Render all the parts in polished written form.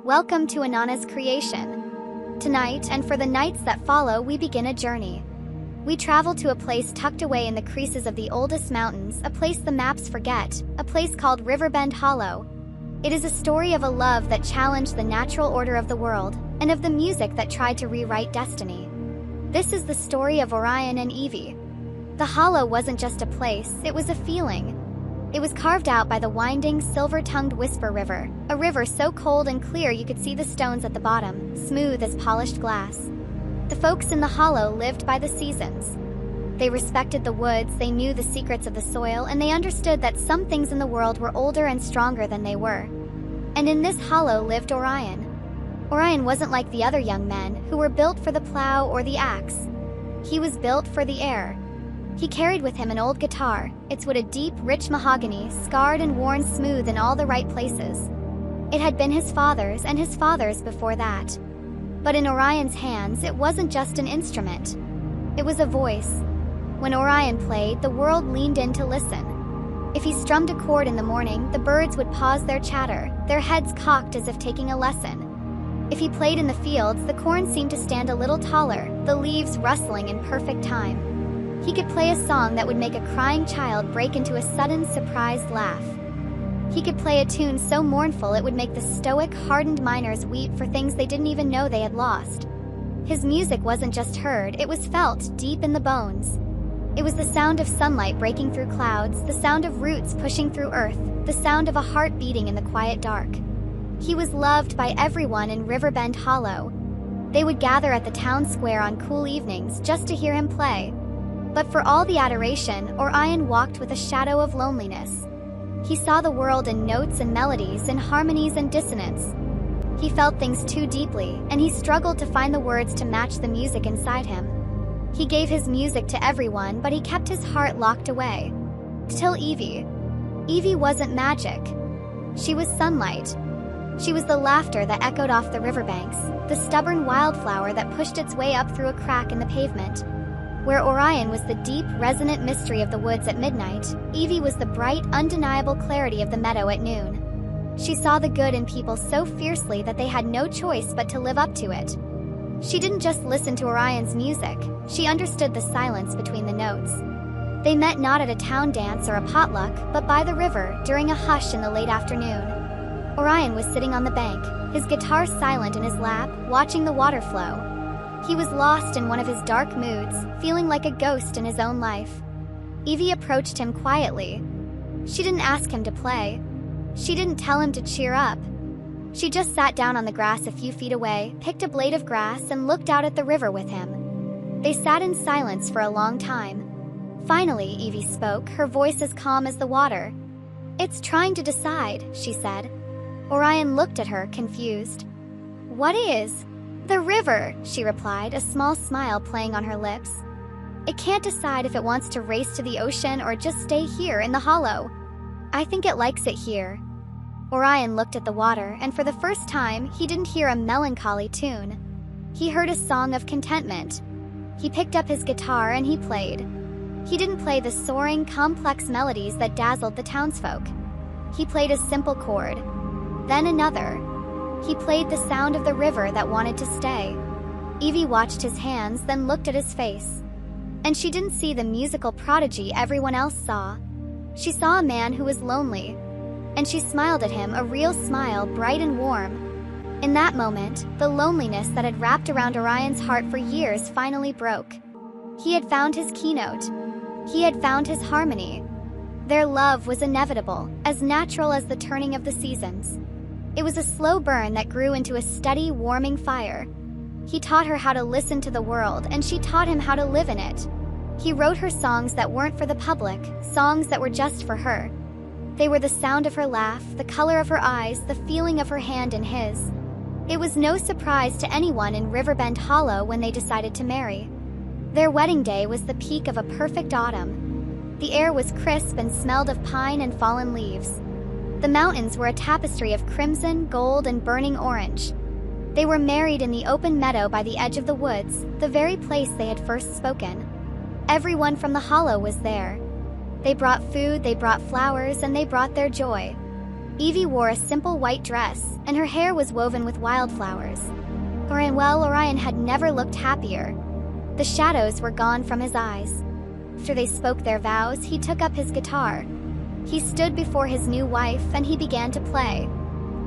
Welcome to Anonna's creation. Tonight, and for the nights that follow, we begin a journey. We travel to a place tucked away in the creases of the oldest mountains, a place the maps forget, a place called Riverbend Hollow. It is a story of a love that challenged the natural order of the world, and of the music that tried to rewrite destiny. This is the story of Orion and Evie. The Hollow wasn't just a place, it was a feeling. It was carved out by the winding, silver-tongued Whisper River, a river so cold and clear you could see the stones at the bottom, smooth as polished glass. The folks in the Hollow lived by the seasons. They respected the woods, they knew the secrets of the soil, and they understood that some things in the world were older and stronger than they were. And in this hollow lived Orion. Orion wasn't like the other young men, who were built for the plow or the axe. He was built for the air. He carried with him an old guitar, its wood a deep, rich mahogany, scarred and worn smooth in all the right places. It had been his father's and his father's before that. But in Orion's hands, it wasn't just an instrument. It was a voice. When Orion played, the world leaned in to listen. If he strummed a chord in the morning, the birds would pause their chatter, their heads cocked as if taking a lesson. If he played in the fields, the corn seemed to stand a little taller, the leaves rustling in perfect time. He could play a song that would make a crying child break into a sudden, surprised laugh. He could play a tune so mournful it would make the stoic, hardened miners weep for things they didn't even know they had lost. His music wasn't just heard, it was felt deep in the bones. It was the sound of sunlight breaking through clouds, the sound of roots pushing through earth, the sound of a heart beating in the quiet dark. He was loved by everyone in Riverbend Hollow. They would gather at the town square on cool evenings just to hear him play. But for all the adoration, Orion walked with a shadow of loneliness. He saw the world in notes and melodies, in harmonies and dissonance. He felt things too deeply, and he struggled to find the words to match the music inside him. He gave his music to everyone, but he kept his heart locked away. Till Evie. Evie wasn't magic. She was sunlight. She was the laughter that echoed off the riverbanks, the stubborn wildflower that pushed its way up through a crack in the pavement. Where Orion was the deep, resonant mystery of the woods at midnight, Evie was the bright, undeniable clarity of the meadow at noon. She saw the good in people so fiercely that they had no choice but to live up to it. She didn't just listen to Orion's music, she understood the silence between the notes. They met not at a town dance or a potluck, but by the river, during a hush in the late afternoon. Orion was sitting on the bank, his guitar silent in his lap, watching the water flow. He was lost in one of his dark moods, feeling like a ghost in his own life. Evie approached him quietly. She didn't ask him to play. She didn't tell him to cheer up. She just sat down on the grass a few feet away, picked a blade of grass, and looked out at the river with him. They sat in silence for a long time. Finally, Evie spoke, her voice as calm as the water. "It's trying to decide," she said. Orion looked at her, confused. "What is?" "The river," she replied, a small smile playing on her lips. "It can't decide if it wants to race to the ocean or just stay here in the hollow. I think it likes it here." Orion looked at the water, and for the first time, he didn't hear a melancholy tune. He heard a song of contentment. He picked up his guitar and he played. He didn't play the soaring, complex melodies that dazzled the townsfolk. He played a simple chord, then another. He played the sound of the river that wanted to stay. Evie watched his hands, then looked at his face. And she didn't see the musical prodigy everyone else saw. She saw a man who was lonely. And she smiled at him, a real smile, bright and warm. In that moment, the loneliness that had wrapped around Orion's heart for years finally broke. He had found his keynote. He had found his harmony. Their love was inevitable, as natural as the turning of the seasons. It was a slow burn that grew into a steady, warming fire. He taught her how to listen to the world, and she taught him how to live in it. He wrote her songs that weren't for the public, songs that were just for her. They were the sound of her laugh, the color of her eyes, the feeling of her hand in his. It was no surprise to anyone in Riverbend Hollow when they decided to marry. Their wedding day was the peak of a perfect autumn. The air was crisp and smelled of pine and fallen leaves. The mountains were a tapestry of crimson, gold, and burning orange. They were married in the open meadow by the edge of the woods, the very place they had first spoken. Everyone from the hollow was there. They brought food, they brought flowers, and they brought their joy. Evie wore a simple white dress, and her hair was woven with wildflowers. Orion had never looked happier. The shadows were gone from his eyes. After they spoke their vows, he took up his guitar. He stood before his new wife, and he began to play.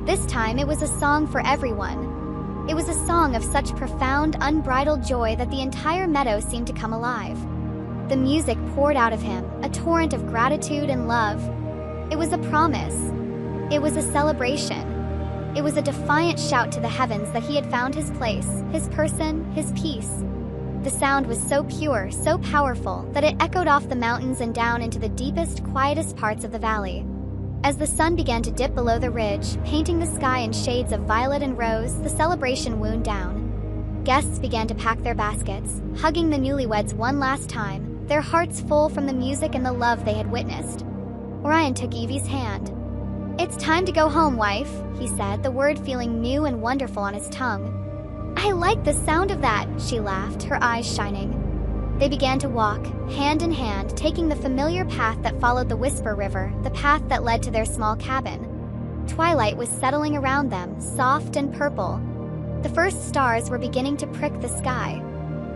This time it was a song for everyone. It was a song of such profound, unbridled joy that the entire meadow seemed to come alive. The music poured out of him, a torrent of gratitude and love. It was a promise. It was a celebration. It was a defiant shout to the heavens that he had found his place, his person, his peace. The sound was so pure, so powerful, that it echoed off the mountains and down into the deepest, quietest parts of the valley. As the sun began to dip below the ridge, painting the sky in shades of violet and rose, the celebration wound down. Guests began to pack their baskets, hugging the newlyweds one last time, their hearts full from the music and the love they had witnessed. Orion took Evie's hand. "It's time to go home, wife," he said, the word feeling new and wonderful on his tongue. "I like the sound of that," she laughed, her eyes shining. They began to walk, hand in hand, taking the familiar path that followed the Whisper River, the path that led to their small cabin. Twilight was settling around them, soft and purple. The first stars were beginning to prick the sky.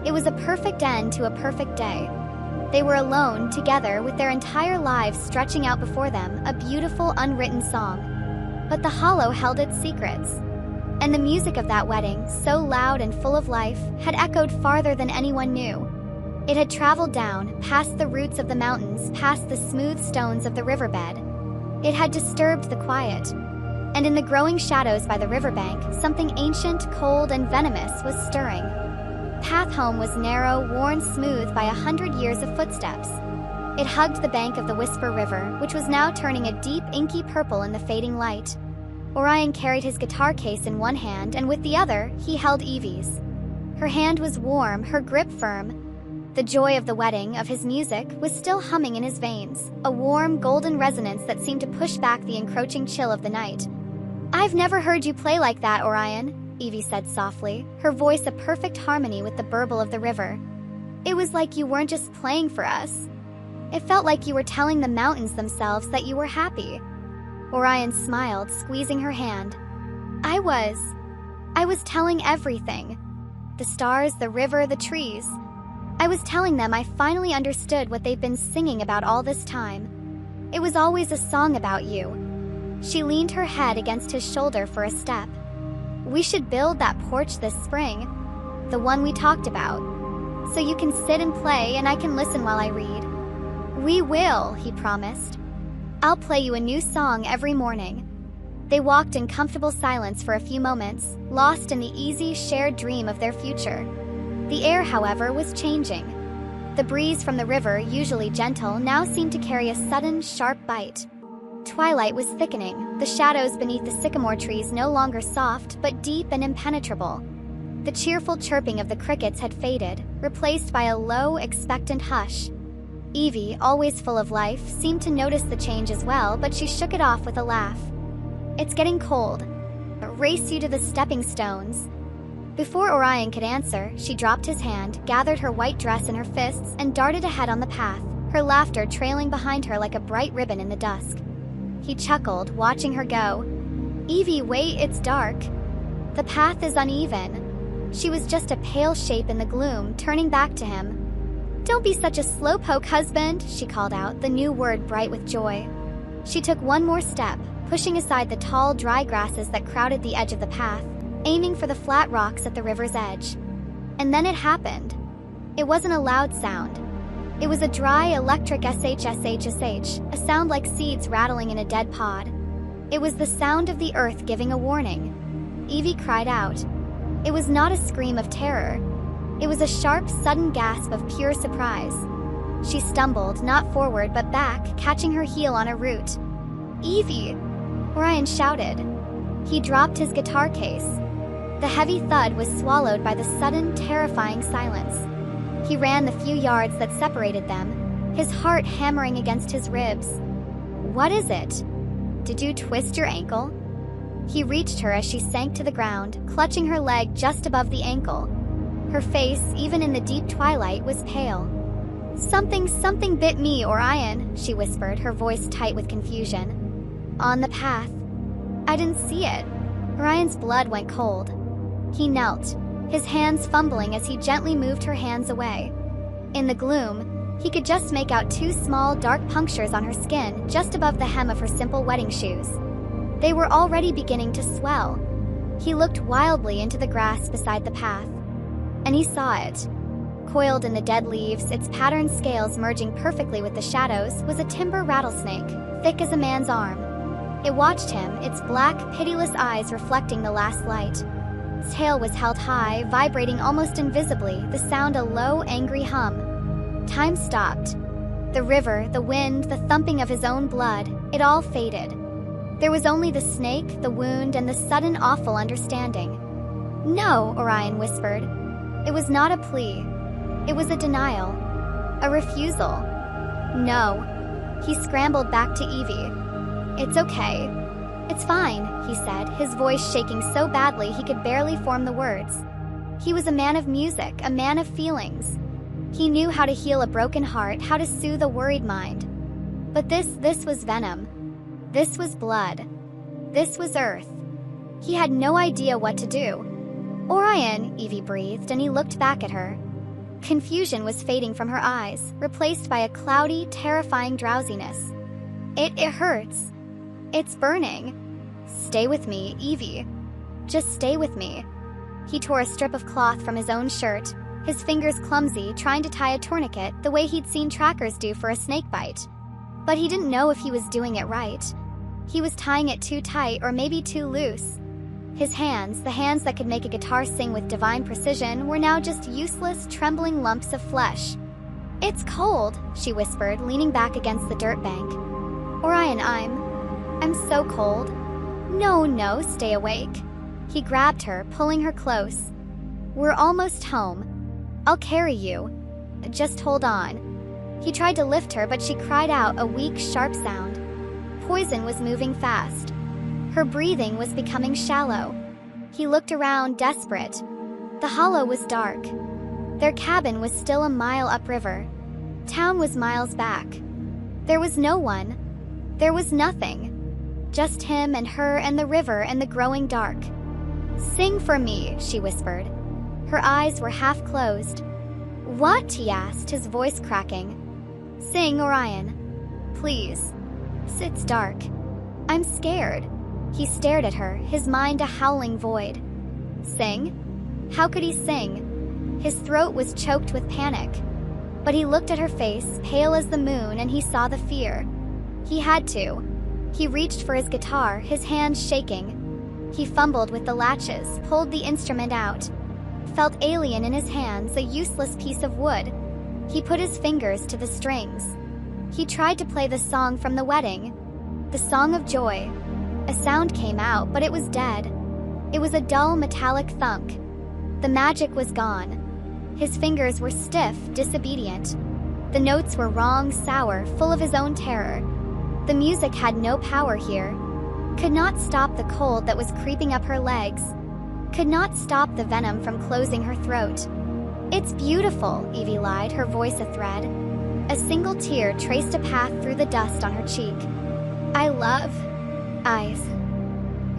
It was a perfect end to a perfect day. They were alone, together, with their entire lives stretching out before them, a beautiful, unwritten song. But the hollow held its secrets. And the music of that wedding, so loud and full of life, had echoed farther than anyone knew. It had traveled down, past the roots of the mountains, past the smooth stones of the riverbed. It had disturbed the quiet. And in the growing shadows by the riverbank, something ancient, cold, and venomous was stirring. Path home was narrow, worn smooth by 100 years of footsteps. It hugged the bank of the Whisper River, which was now turning a deep, inky purple in the fading light. Orion carried his guitar case in one hand, and with the other, he held Evie's. Her hand was warm, her grip firm. The joy of the wedding, of his music, was still humming in his veins, a warm, golden resonance that seemed to push back the encroaching chill of the night. "I've never heard you play like that, Orion," Evie said softly, her voice a perfect harmony with the burble of the river. "It was like you weren't just playing for us. It felt like you were telling the mountains themselves that you were happy." Orion smiled, squeezing her hand. I was telling everything. The stars, the river, the trees. I was telling them I finally understood what they've been singing about all this time. It was always a song about you." She leaned her head against his shoulder for a step. "We should build that porch this spring, the one we talked about, so you can sit and play and I can listen while I read." "We will," he promised. "I'll play you a new song every morning." They walked in comfortable silence for a few moments, lost in the easy, shared dream of their future. The air, however, was changing. The breeze from the river, usually gentle, now seemed to carry a sudden, sharp bite. Twilight was thickening, the shadows beneath the sycamore trees no longer soft, but deep and impenetrable. The cheerful chirping of the crickets had faded, replaced by a low, expectant hush. Evie, always full of life, seemed to notice the change as well, but she shook it off with a laugh. "It's getting cold. Race you to the stepping stones." Before Orion could answer, she dropped his hand, gathered her white dress in her fists, and darted ahead on the path, her laughter trailing behind her like a bright ribbon in the dusk. He chuckled, watching her go. "Evie, wait, it's dark. The path is uneven." She was just a pale shape in the gloom, turning back to him. "Don't be such a slowpoke, husband," she called out, the new word bright with joy. She took one more step, pushing aside the tall, dry grasses that crowded the edge of the path, aiming for the flat rocks at the river's edge. And then it happened. It wasn't a loud sound. It was a dry, electric shshsh, a sound like seeds rattling in a dead pod. It was the sound of the earth giving a warning. Evie cried out. It was not a scream of terror. It was a sharp, sudden gasp of pure surprise. She stumbled, not forward but back, catching her heel on a root. "Evie!" Orion shouted. He dropped his guitar case. The heavy thud was swallowed by the sudden, terrifying silence. He ran the few yards that separated them, his heart hammering against his ribs. "What is it? Did you twist your ankle?" He reached her as she sank to the ground, clutching her leg just above the ankle. Her face, even in the deep twilight, was pale. Something bit me, Orion," she whispered, her voice tight with confusion. "On the path. I didn't see it. Orion's blood went cold. He knelt, his hands fumbling as he gently moved her hands away. In the gloom, he could just make out 2 small, dark punctures on her skin just above the hem of her simple wedding shoes. They were already beginning to swell. He looked wildly into the grass beside the path, and he saw it. Coiled in the dead leaves, its patterned scales merging perfectly with the shadows, was a timber rattlesnake, thick as a man's arm. It watched him, its black, pitiless eyes reflecting the last light. Its tail was held high, vibrating almost invisibly, the sound a low, angry hum. Time stopped. The river, the wind, the thumping of his own blood, it all faded. There was only the snake, the wound, and the sudden awful understanding. "No," Orion whispered. It was not a plea. It was a denial. A refusal. "No." He scrambled back to Evie. "It's okay. It's fine," he said, his voice shaking so badly he could barely form the words. He was a man of music, a man of feelings. He knew how to heal a broken heart, how to soothe a worried mind. But this was venom. This was blood. This was earth. He had no idea what to do. "Orion," Evie breathed, and he looked back at her. Confusion was fading from her eyes, replaced by a cloudy, terrifying drowsiness. It hurts. It's burning. Stay with me, Evie. Just stay with me." He tore a strip of cloth from his own shirt, his fingers clumsy, trying to tie a tourniquet the way he'd seen trackers do for a snake bite. But he didn't know if he was doing it right. He was tying it too tight or maybe too loose. His hands, the hands that could make a guitar sing with divine precision, were now just useless, trembling lumps of flesh. "It's cold," she whispered, leaning back against the dirt bank. "Orion, I'm so cold." No, stay awake." He grabbed her, pulling her close. "We're almost home. I'll carry you. Just hold on." He tried to lift her, but she cried out, a weak, sharp sound. Poison was moving fast. Her breathing was becoming shallow. He looked around, desperate. The hollow was dark. Their cabin was still a mile upriver. Town was miles back. There was no one. There was nothing. Just him and her and the river and the growing dark. "Sing for me," she whispered. Her eyes were half closed. "What?" he asked, his voice cracking. "Sing, Orion. Please. It's dark. I'm scared." He stared at her, his mind a howling void. Sing? How could he sing? His throat was choked with panic. But he looked at her face, pale as the moon, and he saw the fear. He had to. He reached for his guitar, his hands shaking. He fumbled with the latches, pulled the instrument out. Felt alien in his hands, a useless piece of wood. He put his fingers to the strings. He tried to play the song from the wedding. The song of joy. A sound came out, but it was dead. It was a dull metallic thunk. The magic was gone. His fingers were stiff, disobedient. The notes were wrong, sour, full of his own terror. The music had no power here. Could not stop the cold that was creeping up her legs. Could not stop the venom from closing her throat. "It's beautiful," Evie lied, her voice a thread. A single tear traced a path through the dust on her cheek. "I love eyes."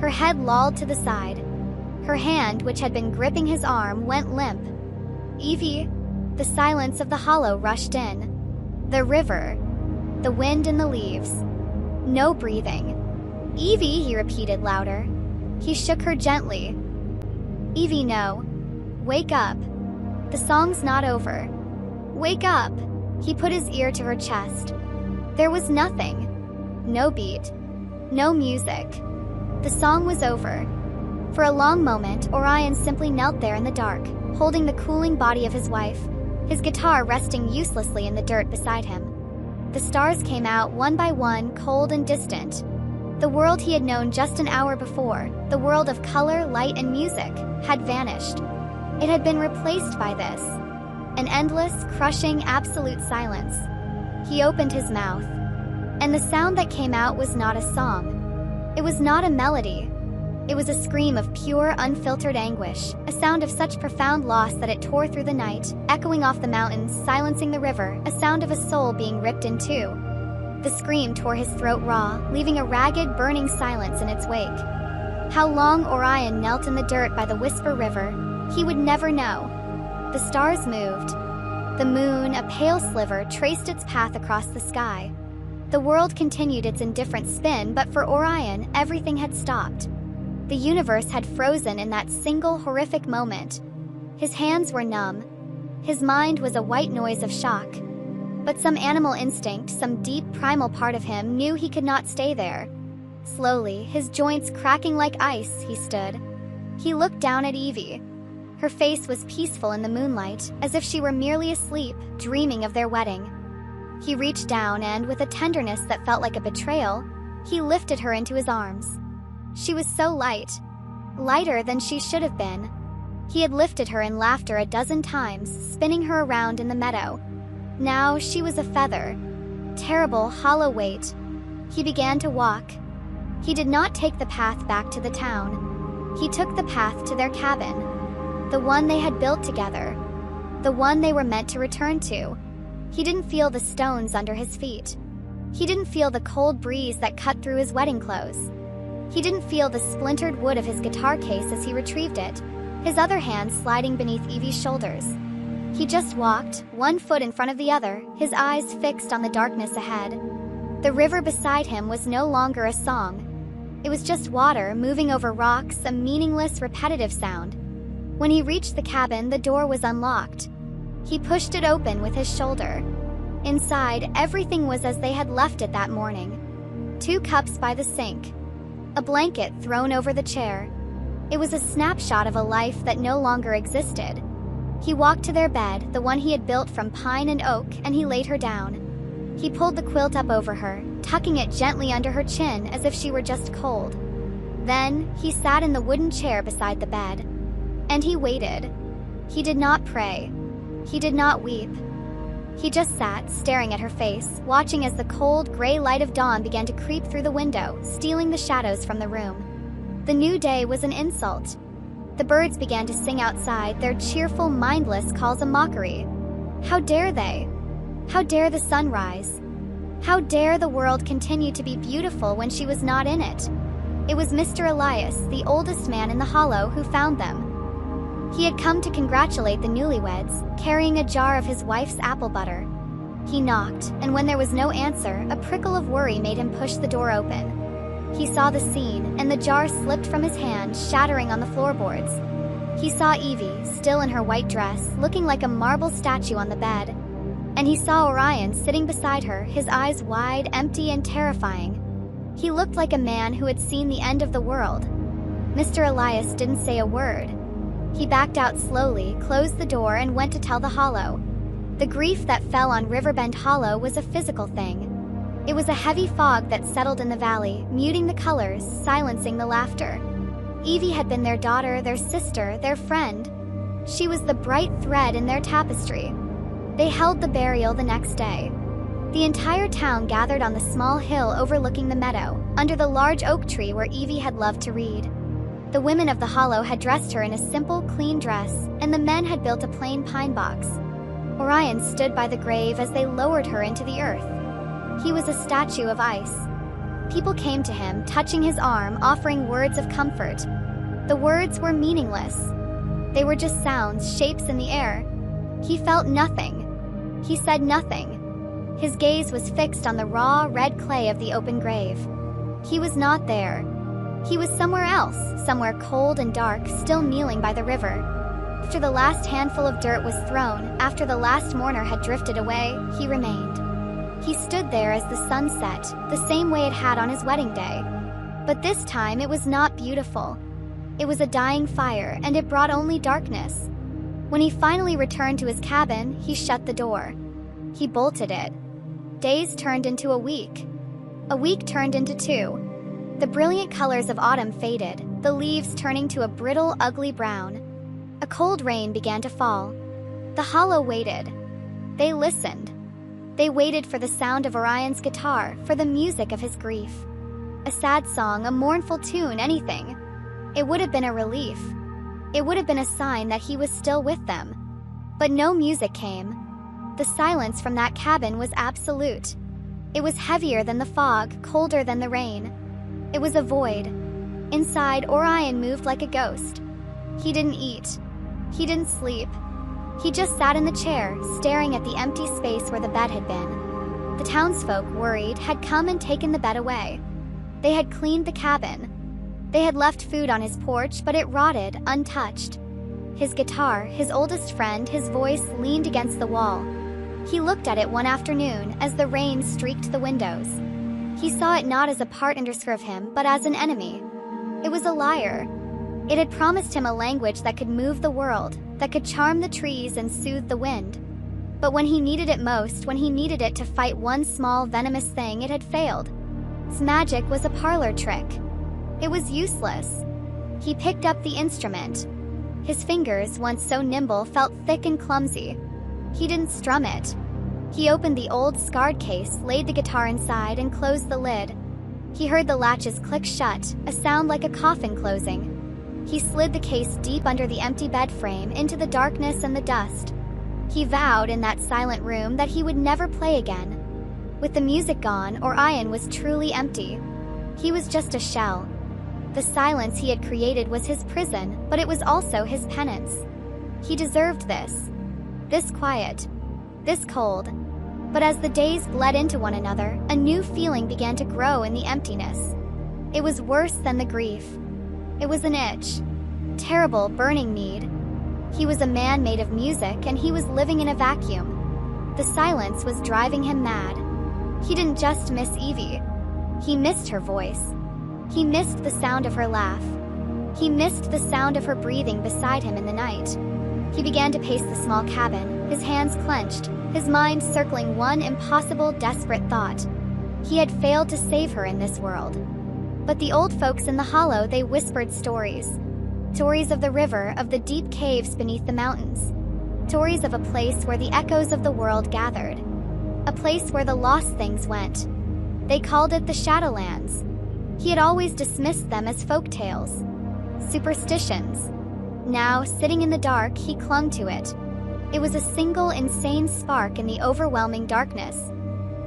Her head lolled to the side. Her hand, which had been gripping his arm, went limp. "Evie." The silence of the hollow rushed in. The river. The wind in the leaves. No breathing. "Evie," he repeated louder. He shook her gently. "Evie, no. Wake up. The song's not over. Wake up." He put his ear to her chest. There was nothing. No beat. No music. The song was over. For a long moment, Orion simply knelt there in the dark, holding the cooling body of his wife, his guitar resting uselessly in the dirt beside him. The stars came out one by one, cold and distant. The world he had known just an hour before, the world of color, light, and music, had vanished. It had been replaced by this. An endless, crushing, absolute silence. He opened his mouth. And the sound that came out was not a song. It was not a melody. It was a scream of pure, unfiltered anguish, a sound of such profound loss that it tore through the night, echoing off the mountains, silencing the river, a sound of a soul being ripped in two. The scream tore his throat raw, leaving a ragged, burning silence in its wake. How long Orion knelt in the dirt by the Whisper River, he would never know. The stars moved. The moon, a pale sliver, traced its path across the sky. The world continued its indifferent spin, but for Orion, everything had stopped. The universe had frozen in that single horrific moment. His hands were numb. His mind was a white noise of shock. But some animal instinct, some deep primal part of him knew he could not stay there. Slowly, his joints cracking like ice, he stood. He looked down at Evie. Her face was peaceful in the moonlight, as if she were merely asleep, dreaming of their wedding. He reached down and, with a tenderness that felt like a betrayal, he lifted her into his arms. She was so light, lighter than she should have been. He had lifted her in laughter a dozen times, spinning her around in the meadow. Now she was a feather, terrible, hollow weight. He began to walk. He did not take the path back to the town. He took the path to their cabin, the one they had built together, the one they were meant to return to. He didn't feel the stones under his feet. He didn't feel the cold breeze that cut through his wedding clothes. He didn't feel the splintered wood of his guitar case as he retrieved it, his other hand sliding beneath Evie's shoulders. He just walked, one foot in front of the other, his eyes fixed on the darkness ahead. The river beside him was no longer a song. It was just water moving over rocks, a meaningless, repetitive sound. When he reached the cabin, the door was unlocked. He pushed it open with his shoulder. Inside, everything was as they had left it that morning. 2 cups by the sink. A blanket thrown over the chair. It was a snapshot of a life that no longer existed. He walked to their bed, the one he had built from pine and oak, and he laid her down. He pulled the quilt up over her, tucking it gently under her chin as if she were just cold. Then, he sat in the wooden chair beside the bed. And he waited. He did not pray. He did not weep. He just sat, staring at her face, watching as the cold, gray light of dawn began to creep through the window, stealing the shadows from the room. The new day was an insult. The birds began to sing outside, their cheerful, mindless calls a mockery. How dare they? How dare the sun rise? How dare the world continue to be beautiful when she was not in it? It was Mr. Elias, the oldest man in the hollow, who found them. He had come to congratulate the newlyweds, carrying a jar of his wife's apple butter. He knocked, and when there was no answer, a prickle of worry made him push the door open. He saw the scene, and the jar slipped from his hand, shattering on the floorboards. He saw Evie, still in her white dress, looking like a marble statue on the bed. And he saw Orion sitting beside her, his eyes wide, empty, and terrifying. He looked like a man who had seen the end of the world. Mr. Elias didn't say a word. He backed out slowly, closed the door, and went to tell the hollow. The grief that fell on Riverbend Hollow was a physical thing. It was a heavy fog that settled in the valley, muting the colors, silencing the laughter. Evie had been their daughter, their sister, their friend. She was the bright thread in their tapestry. They held the burial the next day. The entire town gathered on the small hill overlooking the meadow, under the large oak tree where Evie had loved to read. The women of the hollow had dressed her in a simple, clean dress, and the men had built a plain pine box. Orion stood by the grave as they lowered her into the earth. He was a statue of ice. People came to him, touching his arm, offering words of comfort. The words were meaningless. They were just sounds, shapes in the air. He felt nothing. He said nothing. His gaze was fixed on the raw, red clay of the open grave. He was not there. He was somewhere else, somewhere cold and dark, still kneeling by the river. After the last handful of dirt was thrown, after the last mourner had drifted away, he remained. He stood there as the sun set, the same way it had on his wedding day. But this time it was not beautiful. It was a dying fire, and it brought only darkness. When he finally returned to his cabin, he shut the door. He bolted it. Days turned into a week. A week turned into 2. The brilliant colors of autumn faded, the leaves turning to a brittle, ugly brown. A cold rain began to fall. The hollow waited. They listened. They waited for the sound of Orion's guitar, for the music of his grief. A sad song, a mournful tune, anything. It would have been a relief. It would have been a sign that he was still with them. But no music came. The silence from that cabin was absolute. It was heavier than the fog, colder than the rain. It was a void. Inside, Orion moved like a ghost. He didn't eat. He didn't sleep. He just sat in the chair, staring at the empty space where the bed had been. The townsfolk, worried, had come and taken the bed away. They had cleaned the cabin. They had left food on his porch, but it rotted, untouched. His guitar, his oldest friend, his voice leaned against the wall. He looked at it one afternoon as the rain streaked the windows. He saw it not as a partner of him, but as an enemy. It was a liar. It had promised him a language that could move the world, that could charm the trees and soothe the wind. But when he needed it most, when he needed it to fight one small, venomous thing, it had failed. Its magic was a parlor trick. It was useless. He picked up the instrument. His fingers, once so nimble, felt thick and clumsy. He didn't strum it. He opened the old, scarred case, laid the guitar inside, and closed the lid. He heard the latches click shut, a sound like a coffin closing. He slid the case deep under the empty bed frame, into the darkness and the dust. He vowed in that silent room that he would never play again. With the music gone, Orion was truly empty. He was just a shell. The silence he had created was his prison, but it was also his penance. He deserved this. This quiet. This cold. But as the days bled into one another, a new feeling began to grow in the emptiness. It was worse than the grief. It was an itch. Terrible, burning need. He was a man made of music, and he was living in a vacuum. The silence was driving him mad. He didn't just miss Evie. He missed her voice. He missed the sound of her laugh. He missed the sound of her breathing beside him in the night. He began to pace the small cabin, his hands clenched, his mind circling one impossible, desperate thought. He had failed to save her in this world. But the old folks in the hollow, they whispered stories. Stories of the river, of the deep caves beneath the mountains. Stories of a place where the echoes of the world gathered. A place where the lost things went. They called it the Shadowlands. He had always dismissed them as folk tales. Superstitions. Now, sitting in the dark, he clung to it. It was a single insane spark in the overwhelming darkness.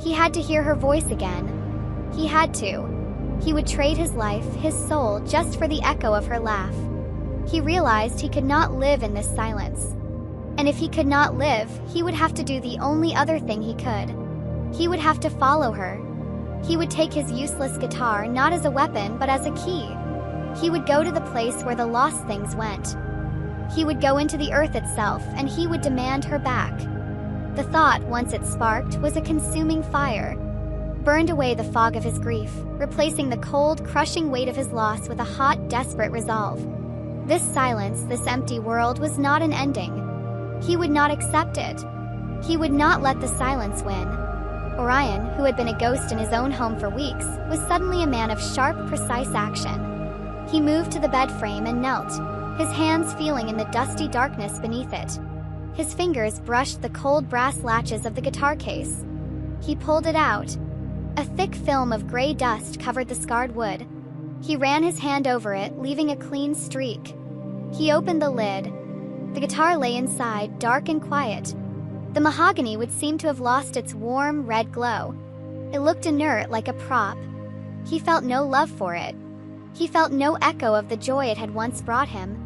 He had to hear her voice again. He had to. He would trade his life, his soul, just for the echo of her laugh. He realized he could not live in this silence. And if he could not live, he would have to do the only other thing he could. He would have to follow her. He would take his useless guitar not as a weapon but as a key. He would go to the place where the lost things went. He would go into the earth itself, and he would demand her back. The thought, once it sparked, was a consuming fire. Burned away the fog of his grief, replacing the cold, crushing weight of his loss with a hot, desperate resolve. This silence, this empty world, was not an ending. He would not accept it. He would not let the silence win. Orion, who had been a ghost in his own home for weeks, was suddenly a man of sharp, precise action. He moved to the bed frame and knelt, his hands feeling in the dusty darkness beneath it. His fingers brushed the cold brass latches of the guitar case. He pulled it out. A thick film of gray dust covered the scarred wood. He ran his hand over it, leaving a clean streak. He opened the lid. The guitar lay inside, dark and quiet. The mahogany would seem to have lost its warm, red glow. It looked inert, like a prop. He felt no love for it. He felt no echo of the joy it had once brought him.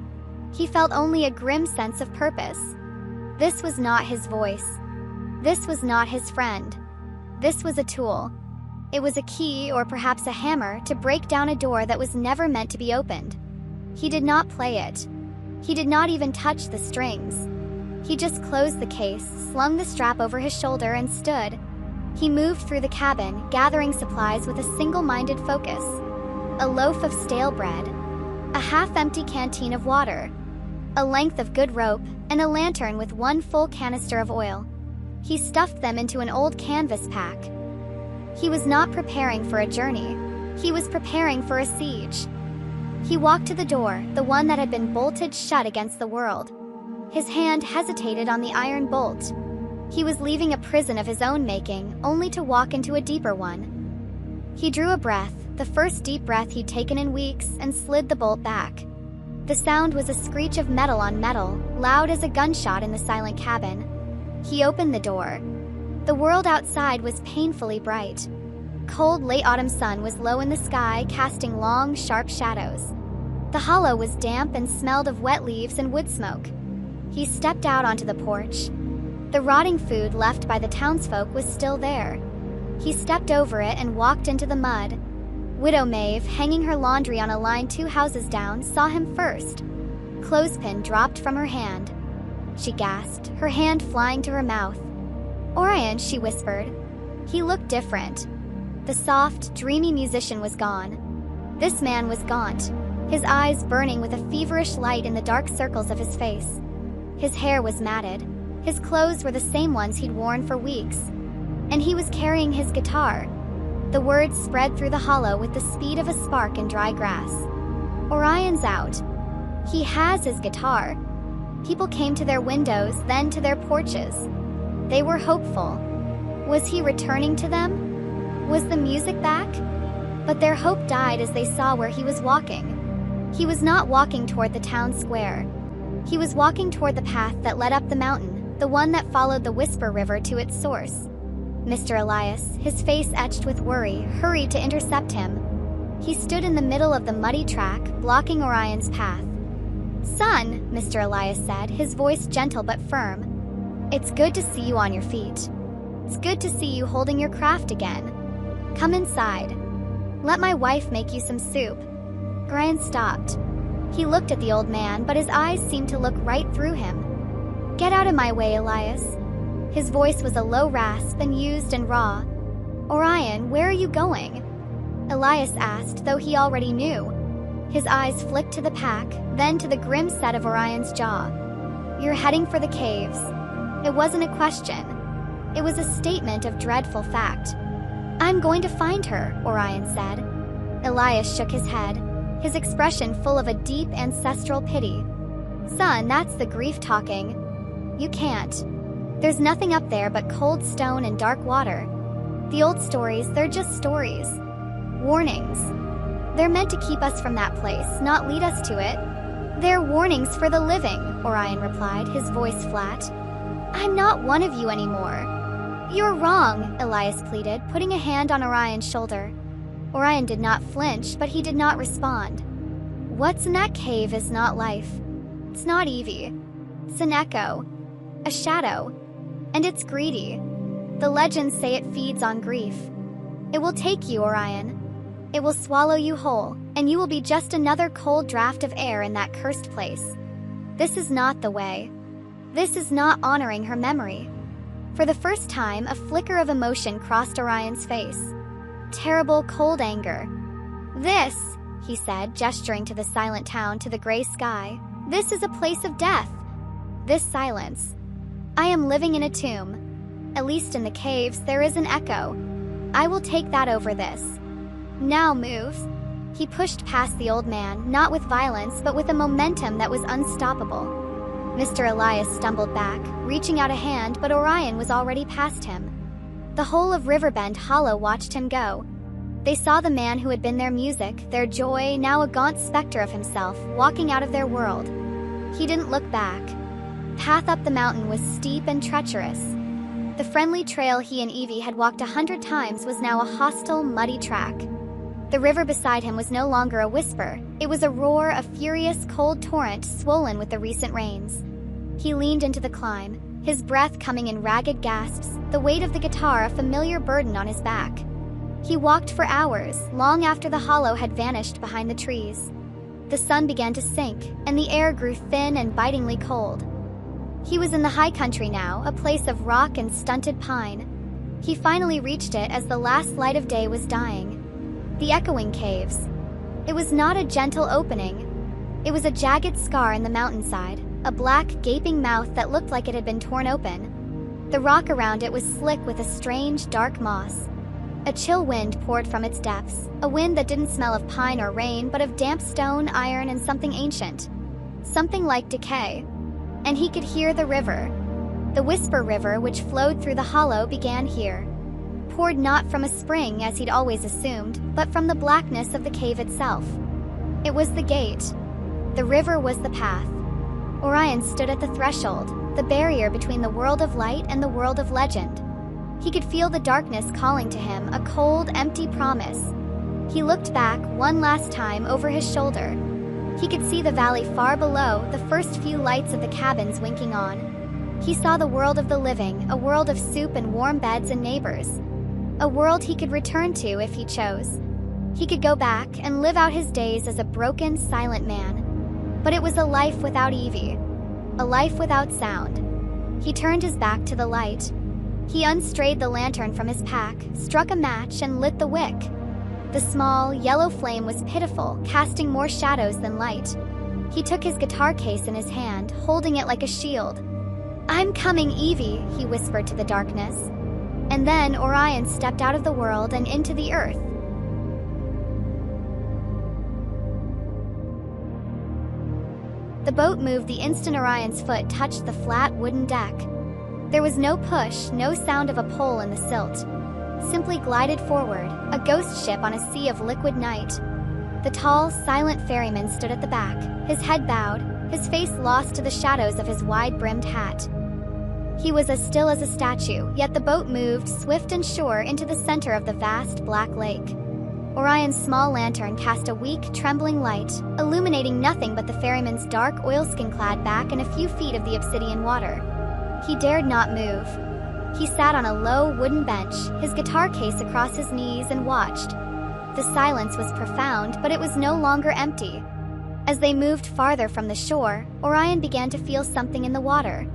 He felt only a grim sense of purpose. This was not his voice. This was not his friend. This was a tool. It was a key, or perhaps a hammer, to break down a door that was never meant to be opened. He did not play it. He did not even touch the strings. He just closed the case, slung the strap over his shoulder, and stood. He moved through the cabin, gathering supplies with a single-minded focus. A loaf of stale bread, a half-empty canteen of water, a length of good rope, and a lantern with one full canister of oil. He stuffed them into an old canvas pack. He was not preparing for a journey. He was preparing for a siege. He walked to the door, the one that had been bolted shut against the world. His hand hesitated on the iron bolt. He was leaving a prison of his own making, only to walk into a deeper one. He drew a breath, the first deep breath he'd taken in weeks, and slid the bolt back. The sound was a screech of metal on metal, loud as a gunshot in the silent cabin. He opened the door. The world outside was painfully bright. Cold late autumn sun was low in the sky, casting long, sharp shadows. The hollow was damp and smelled of wet leaves and wood smoke. He stepped out onto the porch. The rotting food left by the townsfolk was still there. He stepped over it and walked into the mud. Widow Maeve, hanging her laundry on a line 2 houses down, saw him first. Clothespin dropped from her hand. She gasped, her hand flying to her mouth. "Orion," she whispered. He looked different. The soft, dreamy musician was gone. This man was gaunt, his eyes burning with a feverish light in the dark circles of his face. His hair was matted. His clothes were the same ones he'd worn for weeks. And he was carrying his guitar. The words spread through the hollow with the speed of a spark in dry grass. "Orion's out. He has his guitar." People came to their windows, then to their porches. They were hopeful. Was he returning to them? Was the music back? But their hope died as they saw where he was walking. He was not walking toward the town square. He was walking toward the path that led up the mountain, the one that followed the Whisper River to its source. Mr. Elias, his face etched with worry, hurried to intercept him. He stood in the middle of the muddy track, blocking Orion's path. "Son," Mr. Elias said, his voice gentle but firm. "It's good to see you on your feet. It's good to see you holding your craft again. Come inside. Let my wife make you some soup." Orion stopped. He looked at the old man, but his eyes seemed to look right through him. "Get out of my way, Elias." His voice was a low rasp and used and raw. "Orion, where are you going?" Elias asked, though he already knew. His eyes flicked to the pack, then to the grim set of Orion's jaw. "You're heading for the caves." It wasn't a question. It was a statement of dreadful fact. "I'm going to find her," Orion said. Elias shook his head, his expression full of a deep ancestral pity. "Son, that's the grief talking. You can't. There's nothing up there but cold stone and dark water. The old stories, they're just stories. Warnings. They're meant to keep us from that place, not lead us to it." "They're warnings for the living," Orion replied, his voice flat. "I'm not one of you anymore." "You're wrong," Elias pleaded, putting a hand on Orion's shoulder. Orion did not flinch, but he did not respond. "What's in that cave is not life. It's not Evie. It's an echo. A shadow. And it's greedy. The legends say it feeds on grief. It will take you, Orion. It will swallow you whole, and you will be just another cold draft of air in that cursed place. This is not the way. This is not honoring her memory." For the first time, a flicker of emotion crossed Orion's face. Terrible, cold anger. "This," he said, gesturing to the silent town, to the gray sky, "this is a place of death. This silence. I am living in a tomb. At least in the caves, there is an echo. I will take that over this. Now move." He pushed past the old man, not with violence, but with a momentum that was unstoppable. Mr. Elias stumbled back, reaching out a hand, but Orion was already past him. The whole of Riverbend Hollow watched him go. They saw the man who had been their music, their joy, now a gaunt specter of himself, walking out of their world. He didn't look back. Path up the mountain was steep and treacherous. The friendly trail he and Evie had walked 100 times was now a hostile, muddy track. The river beside him was no longer a whisper. It was a roar, a furious, cold torrent swollen with the recent rains. He leaned into the climb, his breath coming in ragged gasps, the weight of the guitar a familiar burden on his back. He walked for hours, long after the hollow had vanished behind the trees. The sun began to sink, and the air grew thin and bitingly cold. He was in the high country now, a place of rock and stunted pine. He finally reached it as the last light of day was dying. The echoing caves. It was not a gentle opening. It was a jagged scar in the mountainside, a black, gaping mouth that looked like it had been torn open. The rock around it was slick with a strange, dark moss. A chill wind poured from its depths, a wind that didn't smell of pine or rain, but of damp stone, iron, and something ancient. Something like decay. And he could hear the river. The Whisper River, which flowed through the hollow, began here. Poured not from a spring, as he'd always assumed, but from the blackness of the cave itself. It was the gate. The river was the path. Orion stood at the threshold, the barrier between the world of light and the world of legend. He could feel the darkness calling to him, a cold, empty promise. He looked back one last time over his shoulder. He could see the valley far below, the first few lights of the cabins winking on. He saw the world of the living, a world of soup and warm beds and neighbors. A world he could return to if he chose. He could go back and live out his days as a broken, silent man. But it was a life without Evie. A life without sound. He turned his back to the light. He unstrayed the lantern from his pack, struck a match, and lit the wick. The small, yellow flame was pitiful, casting more shadows than light. He took his guitar case in his hand, holding it like a shield. "I'm coming, Evie," he whispered to the darkness. And then Orion stepped out of the world and into the earth. The boat moved the instant Orion's foot touched the flat wooden deck. There was no push, no sound of a pole in the silt. Simply glided forward, a ghost ship on a sea of liquid night. The tall, silent ferryman stood at the back, his head bowed, his face lost to the shadows of his wide-brimmed hat. He was as still as a statue, yet the boat moved, swift and sure, into the center of the vast black lake. Orion's small lantern cast a weak, trembling light, illuminating nothing but the ferryman's dark, oilskin-clad back and a few feet of the obsidian water. He dared not move. He sat on a low wooden bench, his guitar case across his knees, and watched. The silence was profound, but it was no longer empty. As they moved farther from the shore, Orion began to feel something in the water.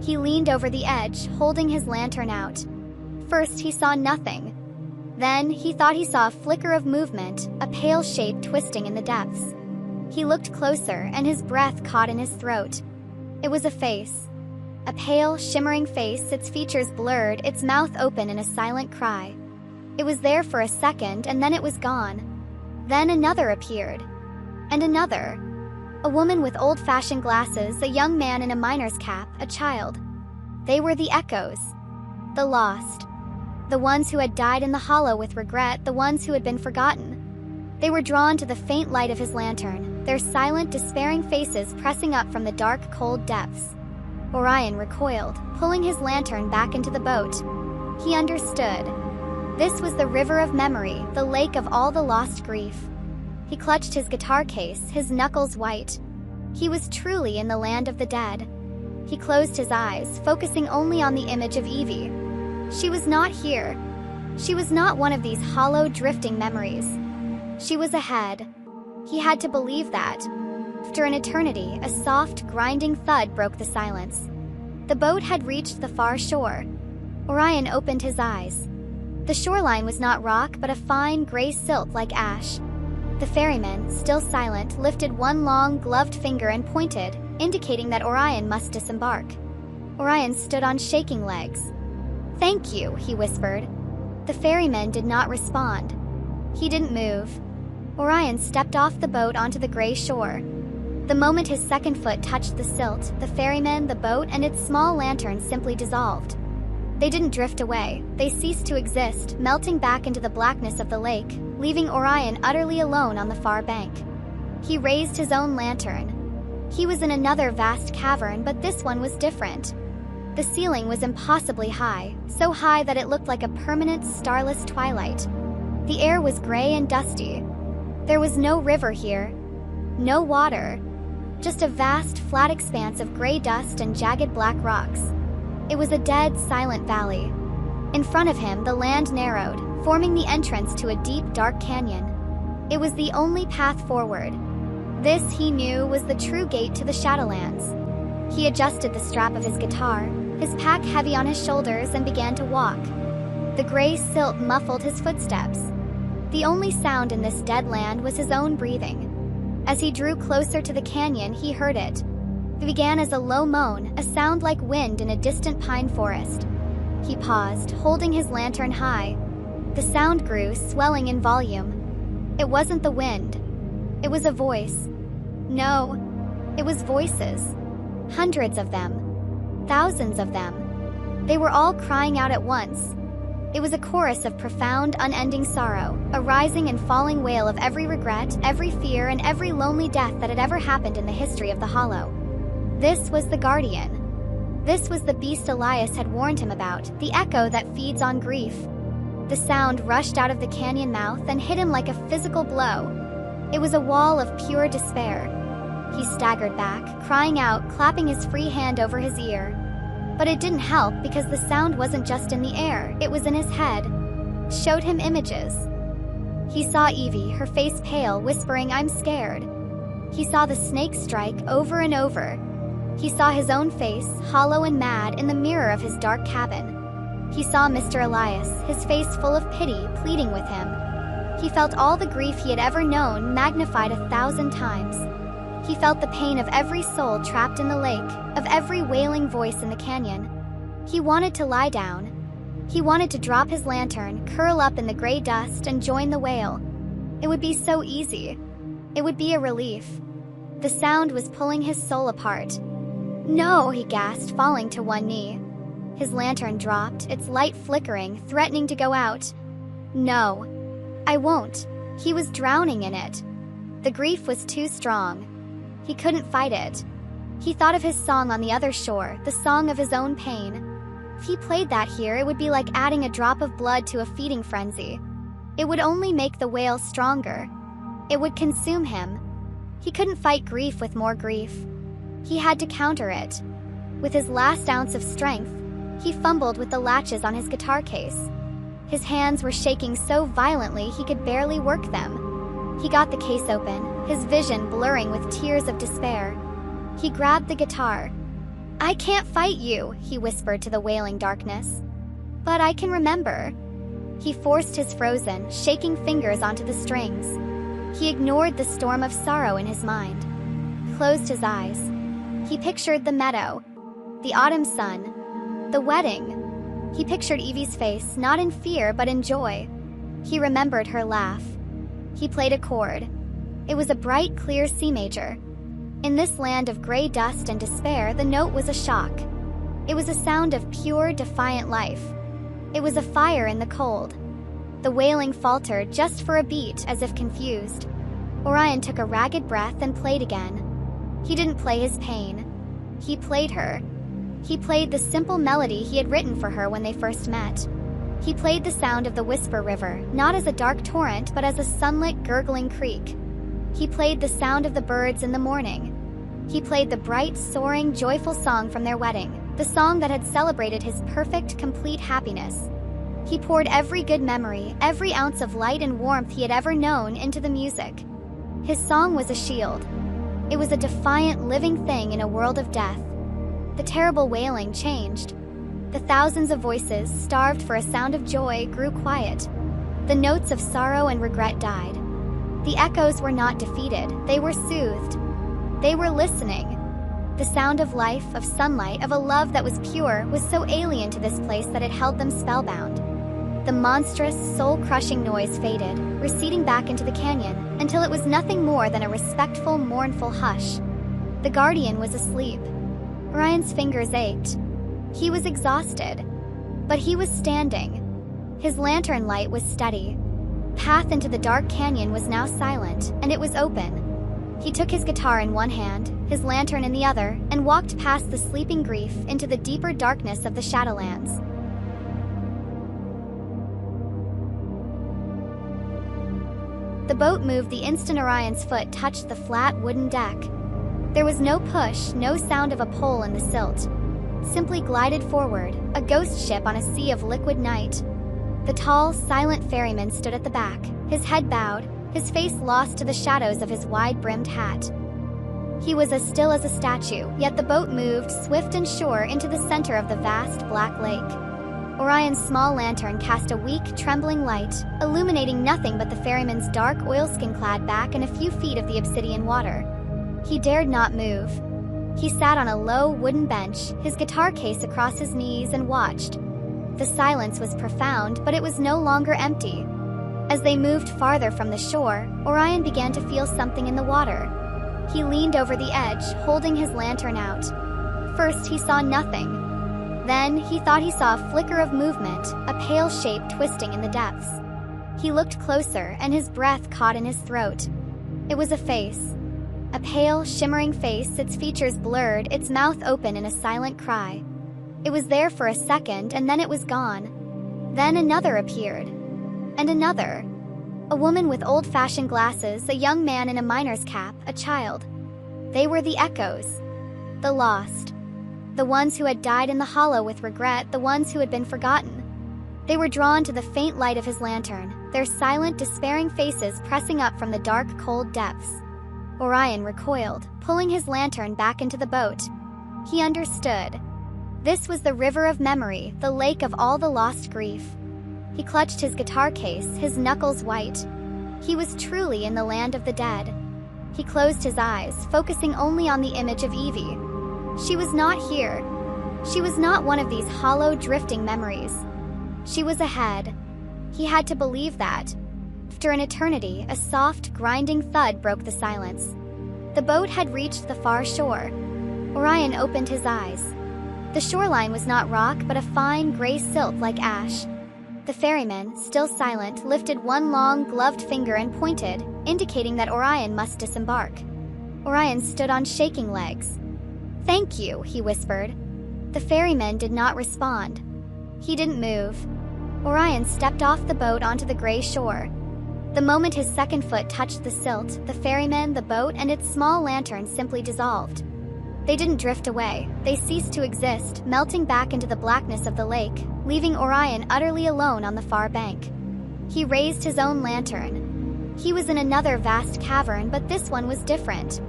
He leaned over the edge, holding his lantern out. First, he saw nothing. Then, he thought he saw a flicker of movement, a pale shape twisting in the depths. He looked closer, and his breath caught in his throat. It was a face. A pale, shimmering face, its features blurred, its mouth open in a silent cry. It was there for a second, and then it was gone. Then another appeared. And another. A woman with old-fashioned glasses, a young man in a miner's cap, a child. They were the echoes. The lost. The ones who had died in the hollow with regret, the ones who had been forgotten. They were drawn to the faint light of his lantern, their silent, despairing faces pressing up from the dark, cold depths. Orion recoiled, pulling his lantern back into the boat. He understood. This was the river of memory, the lake of all the lost grief. He clutched his guitar case, his knuckles white. He was truly in the land of the dead. He closed his eyes, focusing only on the image of Evie. She was not here. She was not one of these hollow, drifting memories. She was ahead. He had to believe that. After an eternity, a soft, grinding thud broke the silence. The boat had reached the far shore. Orion opened his eyes. The shoreline was not rock, but a fine, gray silt like ash. The ferryman, still silent, lifted one long, gloved finger and pointed, indicating that Orion must disembark. Orion stood on shaking legs. "Thank you," he whispered. The ferryman did not respond. He didn't move. Orion stepped off the boat onto the gray shore. The moment his second foot touched the silt, the ferryman, the boat, and its small lantern simply dissolved. They didn't drift away. They ceased to exist, melting back into the blackness of the lake, leaving Orion utterly alone on the far bank. He raised his own lantern. He was in another vast cavern, but this one was different. The ceiling was impossibly high, so high that it looked like a permanent, starless twilight. The air was gray and dusty. There was no river here, no water, just a vast, flat expanse of gray dust and jagged black rocks. It was a dead, silent valley. In front of him, the land narrowed, forming the entrance to a deep, dark canyon. It was the only path forward. This, he knew, was the true gate to the Shadowlands. He adjusted the strap of his guitar, his pack heavy on his shoulders, and began to walk. The gray silt muffled his footsteps. The only sound in this dead land was his own breathing. As he drew closer to the canyon, he heard it. It began as a low moan, a sound like wind in a distant pine forest. He paused, holding his lantern high. The sound grew, swelling in volume. It wasn't the wind. It was a voice. No, it was voices. Hundreds of them. Thousands of them. They were all crying out at once. It was a chorus of profound, unending sorrow, a rising and falling wail of every regret, every fear, and every lonely death that had ever happened in the history of the Hollow. This was the Guardian. This was the beast Elias had warned him about, the echo that feeds on grief. The sound rushed out of the canyon mouth and hit him like a physical blow. It was a wall of pure despair. He staggered back, crying out, clapping his free hand over his ear. But it didn't help because the sound wasn't just in the air, it was in his head. Showed him images. He saw Evie, her face pale, whispering, "I'm scared." He saw the snake strike over and over. He saw his own face, hollow and mad, in the mirror of his dark cabin. He saw Mr. Elias, his face full of pity, pleading with him. He felt all the grief he had ever known magnified 1,000 times. He felt the pain of every soul trapped in the lake, of every wailing voice in the canyon. He wanted to lie down. He wanted to drop his lantern, curl up in the gray dust, and join the wail. It would be so easy. It would be a relief. The sound was pulling his soul apart. "No," he gasped, falling to one knee. His lantern dropped, its light flickering, threatening to go out. "No, I won't." He was drowning in it. The grief was too strong. He couldn't fight it. He thought of his song on the other shore, the song of his own pain. If he played that here, it would be like adding a drop of blood to a feeding frenzy. It would only make the wail stronger. It would consume him. He couldn't fight grief with more grief. He had to counter it. With his last ounce of strength, he fumbled with the latches on his guitar case. His hands were shaking so violently he could barely work them. He got the case open, his vision blurring with tears of despair. He grabbed the guitar. "I can't fight you," he whispered to the wailing darkness. "But I can remember." He forced his frozen, shaking fingers onto the strings. He ignored the storm of sorrow in his mind. Closed his eyes. He pictured the meadow, the autumn sun, the wedding. He pictured Evie's face, not in fear but in joy. He remembered her laugh. He played a chord. It was a bright, clear C major. In this land of gray dust and despair, the note was a shock. It was a sound of pure, defiant life. It was a fire in the cold. The wailing faltered just for a beat, as if confused. Orion took a ragged breath and played again. He didn't play his pain. He played her. He played the simple melody he had written for her when they first met. He played the sound of the Whisper River, not as a dark torrent but as a sunlit, gurgling creek. He played the sound of the birds in the morning. He played the bright, soaring, joyful song from their wedding, the song that had celebrated his perfect, complete happiness. He poured every good memory, every ounce of light and warmth he had ever known into the music. His song was a shield. It was a defiant, living thing in a world of death. The terrible wailing changed. The thousands of voices, starved for a sound of joy, grew quiet. The notes of sorrow and regret died. The echoes were not defeated, they were soothed. They were listening. The sound of life, of sunlight, of a love that was pure, was so alien to this place that it held them spellbound. The monstrous, soul-crushing noise faded, receding back into the canyon, until it was nothing more than a respectful, mournful hush. The guardian was asleep. Orion's fingers ached. He was exhausted. But he was standing. His lantern light was steady. Path into the dark canyon was now silent, and it was open. He took his guitar in one hand, his lantern in the other, and walked past the sleeping grief into the deeper darkness of the Shadowlands. The boat moved the instant Orion's foot touched the flat wooden deck. There was no push, no sound of a pole in the silt. Simply glided forward, a ghost ship on a sea of liquid night. The tall, silent ferryman stood at the back, his head bowed, his face lost to the shadows of his wide-brimmed hat. He was as still as a statue, yet the boat moved, swift and sure, into the center of the vast black lake. Orion's small lantern cast a weak, trembling light, illuminating nothing but the ferryman's dark, oilskin-clad back and a few feet of the obsidian water. He dared not move. He sat on a low, wooden bench, his guitar case across his knees, and watched. The silence was profound, but it was no longer empty. As they moved farther from the shore, Orion began to feel something in the water. He leaned over the edge, holding his lantern out. First, he saw nothing. Then, he thought he saw a flicker of movement, a pale shape twisting in the depths. He looked closer, and his breath caught in his throat. It was a face. A pale, shimmering face, its features blurred, its mouth open in a silent cry. It was there for a second and then it was gone. Then another appeared. And another. A woman with old-fashioned glasses, a young man in a miner's cap, a child. They were the echoes. The lost. The ones who had died in the hollow with regret, the ones who had been forgotten. They were drawn to the faint light of his lantern, their silent, despairing faces pressing up from the dark, cold depths. Orion recoiled, pulling his lantern back into the boat. He understood. This was the river of memory, the lake of all the lost grief. He clutched his guitar case, his knuckles white. He was truly in the land of the dead. He closed his eyes, focusing only on the image of Evie. She was not here. She was not one of these hollow, drifting memories. She was ahead. He had to believe that. After an eternity, a soft, grinding thud broke the silence. The boat had reached the far shore. Orion opened his eyes. The shoreline was not rock, but a fine, gray silt like ash. The ferryman, still silent, lifted one long, gloved finger and pointed, indicating that Orion must disembark. Orion stood on shaking legs. "Thank you," he whispered. The ferryman did not respond. He didn't move. Orion stepped off the boat onto the gray shore. The moment his second foot touched the silt, the ferryman, the boat, and its small lantern simply dissolved. They didn't drift away. They ceased to exist, melting back into the blackness of the lake, leaving Orion utterly alone on the far bank. He raised his own lantern. He was in another vast cavern, but this one was different.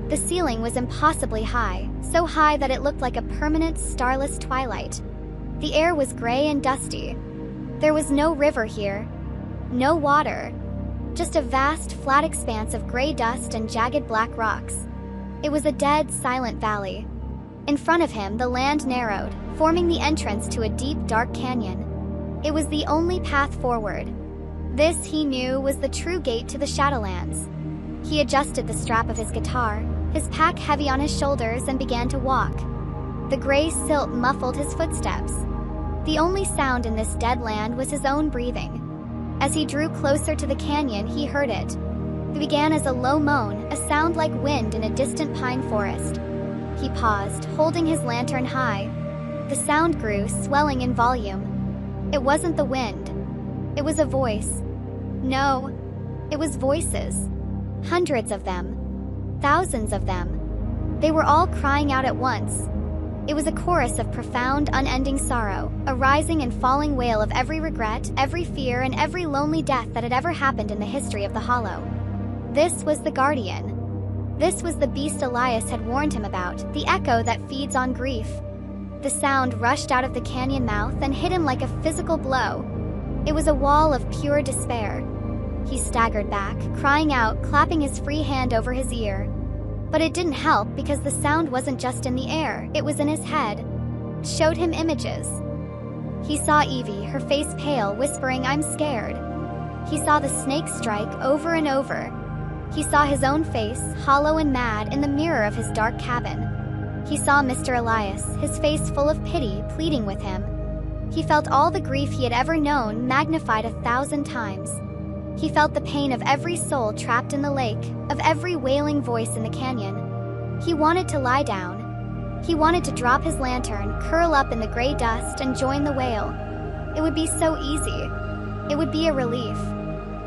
The ceiling was impossibly high, so high that it looked like a permanent, starless twilight. The air was gray and dusty. There was no river here. No water. Just a vast, flat expanse of gray dust and jagged black rocks. It was a dead, silent valley. In front of him, the land narrowed, forming the entrance to a deep, dark canyon. It was the only path forward. This, he knew, was the true gate to the Shadowlands. He adjusted the strap of his guitar, his pack heavy on his shoulders, and began to walk. The gray silt muffled his footsteps. The only sound in this dead land was his own breathing. As he drew closer to the canyon, he heard it. It began as a low moan, a sound like wind in a distant pine forest. He paused, holding his lantern high. The sound grew, swelling in volume. It wasn't the wind. It was a voice. No, it was voices. Hundreds of them. Thousands of them. They were all crying out at once. It was a chorus of profound, unending sorrow, a rising and falling wail of every regret, every fear, and every lonely death that had ever happened in the history of the Hollow. This was the Guardian. This was the beast Elias had warned him about, the echo that feeds on grief. The sound rushed out of the canyon mouth and hit him like a physical blow. It was a wall of pure despair. He staggered back, crying out, clapping his free hand over his ear. But it didn't help because the sound wasn't just in the air, it was in his head. It showed him images. He saw Evie, her face pale, whispering, "I'm scared." He saw the snake strike over and over. He saw his own face, hollow and mad, in the mirror of his dark cabin. He saw Mr. Elias, his face full of pity, pleading with him. He felt all the grief he had ever known, magnified 1,000 times. He felt the pain of every soul trapped in the lake, of every wailing voice in the canyon. He wanted to lie down. He wanted to drop his lantern, curl up in the gray dust, and join the wail. It would be so easy. It would be a relief.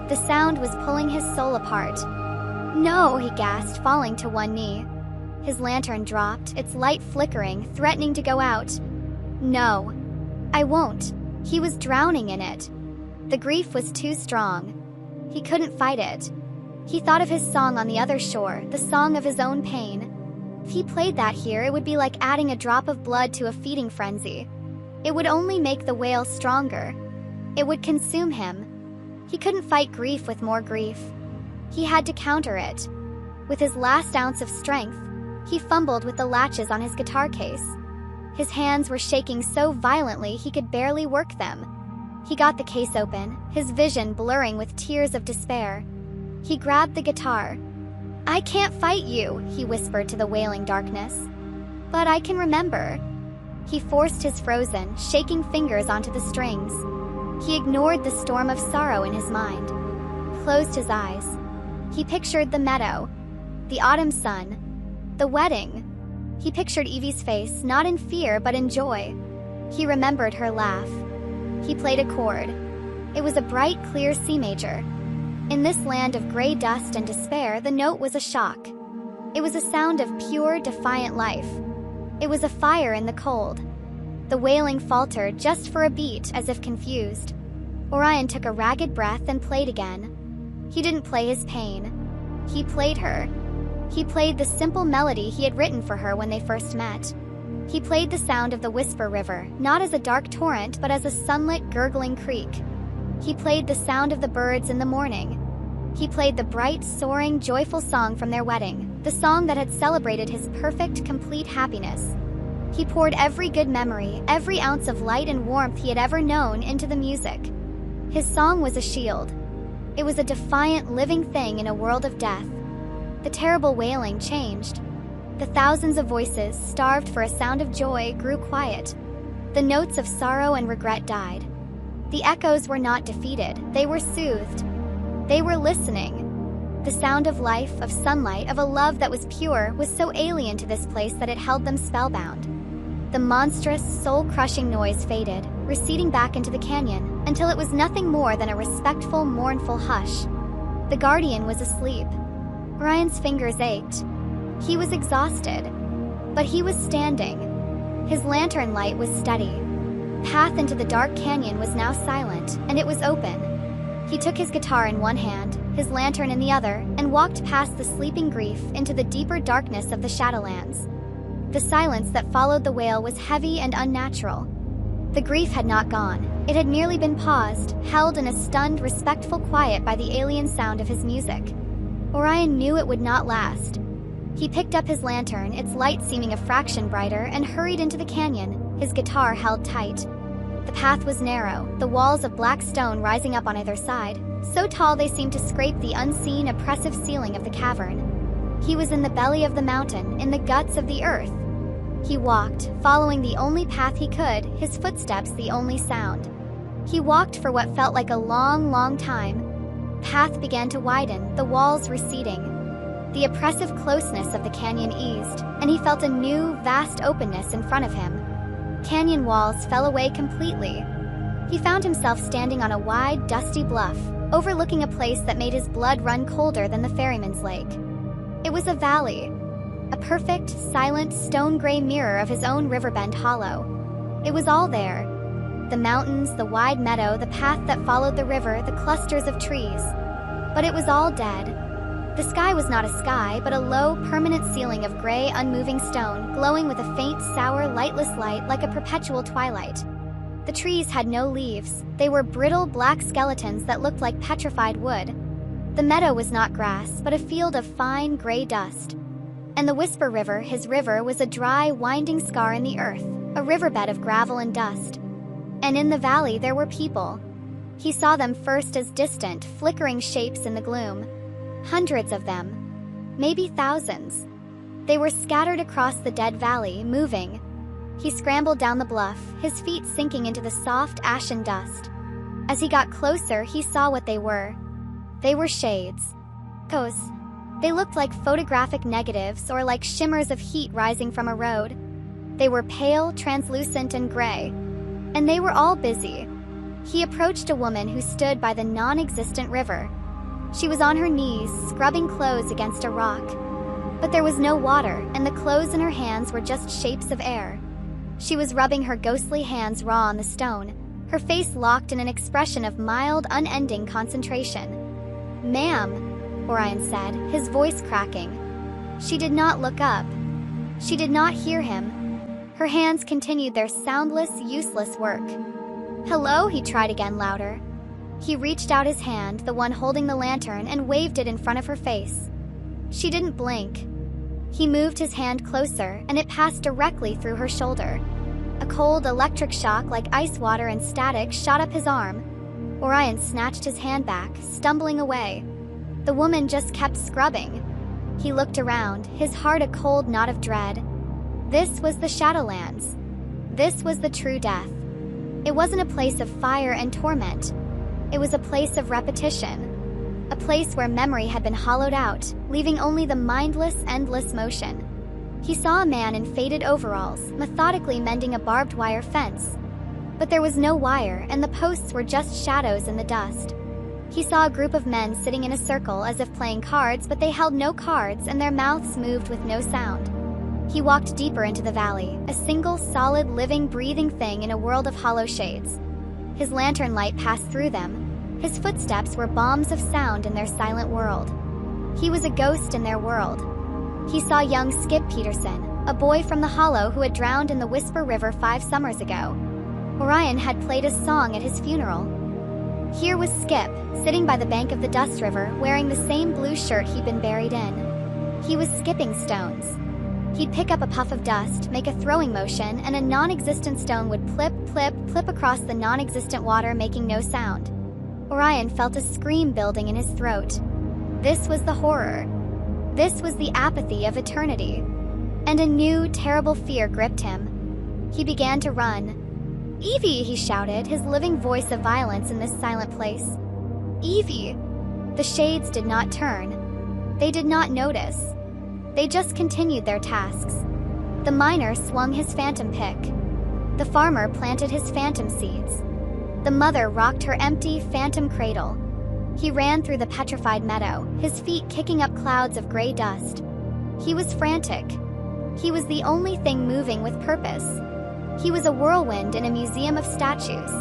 The sound was pulling his soul apart. "No," he gasped, falling to one knee. His lantern dropped, its light flickering, threatening to go out. "No, I won't." He was drowning in it. The grief was too strong. He couldn't fight it. He thought of his song on the other shore, the song of his own pain. If he played that here, it would be like adding a drop of blood to a feeding frenzy. It would only make the wail stronger. It would consume him. He couldn't fight grief with more grief. He had to counter it. With his last ounce of strength, he fumbled with the latches on his guitar case. His hands were shaking so violently he could barely work them. He got the case open, his vision blurring with tears of despair. He grabbed the guitar. "I can't fight you," he whispered to the wailing darkness. "But I can remember." He forced his frozen, shaking fingers onto the strings. He ignored the storm of sorrow in his mind. Closed his eyes. He pictured the meadow, the autumn sun, the wedding. He pictured Evie's face, not in fear but in joy. He remembered her laugh. He played a chord. It was a bright, clear C major. In this land of gray dust and despair, the note was a shock. It was a sound of pure, defiant life. It was a fire in the cold. The wailing faltered just for a beat, as if confused. Orion took a ragged breath and played again. He didn't play his pain. He played her. He played the simple melody he had written for her when they first met. He played the sound of the Whisper River, not as a dark torrent, but as a sunlit, gurgling creek. He played the sound of the birds in the morning. He played the bright, soaring, joyful song from their wedding, the song that had celebrated his perfect, complete happiness. He poured every good memory, every ounce of light and warmth he had ever known into the music. His song was a shield. It was a defiant, living thing in a world of death. The terrible wailing changed. The thousands of voices, starved for a sound of joy, grew quiet. The notes of sorrow and regret died. The echoes were not defeated, they were soothed. They were listening. The sound of life, of sunlight, of a love that was pure, was so alien to this place that it held them spellbound. The monstrous, soul-crushing noise faded, receding back into the canyon, until it was nothing more than a respectful, mournful hush. The guardian was asleep. Orion's fingers ached. He was exhausted. But he was standing. His lantern light was steady. Path into the dark canyon was now silent, and it was open. He took his guitar in one hand, his lantern in the other, and walked past the sleeping grief into the deeper darkness of the Shadowlands. The silence that followed the wail was heavy and unnatural. The grief had not gone. It had merely been paused, held in a stunned, respectful quiet by the alien sound of his music. Orion knew it would not last. He picked up his lantern, its light seeming a fraction brighter, and hurried into the canyon, his guitar held tight. The path was narrow, the walls of black stone rising up on either side, so tall they seemed to scrape the unseen, oppressive ceiling of the cavern. He was in the belly of the mountain, in the guts of the earth. He walked, following the only path he could, his footsteps the only sound. He walked for what felt like a long, long time. Path began to widen, the walls receding. The oppressive closeness of the canyon eased, and he felt a new, vast openness in front of him. Canyon walls fell away completely. He found himself standing on a wide, dusty bluff, overlooking a place that made his blood run colder than the ferryman's lake. It was a valley, a perfect, silent, stone-gray mirror of his own riverbend hollow. It was all there. The mountains, the wide meadow, the path that followed the river, the clusters of trees. But it was all dead. The sky was not a sky, but a low, permanent ceiling of gray, unmoving stone, glowing with a faint, sour, lightless light like a perpetual twilight. The trees had no leaves. They were brittle, black skeletons that looked like petrified wood. The meadow was not grass, but a field of fine, gray dust. And the Whisper River, his river, was a dry, winding scar in the earth, a riverbed of gravel and dust. And in the valley there were people. He saw them first as distant, flickering shapes in the gloom. Hundreds of them. Maybe thousands. They were scattered across the dead valley, moving. He scrambled down the bluff, his feet sinking into the soft, ashen dust. As he got closer, he saw what they were. They were shades. Echoes. They looked like photographic negatives or like shimmers of heat rising from a road. They were pale, translucent, and gray. And they were all busy. He approached a woman who stood by the non-existent river. She was on her knees, scrubbing clothes against a rock. But there was no water, and the clothes in her hands were just shapes of air. She was rubbing her ghostly hands raw on the stone, her face locked in an expression of mild, unending concentration. "Ma'am," Orion said, his voice cracking. She did not look up. She did not hear him. Her hands continued their soundless, useless work. "Hello," he tried again, louder. He reached out his hand, the one holding the lantern, and waved it in front of her face. She didn't blink. He moved his hand closer, and it passed directly through her shoulder. A cold electric shock like ice water and static shot up his arm. Orion snatched his hand back, stumbling away. The woman just kept scrubbing. He looked around, his heart a cold knot of dread. This was the Shadowlands. This was the true death. It wasn't a place of fire and torment. It was a place of repetition. A place where memory had been hollowed out, leaving only the mindless, endless motion. He saw a man in faded overalls, methodically mending a barbed wire fence, But there was no wire, and the posts were just shadows in the dust. He saw a group of men sitting in a circle as if playing cards, but they held no cards and their mouths moved with no sound. He walked deeper into the valley, a single, solid, living, breathing thing in a world of hollow shades. His lantern light passed through them. His footsteps were bombs of sound in their silent world. He was a ghost in their world. He saw young Skip Peterson, a boy from the Hollow who had drowned in the Whisper River 5 summers ago. Orion had played his song at his funeral. Here was Skip, sitting by the bank of the Dust River, wearing the same blue shirt he'd been buried in. He was skipping stones. He'd pick up a puff of dust, make a throwing motion, and a non-existent stone would plip, plip, plip across the non-existent water, making no sound. Orion felt a scream building in his throat. This was the horror. This was the apathy of eternity. And a new, terrible fear gripped him. He began to run. "Evie!" he shouted, his living voice of violence in this silent place. "Evie!" The shades did not turn. They did not notice. They just continued their tasks. The miner swung his phantom pick. The farmer planted his phantom seeds. The mother rocked her empty, phantom cradle. He ran through the petrified meadow, his feet kicking up clouds of gray dust. He was frantic. He was the only thing moving with purpose. He was a whirlwind in a museum of statues.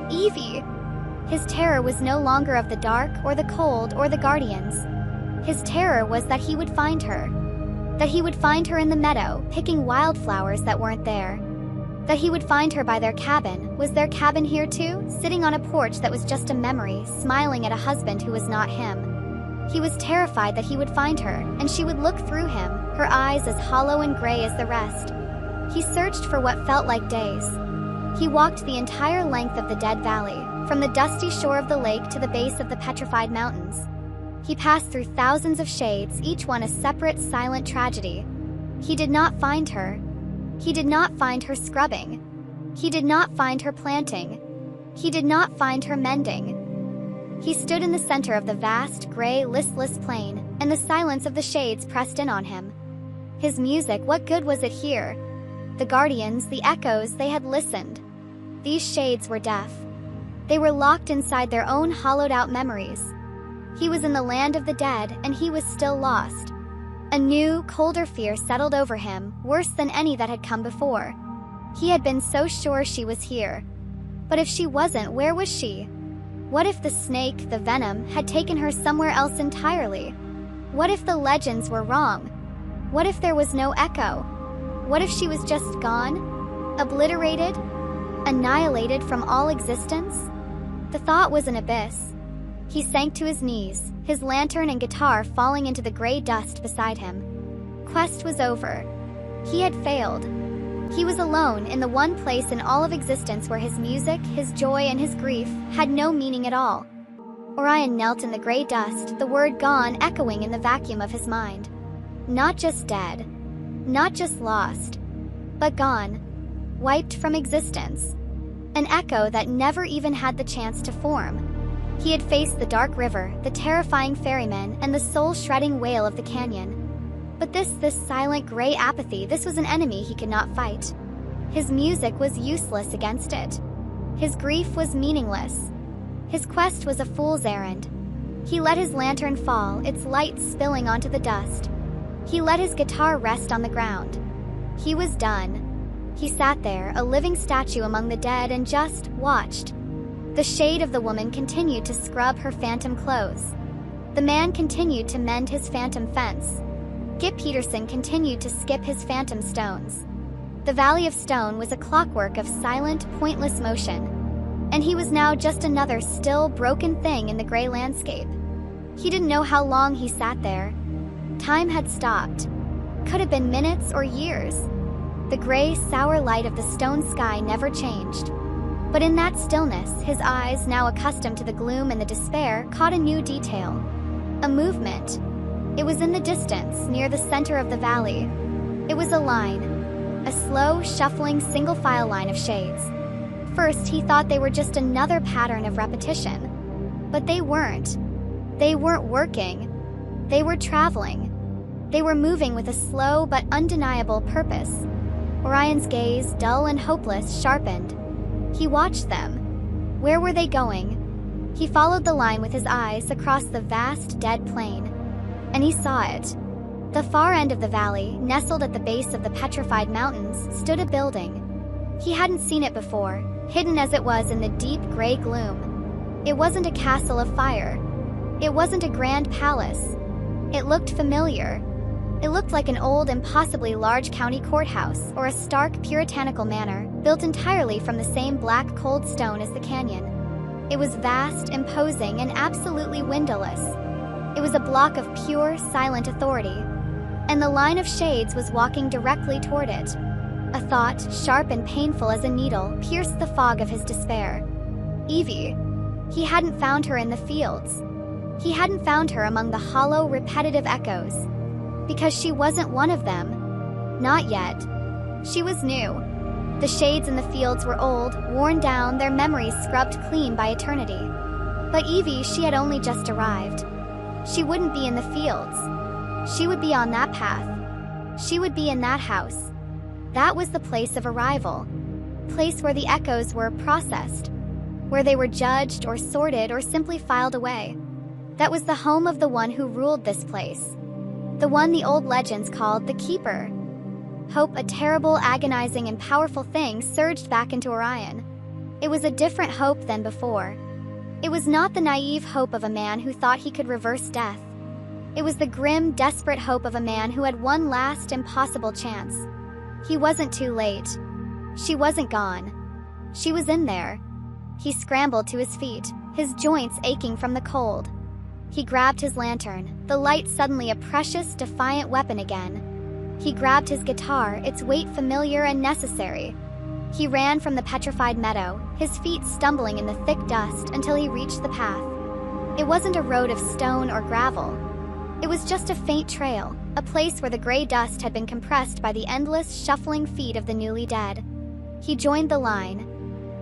Evie! His terror was no longer of the dark or the cold or the guardians. His terror was that he would find her. That he would find her in the meadow, picking wildflowers that weren't there. That he would find her by their cabin. Was their cabin here too? Sitting on a porch that was just a memory, smiling at a husband who was not him. He was terrified that he would find her, and she would look through him, her eyes as hollow and gray as the rest. He searched for what felt like days. He walked the entire length of the dead valley, from the dusty shore of the lake to the base of the petrified mountains. He passed through thousands of shades, each one a separate, silent tragedy. He did not find her. He did not find her scrubbing. He did not find her planting. He did not find her mending. He stood in the center of the vast, gray, listless plain, and the silence of the shades pressed in on him. His music, what good was it here? The guardians, the echoes, they had listened. These shades were deaf. They were locked inside their own hollowed-out memories. He was in the land of the dead, and he was still lost. A new, colder fear settled over him, worse than any that had come before. He had been so sure she was here. But if she wasn't, where was she? What if the snake, the venom, had taken her somewhere else entirely? What if the legends were wrong? What if there was no echo? What if she was just gone? Obliterated? Annihilated from all existence? The thought was an abyss. He sank to his knees, his lantern and guitar falling into the gray dust beside him. Quest was over. He had failed. He was alone in the one place in all of existence where his music, his joy, and his grief had no meaning at all. Orion knelt in the gray dust, the word gone echoing in the vacuum of his mind. Not just dead. Not just lost. But gone. Wiped from existence. An echo that never even had the chance to form. He had faced the dark river, the terrifying ferryman, and the soul-shredding wail of the canyon. But this silent gray apathy, this was an enemy he could not fight. His music was useless against it. His grief was meaningless. His quest was a fool's errand. He let his lantern fall, its light spilling onto the dust. He let his guitar rest on the ground. He was done. He sat there, a living statue among the dead, and just watched. The shade of the woman continued to scrub her phantom clothes. The man continued to mend his phantom fence. Skip Peterson continued to skip his phantom stones. The Valley of Stone was a clockwork of silent, pointless motion. And he was now just another still, broken thing in the gray landscape. He didn't know how long he sat there. Time had stopped. Could have been minutes or years. The gray, sour light of the stone sky never changed. But in that stillness, his eyes, now accustomed to the gloom and the despair, caught a new detail. A movement. It was in the distance, near the center of the valley. It was a line. A slow, shuffling, single-file line of shades. First, he thought they were just another pattern of repetition. But they weren't. They weren't working. They were traveling. They were moving with a slow but undeniable purpose. Orion's gaze, dull and hopeless, sharpened. He watched them. Where were they going? He followed the line with his eyes across the vast, dead plain. And he saw it. The far end of the valley, nestled at the base of the petrified mountains, stood a building. He hadn't seen it before, hidden as it was in the deep gray gloom. It wasn't a castle of fire. It wasn't a grand palace. It looked familiar. It looked like an old, impossibly large county courthouse or a stark, puritanical manor, built entirely from the same black, cold stone as the canyon. It was vast, imposing, and absolutely windowless. It was a block of pure, silent authority. And the line of shades was walking directly toward it. A thought, sharp and painful as a needle, pierced the fog of his despair. Evie. He hadn't found her in the fields. He hadn't found her among the hollow, repetitive echoes. Because she wasn't one of them. Not yet. She was new. The shades in the fields were old, worn down, their memories scrubbed clean by eternity. But Evie, she had only just arrived. She wouldn't be in the fields. She would be on that path. She would be in that house. That was the place of arrival. Place where the echoes were processed. Where they were judged or sorted or simply filed away. That was the home of the one who ruled this place. The one the old legends called the Keeper. Hope, a terrible, agonizing, and powerful thing, surged back into Orion. It was a different hope than before. It was not the naive hope of a man who thought he could reverse death. It was the grim, desperate hope of a man who had one last, impossible chance. He wasn't too late. She wasn't gone. She was in there. He scrambled to his feet, his joints aching from the cold. He grabbed his lantern, the light suddenly a precious, defiant weapon again. He grabbed his guitar, its weight familiar and necessary. He ran from the petrified meadow, his feet stumbling in the thick dust until he reached the path. It wasn't a road of stone or gravel. It was just a faint trail, a place where the gray dust had been compressed by the endless, shuffling feet of the newly dead. He joined the line.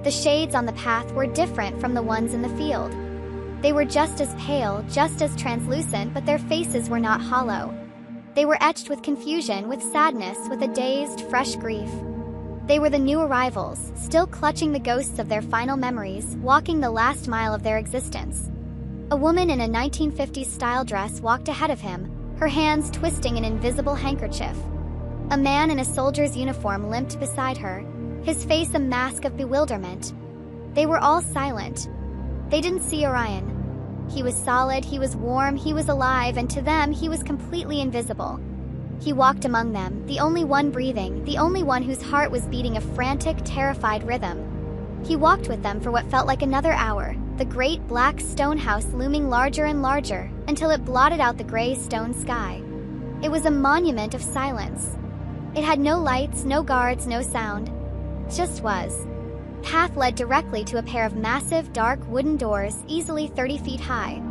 The shades on the path were different from the ones in the field. They were just as pale, just as translucent, but their faces were not hollow. They were etched with confusion, with sadness, with a dazed, fresh grief. They were the new arrivals, still clutching the ghosts of their final memories, walking the last mile of their existence. A woman in a 1950s-style dress walked ahead of him, her hands twisting an invisible handkerchief. A man in a soldier's uniform limped beside her, his face a mask of bewilderment. They were all silent. They didn't see Orion. He was solid, he was warm, he was alive, and to them he was completely invisible. He walked among them, the only one breathing, the only one whose heart was beating a frantic, terrified rhythm. He walked with them for what felt like another hour, the great black stone house looming larger and larger, until it blotted out the gray stone sky. It was a monument of silence. It had no lights, no guards, no sound. It just was. Path led directly to a pair of massive, dark wooden doors, easily 30 feet high.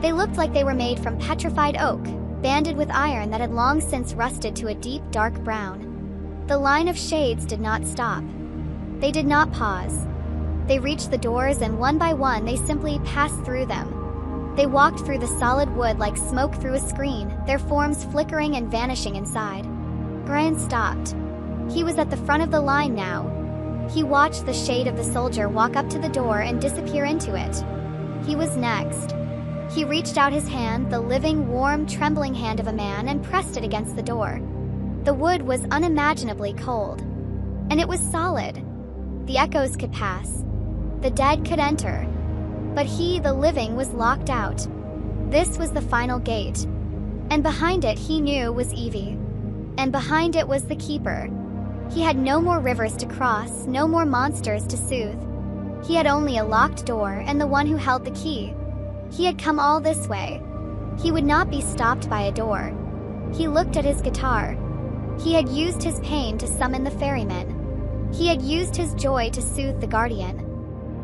They looked like they were made from petrified oak, banded with iron that had long since rusted to a deep, dark brown. The line of shades did not stop. They did not pause. They reached the doors, and one by one they simply passed through them. They walked through the solid wood like smoke through a screen, their forms flickering and vanishing inside. Orion stopped. He was at the front of the line now. He watched the shade of the soldier walk up to the door and disappear into it. He was next. He reached out his hand, the living, warm, trembling hand of a man, and pressed it against the door. The wood was unimaginably cold. And it was solid. The echoes could pass. The dead could enter. But he, the living, was locked out. This was the final gate. And behind it, he knew, was Evie. And behind it was the Keeper. He had no more rivers to cross, no more monsters to soothe. He had only a locked door and the one who held the key. He had come all this way. He would not be stopped by a door. He looked at his guitar. He had used his pain to summon the ferryman. He had used his joy to soothe the guardian.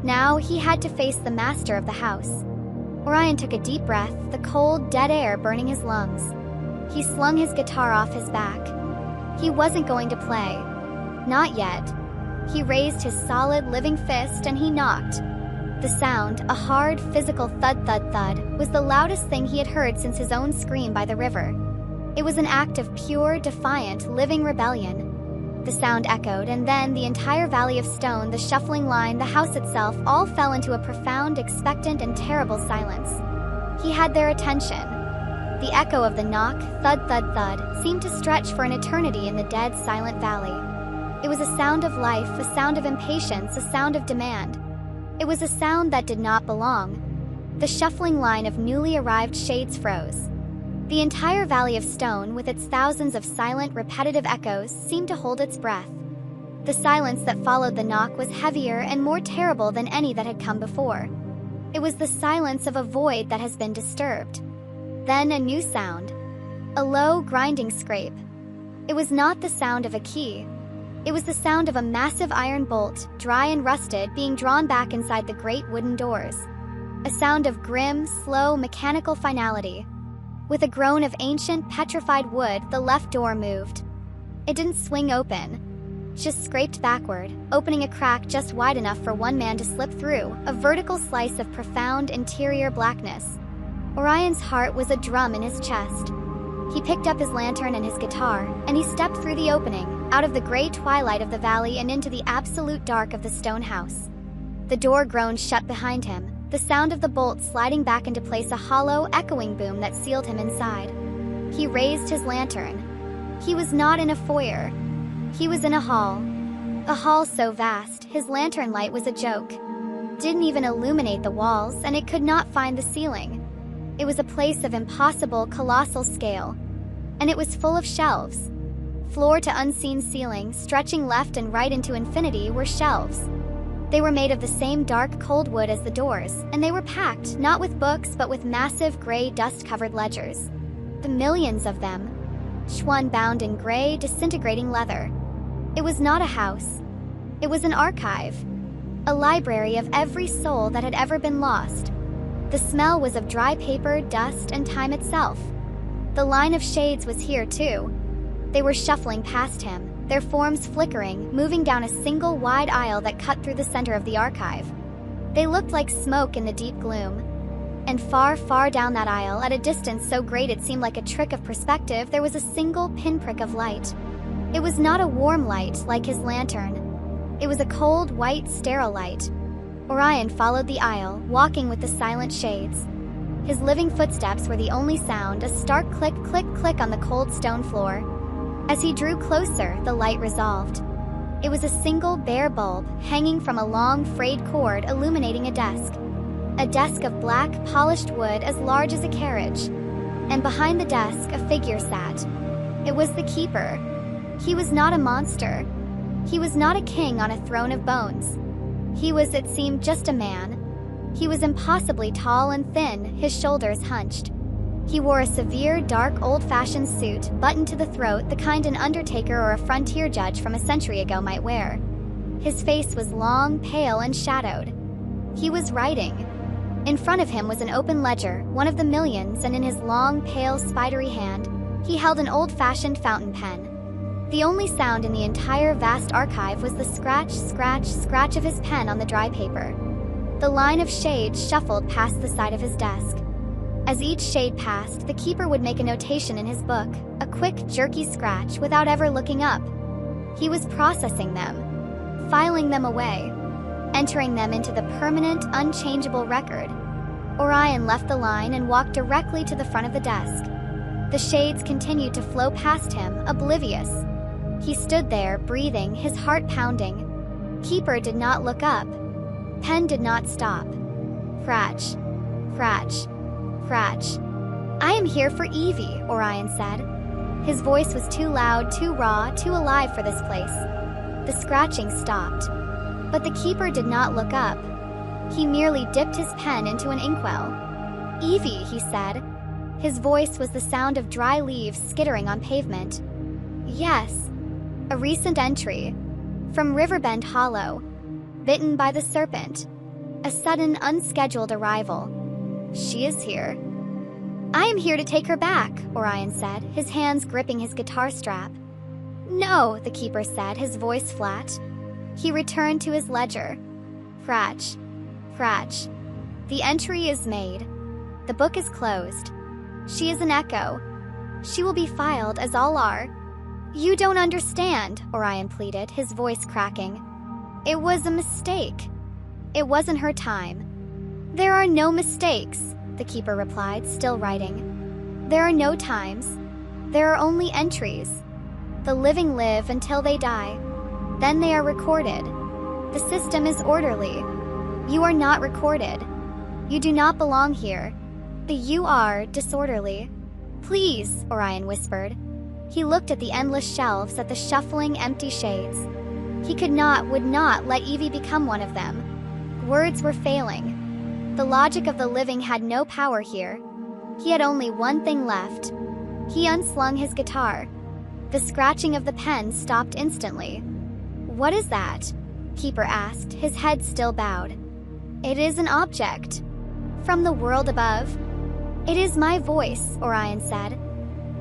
Now he had to face the master of the house. Orion took a deep breath, the cold, dead air burning his lungs. He slung his guitar off his back. He wasn't going to play. Not yet. He raised his solid, living fist and he knocked. The sound, a hard, physical thud-thud-thud, was the loudest thing he had heard since his own scream by the river. It was an act of pure, defiant, living rebellion. The sound echoed, and then the entire valley of stone, the shuffling line, the house itself, all fell into a profound, expectant, and terrible silence. He had their attention. The echo of the knock, thud, thud, thud, seemed to stretch for an eternity in the dead, silent valley. It was a sound of life, a sound of impatience, a sound of demand. It was a sound that did not belong. The shuffling line of newly arrived shades froze. The entire valley of stone, with its thousands of silent, repetitive echoes, seemed to hold its breath. The silence that followed the knock was heavier and more terrible than any that had come before. It was the silence of a void that has been disturbed. Then a new sound. A low, grinding scrape. It was not the sound of a key. It was the sound of a massive iron bolt, dry and rusted, being drawn back inside the great wooden doors. A sound of grim, slow, mechanical finality. With a groan of ancient, petrified wood, the left door moved. It didn't swing open, just scraped backward, opening a crack just wide enough for one man to slip through, a vertical slice of profound interior blackness. Orion's heart was a drum in his chest. He picked up his lantern and his guitar, and he stepped through the opening, out of the gray twilight of the valley and into the absolute dark of the stone house. The door groaned shut behind him, the sound of the bolt sliding back into place, a hollow, echoing boom that sealed him inside. He raised his lantern. He was not in a foyer. He was in a hall so vast, his lantern light was a joke. Didn't even illuminate the walls, and it could not find the ceiling. It was a place of impossible, colossal scale. And it was full of shelves. Floor to unseen ceiling, stretching left and right into infinity, were shelves. They were made of the same dark, cold wood as the doors, and they were packed, not with books, but with massive, gray, dust-covered ledgers. The millions of them. Each one bound in gray, disintegrating leather. It was not a house. It was an archive. A library of every soul that had ever been lost. The smell was of dry paper, dust, and time itself. The line of shades was here, too. They were shuffling past him, their forms flickering, moving down a single wide aisle that cut through the center of the archive. They looked like smoke in the deep gloom. And far, far down that aisle, at a distance so great it seemed like a trick of perspective, there was a single pinprick of light. It was not a warm light like his lantern. It was a cold, white, sterile light. Orion followed the aisle, walking with the silent shades. His living footsteps were the only sound, a stark click, click, click on the cold stone floor. As he drew closer, the light resolved. It was a single bare bulb, hanging from a long, frayed cord, illuminating a desk. A desk of black, polished wood as large as a carriage. And behind the desk, a figure sat. It was the keeper. He was not a monster. He was not a king on a throne of bones. He was, it seemed, just a man. He was impossibly tall and thin, his shoulders hunched. He wore a severe, dark, old-fashioned suit, buttoned to the throat, the kind an undertaker or a frontier judge from a century ago might wear. His face was long, pale, and shadowed. He was writing. In front of him was an open ledger, one of the millions, and in his long, pale, spidery hand, he held an old-fashioned fountain pen. The only sound in the entire vast archive was the scratch, scratch, scratch of his pen on the dry paper. The line of shades shuffled past the side of his desk. As each shade passed, the keeper would make a notation in his book, a quick, jerky scratch without ever looking up. He was processing them, filing them away, entering them into the permanent, unchangeable record. Orion left the line and walked directly to the front of the desk. The shades continued to flow past him, oblivious. He stood there, breathing, his heart pounding. Keeper did not look up. Pen did not stop. Cratch, cratch, cratch. "I am here for Evie," Orion said. His voice was too loud, too raw, too alive for this place. The scratching stopped. But the keeper did not look up. He merely dipped his pen into an inkwell. "Evie," he said. His voice was the sound of dry leaves skittering on pavement. "Yes. A recent entry. From Riverbend Hollow. Bitten by the serpent. A sudden, unscheduled arrival. She is here." "I am here to take her back," Orion said, his hands gripping his guitar strap. "No," the keeper said, his voice flat. He returned to his ledger. Cratch, cratch. "The entry is made. The book is closed. She is an echo. She will be filed as all are. You don't understand, Orion pleaded, his voice cracking. It was a mistake. It wasn't her time. There are no mistakes, the keeper replied, still writing. There are no times. There are only entries. The living live until they die. Then they are recorded. The system is orderly. You are not recorded. You do not belong here. You are disorderly. Please, Orion whispered. He looked at the endless shelves, at the shuffling, empty shades. He would not let Evie become one of them. Words were failing. The logic of the living had no power here. He had only one thing left. He unslung his guitar. The scratching of the pen stopped instantly. What is that? Keeper asked, his head still bowed. It is an object. From the world above. It is my voice, Orion said.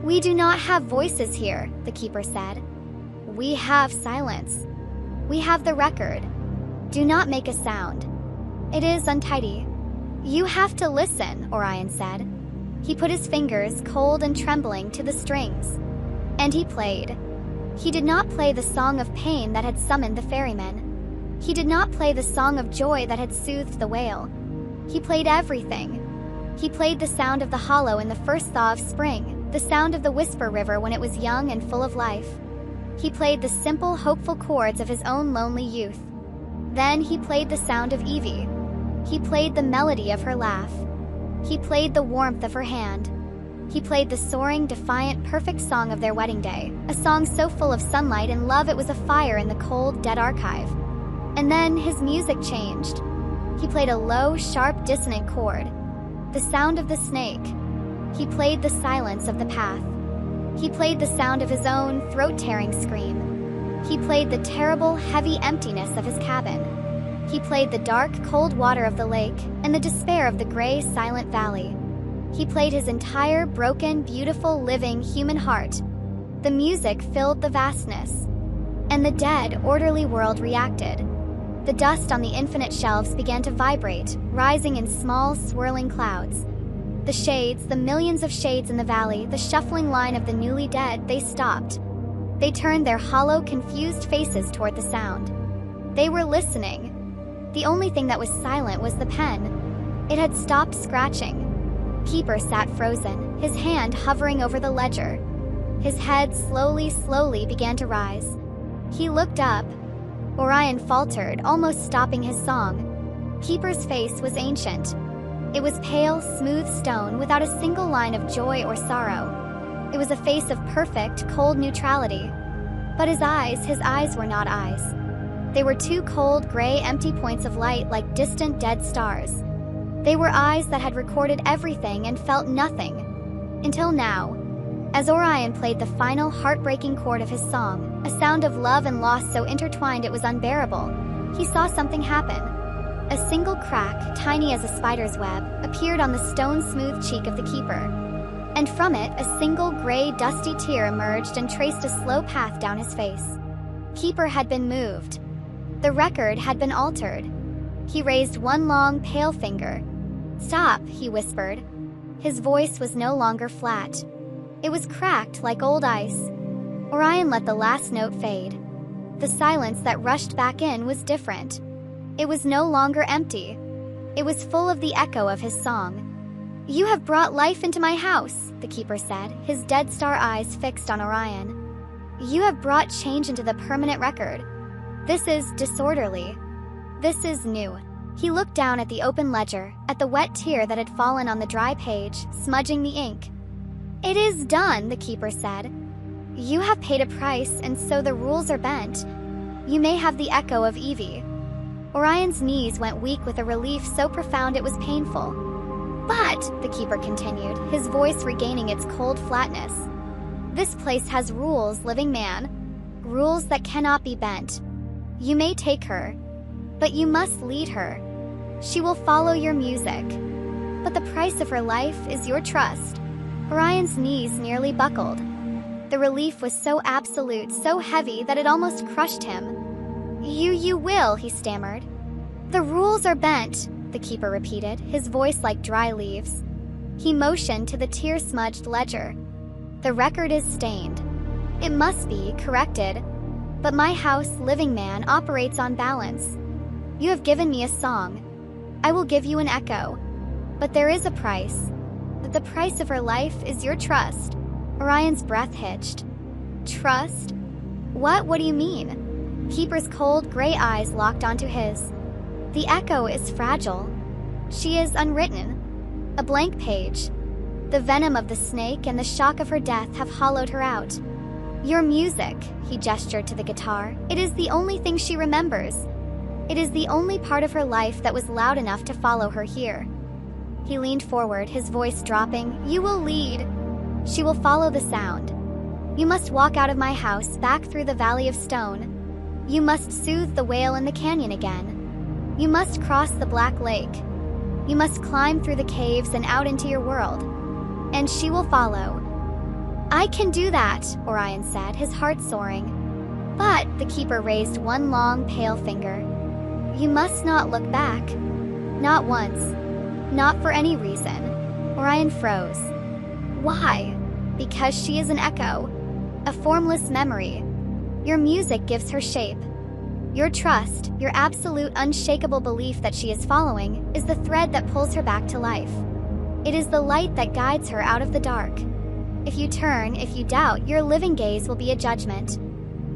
We do not have voices here, the keeper said. We have silence. We have the record. Do not make a sound. It is untidy. You have to listen, Orion said. He put his fingers, cold and trembling, to the strings. And he played. He did not play the song of pain that had summoned the ferryman. He did not play the song of joy that had soothed the whale. He played everything. He played the sound of the hollow in the first thaw of spring, the sound of the Whisper River when it was young and full of life. He played the simple, hopeful chords of his own lonely youth. Then he played the sound of Evie. He played the melody of her laugh. He played the warmth of her hand. He played the soaring, defiant, perfect song of their wedding day, a song so full of sunlight and love it was a fire in the cold, dead archive. And then his music changed. He played a low, sharp, dissonant chord, the sound of the snake. He played the silence of the path. He played the sound of his own throat-tearing scream. He played the terrible, heavy emptiness of his cabin. He played the dark, cold water of the lake and the despair of the gray, silent valley. He played his entire broken, beautiful, living human heart. The music filled the vastness. And the dead, orderly world reacted. The dust on the infinite shelves began to vibrate, rising in small, swirling clouds. The shades, the millions of shades in the valley, the shuffling line of the newly dead, they stopped. They turned their hollow, confused faces toward the sound. They were listening. The only thing that was silent was the pen. It had stopped scratching. Keeper sat frozen, his hand hovering over the ledger. His head slowly began to rise. He looked up. Orion faltered, almost stopping his song. Keeper's face was ancient. It was pale, smooth stone without a single line of joy or sorrow. It was a face of perfect, cold neutrality. But his eyes were not eyes. They were two cold, gray, empty points of light like distant, dead stars. They were eyes that had recorded everything and felt nothing. Until now. As Orion played the final, heartbreaking chord of his song, a sound of love and loss so intertwined it was unbearable, he saw something happen. A single crack, tiny as a spider's web, appeared on the stone-smooth cheek of the keeper. And from it, a single gray, dusty tear emerged and traced a slow path down his face. Keeper had been moved. The record had been altered. He raised one long, pale finger. "Stop," he whispered. His voice was no longer flat. It was cracked like old ice. Orion let the last note fade. The silence that rushed back in was different. It was no longer empty. It was full of the echo of his song. "You have brought life into my house," the keeper said, his dead star eyes fixed on Orion. "You have brought change into the permanent record. This is disorderly. This is new." He looked down at the open ledger, at the wet tear that had fallen on the dry page, smudging the ink. "It is done," the keeper said. "You have paid a price, and so the rules are bent. You may have the echo of Evie." Orion's knees went weak with a relief so profound it was painful. "But," the keeper continued, his voice regaining its cold flatness, "this place has rules, living man. Rules that cannot be bent. You may take her, but you must lead her. She will follow your music. But the price of her life is your trust." Orion's knees nearly buckled. The relief was so absolute, so heavy that it almost crushed him. You will," he stammered. "The rules are bent," the keeper repeated, his voice like dry leaves. He motioned to the tear-smudged ledger. "The record is stained. It must be corrected. But my house, living man, operates on balance. You have given me a song. I will give you an echo. But there is a price. The price of her life is your trust. Orion's breath hitched. Trust? What do you mean? Keeper's cold gray eyes locked onto his. The echo is fragile. She is unwritten. A blank page. The venom of the snake and the shock of her death have hollowed her out. Your music, he gestured to the guitar, it is the only thing she remembers. It is the only part of her life that was loud enough to follow her here. He leaned forward, his voice dropping. You will lead. She will follow the sound. You must walk out of my house, back through the valley of stone. You must soothe the whale in the canyon again. You must cross the black lake. You must climb through the caves and out into your world. And she will follow. I can do that, Orion said, his heart soaring. But, the keeper raised one long, pale finger. You must not look back. Not once. Not for any reason. Orion froze. Why? Because she is an echo. A formless memory. Your music gives her shape. Your trust, your absolute unshakable belief that she is following, is the thread that pulls her back to life. It is the light that guides her out of the dark. If you turn, if you doubt, your living gaze will be a judgment.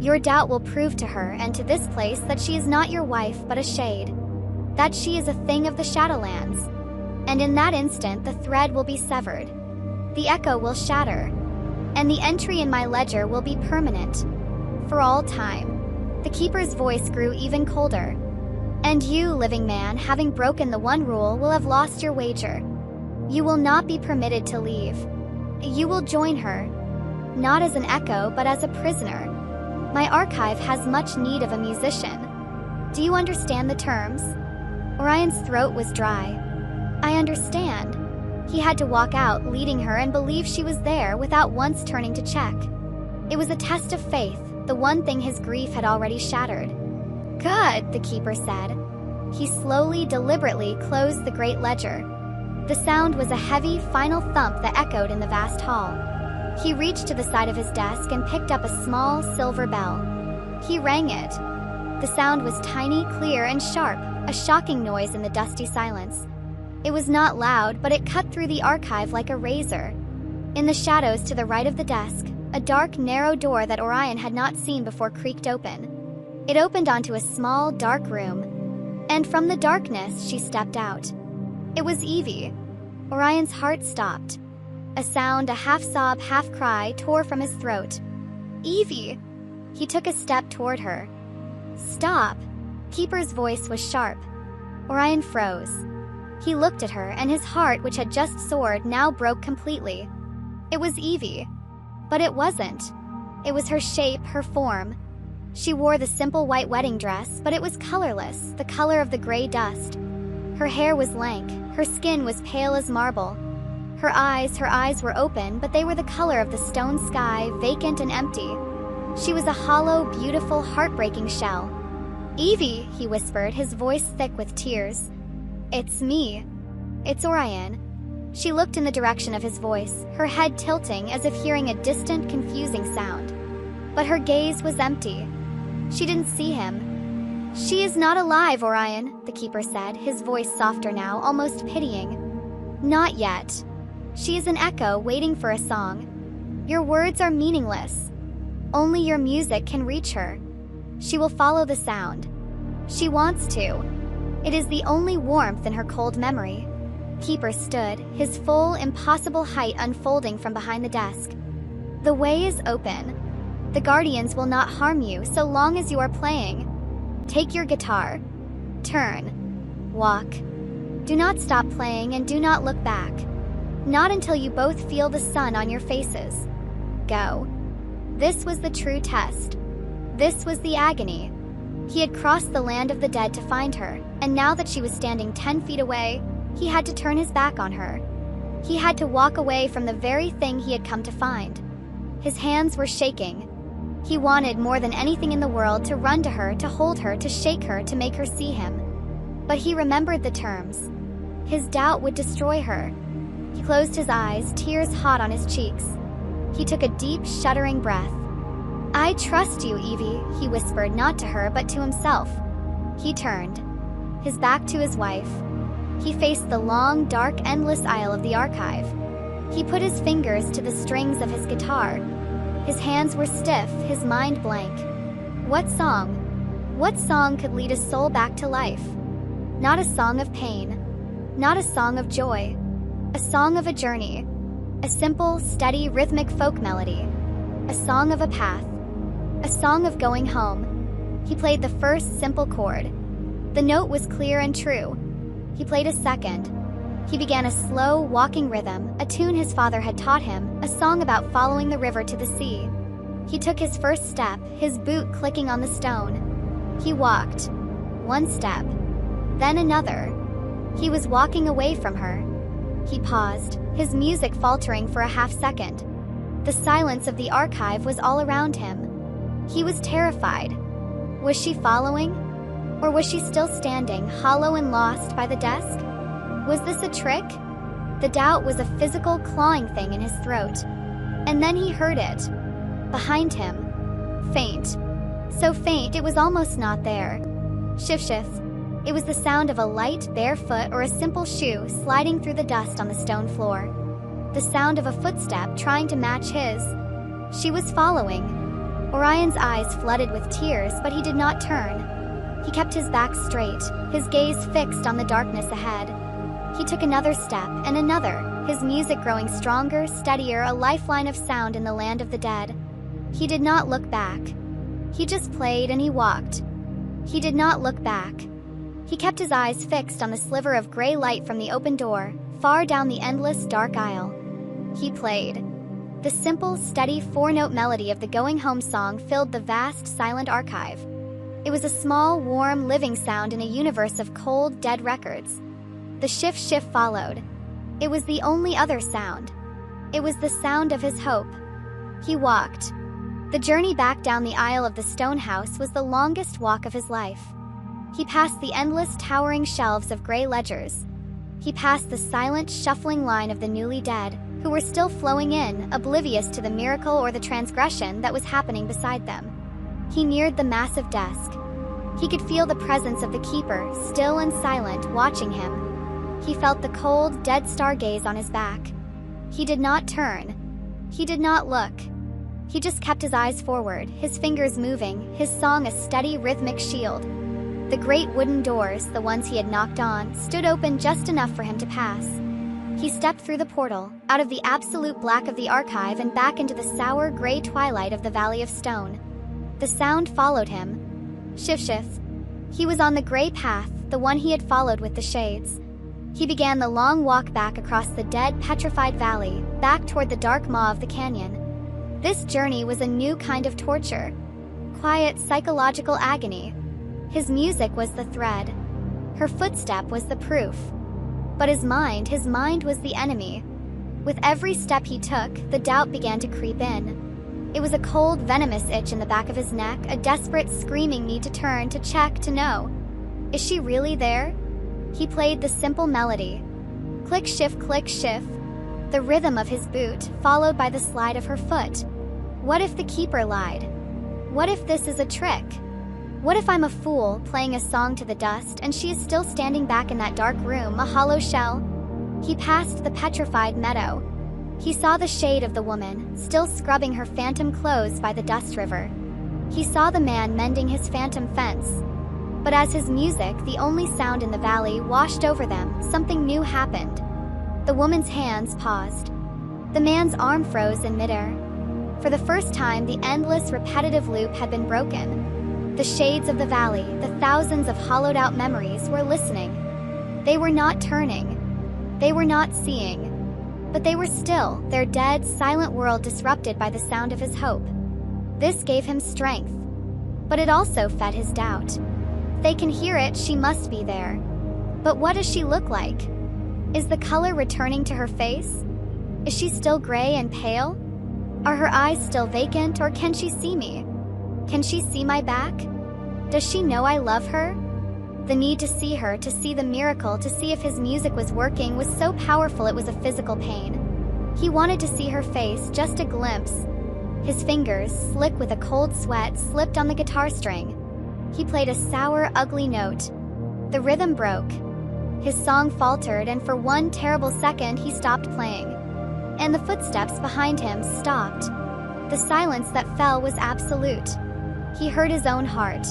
Your doubt will prove to her and to this place that she is not your wife but a shade. That she is a thing of the Shadowlands. And in that instant the thread will be severed. The echo will shatter. And the entry in my ledger will be permanent. For all time. The keeper's voice grew even colder. And you, living man, having broken the one rule, will have lost your wager. You will not be permitted to leave. You will join her. Not as an echo, but as a prisoner. My archive has much need of a musician. Do you understand the terms? Orion's throat was dry. I understand. He had to walk out, leading her, and believe she was there without once turning to check. It was a test of faith, the one thing his grief had already shattered. Good, the keeper said. He slowly, deliberately closed the great ledger. The sound was a heavy, final thump that echoed in the vast hall. He reached to the side of his desk and picked up a small, silver bell. He rang it. The sound was tiny, clear, and sharp, a shocking noise in the dusty silence. It was not loud, but it cut through the archive like a razor. In the shadows to the right of the desk, a dark, narrow door that Orion had not seen before creaked open. It opened onto a small, dark room. And from the darkness, she stepped out. It was Evie. Orion's heart stopped. A sound, a half-sob, half-cry, tore from his throat. Evie! He took a step toward her. Stop! Keeper's voice was sharp. Orion froze. He looked at her, and his heart, which had just soared, now broke completely. It was Evie. But it wasn't. It was her shape, her form. She wore the simple white wedding dress, but it was colorless, the color of the gray dust. Her hair was lank, her skin was pale as marble. Her eyes were open, but they were the color of the stone sky, vacant and empty. She was a hollow, beautiful, heartbreaking shell. Evie, he whispered, his voice thick with tears. It's me. It's Orion. She looked in the direction of his voice, her head tilting as if hearing a distant, confusing sound. But her gaze was empty. She didn't see him. She is not alive, Orion, the keeper said, his voice softer now, almost pitying. Not yet. She is an echo waiting for a song. Your words are meaningless. Only your music can reach her. She will follow the sound. She wants to. It is the only warmth in her cold memory. Keeper stood, his full, impossible height unfolding from behind the desk. The way is open. The guardians will not harm you so long as you are playing. Take your guitar. Turn. Walk. Do not stop playing and do not look back. Not until you both feel the sun on your faces. Go. This was the true test. This was the agony. He had crossed the land of the dead to find her, and now that she was standing 10 feet away, he had to turn his back on her. He had to walk away from the very thing he had come to find. His hands were shaking. He wanted more than anything in the world to run to her, to hold her, to shake her, to make her see him. But he remembered the terms. His doubt would destroy her. He closed his eyes, tears hot on his cheeks. He took a deep, shuddering breath. "I trust you, Evie," he whispered, not to her but to himself. He turned, his back to his wife. He faced the long, dark, endless aisle of the archive. He put his fingers to the strings of his guitar. His hands were stiff, his mind blank. What song? What song could lead his soul back to life? Not a song of pain. Not a song of joy. A song of a journey. A simple, steady, rhythmic folk melody. A song of a path. A song of going home. He played the first simple chord. The note was clear and true. He played a second. He began a slow, walking rhythm, a tune his father had taught him, a song about following the river to the sea. He took his first step, his boot clicking on the stone. He walked. One step. Then another. He was walking away from her. He paused, his music faltering for a half-second. The silence of the archive was all around him. He was terrified. Was she following? Or was she still standing, hollow and lost by the desk? Was this a trick? The doubt was a physical, clawing thing in his throat. And then he heard it. Behind him. Faint. So faint it was almost not there. Shift. It was the sound of a light, bare foot or a simple shoe sliding through the dust on the stone floor. The sound of a footstep trying to match his. She was following. Orion's eyes flooded with tears, but he did not turn. He kept his back straight, his gaze fixed on the darkness ahead. He took another step, and another, his music growing stronger, steadier, a lifeline of sound in the land of the dead. He did not look back. He just played and he walked. He did not look back. He kept his eyes fixed on the sliver of gray light from the open door, far down the endless dark aisle. He played. The simple, steady four-note melody of the Going Home song filled the vast, silent archive. It was a small, warm, living sound in a universe of cold, dead records. The shift followed. It was the only other sound. It was the sound of his hope. He walked. The journey back down the aisle of the stone house was the longest walk of his life. He passed the endless, towering shelves of gray ledgers. He passed the silent, shuffling line of the newly dead, who were still flowing in, oblivious to the miracle or the transgression that was happening beside them. He neared the massive desk. He could feel the presence of the keeper, still and silent, watching him. He felt the cold, dead star gaze on his back. He did not turn. He did not look. He just kept his eyes forward, his fingers moving, his song a steady, rhythmic shield. The great wooden doors, the ones he had knocked on, stood open just enough for him to pass. He stepped through the portal, out of the absolute black of the archive and back into the sour, gray twilight of the Valley of Stone. The sound followed him. Shift. He was on the gray path, the one he had followed with the shades. He began the long walk back across the dead, petrified valley, back toward the dark maw of the canyon. This journey was a new kind of torture. Quiet, psychological agony. His music was the thread. Her footstep was the proof. But his mind was the enemy. With every step he took, the doubt began to creep in. It was a cold, venomous itch in the back of his neck, a desperate, screaming need to turn, to check, to know. Is she really there? He played the simple melody. Click, shift, the rhythm of his boot, followed by the slide of her foot. What if the keeper lied? What if this is a trick? What if I'm a fool, playing a song to the dust, and she is still standing back in that dark room, a hollow shell? He passed the petrified meadow. He saw the shade of the woman, still scrubbing her phantom clothes by the dust river. He saw the man mending his phantom fence. But as his music, the only sound in the valley, washed over them, something new happened. The woman's hands paused. The man's arm froze in midair. For the first time, the endless, repetitive loop had been broken. The shades of the valley, the thousands of hollowed-out memories, were listening. They were not turning. They were not seeing. But they were still, their dead, silent world disrupted by the sound of his hope. This gave him strength. But it also fed his doubt. They can hear it, she must be there. But what does she look like? Is the color returning to her face? Is she still gray and pale? Are her eyes still vacant, or can she see me? Can she see my back? Does she know I love her? The need to see her, to see the miracle, to see if his music was working, was so powerful it was a physical pain. He wanted to see her face, just a glimpse. His fingers, slick with a cold sweat, slipped on the guitar string. He played a sour, ugly note. The rhythm broke. His song faltered, and for one terrible second he stopped playing. And the footsteps behind him stopped. The silence that fell was absolute. He heard his own heart.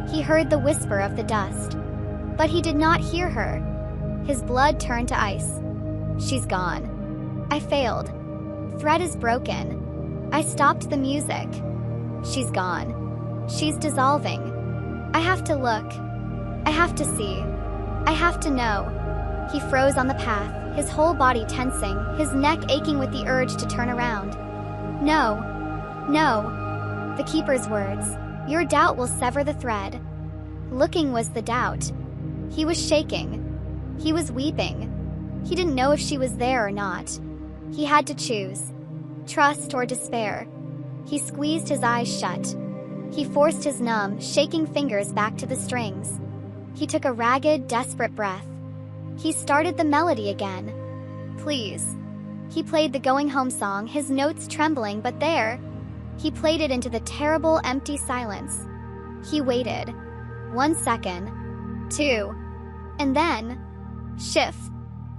He heard the whisper of the dust. But he did not hear her. His blood turned to ice. She's gone. I failed. Thread is broken. I stopped the music. She's gone. She's dissolving. I have to look. I have to see. I have to know. He froze on the path, his whole body tensing, his neck aching with the urge to turn around. No. No. The keeper's words. Your doubt will sever the thread. Looking was the doubt. He was shaking. He was weeping. He didn't know if she was there or not. He had to choose. Trust or despair. He squeezed his eyes shut. He forced his numb, shaking fingers back to the strings. He took a ragged, desperate breath. He started the melody again. Please. He played the going home song, his notes trembling, but there. He played it into the terrible, empty silence. He waited. 1 second. 2. And then, shift.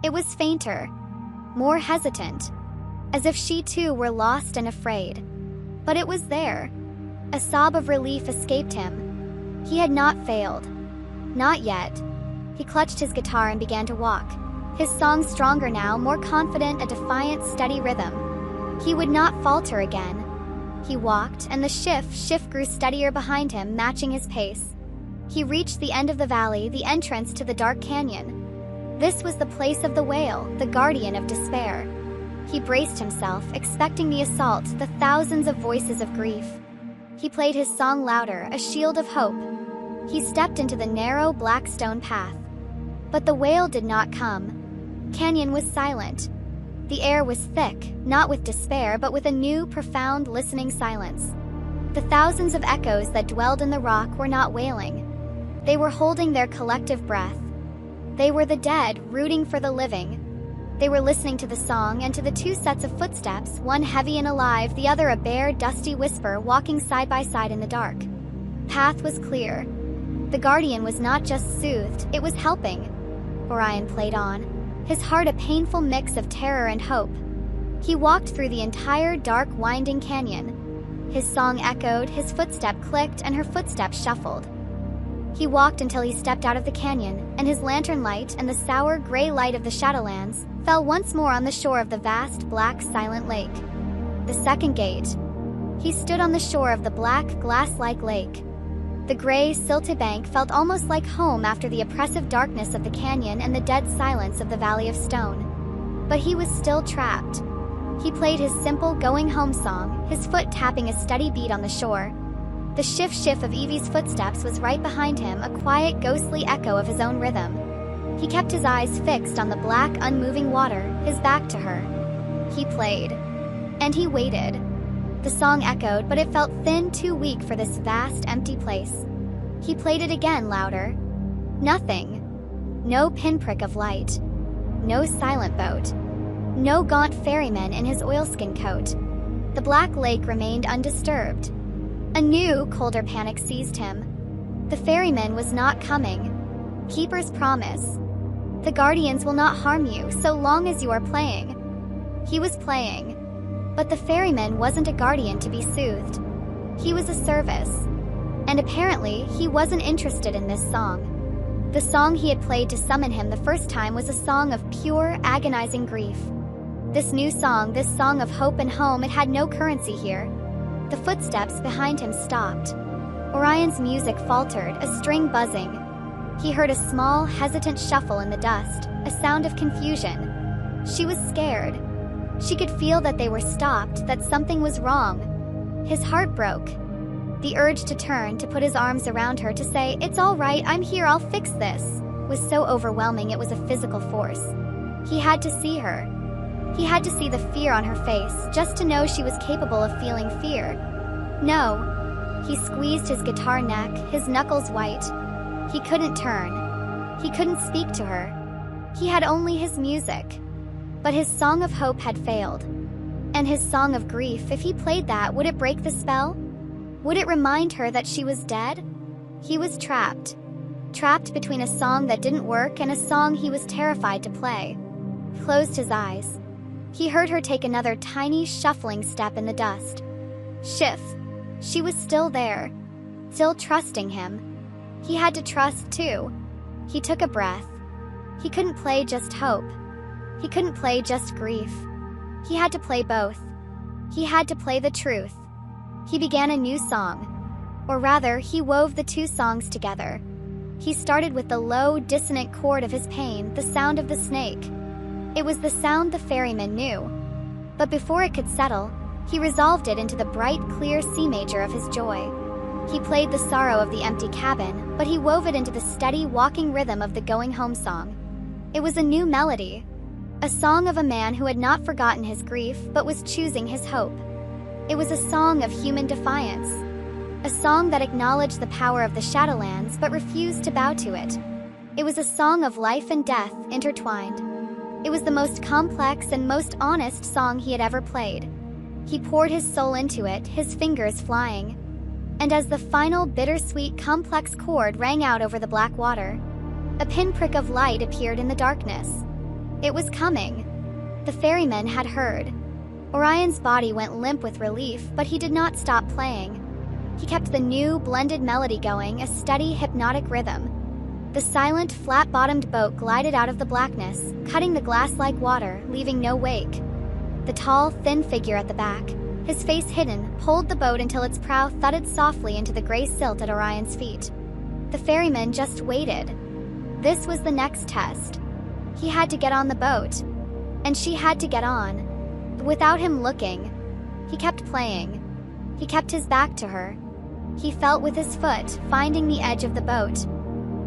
It was fainter. More hesitant. As if she too were lost and afraid. But it was there. A sob of relief escaped him. He had not failed. Not yet. He clutched his guitar and began to walk. His song stronger now, more confident, a defiant, steady rhythm. He would not falter again. He walked, and the shift grew steadier behind him, matching his pace. He reached the end of the valley, the entrance to the dark canyon. This was the place of the wail, the guardian of despair. He braced himself, expecting the assault, the thousands of voices of grief. He played his song louder, a shield of hope. He stepped into the narrow, black stone path. But the wail did not come. Canyon was silent. The air was thick, not with despair, but with a new, profound, listening silence. The thousands of echoes that dwelled in the rock were not wailing. They were holding their collective breath. They were the dead, rooting for the living. They were listening to the song and to the two sets of footsteps, one heavy and alive, the other a bare, dusty whisper, walking side by side in the dark. Path was clear. The guardian was not just soothed, it was helping. Orion played on, his heart a painful mix of terror and hope. He walked through the entire dark, winding canyon. His song echoed, his footstep clicked, and her footsteps shuffled. He walked until he stepped out of the canyon, and his lantern light and the sour, gray light of the Shadowlands fell once more on the shore of the vast, black, silent lake. The second gate. He stood on the shore of the black, glass-like lake. The gray, silted bank felt almost like home after the oppressive darkness of the canyon and the dead silence of the Valley of Stone. But he was still trapped. He played his simple going-home song, his foot tapping a steady beat on the shore. The shift of Evie's footsteps was right behind him, a quiet, ghostly echo of his own rhythm. He kept his eyes fixed on the black, unmoving water, his back to her. He played. And he waited. The song echoed, but it felt thin, too weak for this vast, empty place. He played it again, louder. Nothing. No pinprick of light. No silent boat. No gaunt ferryman in his oilskin coat. The black lake remained undisturbed. A new, colder panic seized him. The ferryman was not coming. Keeper's promise. The guardians will not harm you so long as you are playing. He was playing. But the ferryman wasn't a guardian to be soothed. He was a service. And apparently, he wasn't interested in this song. The song he had played to summon him the first time was a song of pure, agonizing grief. This new song, this song of hope and home, it had no currency here. The footsteps behind him stopped. Orion's music faltered, a string buzzing. He heard a small, hesitant shuffle in the dust, a sound of confusion. She was scared. She could feel that they were stopped, that something was wrong. His heart broke. The urge to turn, to put his arms around her, to say, "It's all right, I'm here, I'll fix this," was so overwhelming it was a physical force. He had to see her. He had to see the fear on her face, just to know she was capable of feeling fear. No. He squeezed his guitar neck, his knuckles white. He couldn't turn. He couldn't speak to her. He had only his music. But his song of hope had failed. And his song of grief, if he played that, would it break the spell? Would it remind her that she was dead? He was trapped. Trapped between a song that didn't work and a song he was terrified to play. He closed his eyes. He heard her take another tiny, shuffling step in the dust. Shift. She was still there. Still trusting him. He had to trust, too. He took a breath. He couldn't play just hope. He couldn't play just grief. He had to play both. He had to play the truth. He began a new song. Or rather, he wove the two songs together. He started with the low, dissonant chord of his pain, the sound of the snake. It was the sound the ferryman knew. But before it could settle, he resolved it into the bright, clear C major of his joy. He played the sorrow of the empty cabin, but he wove it into the steady, walking rhythm of the going home song. It was a new melody. A song of a man who had not forgotten his grief, but was choosing his hope. It was a song of human defiance. A song that acknowledged the power of the Shadowlands, but refused to bow to it. It was a song of life and death intertwined. It was the most complex and most honest song he had ever played. He poured his soul into it, his fingers flying. And as the final bittersweet complex chord rang out over the black water, a pinprick of light appeared in the darkness. It was coming. The ferryman had heard. Orion's body went limp with relief, but he did not stop playing. He kept the new, blended melody going, a steady, hypnotic rhythm. The silent, flat-bottomed boat glided out of the blackness, cutting the glass-like water, leaving no wake. The tall, thin figure at the back, his face hidden, pulled the boat until its prow thudded softly into the gray silt at Orion's feet. The ferryman just waited. This was the next test. He had to get on the boat. And she had to get on. Without him looking. He kept playing. He kept his back to her. He felt with his foot, finding the edge of the boat.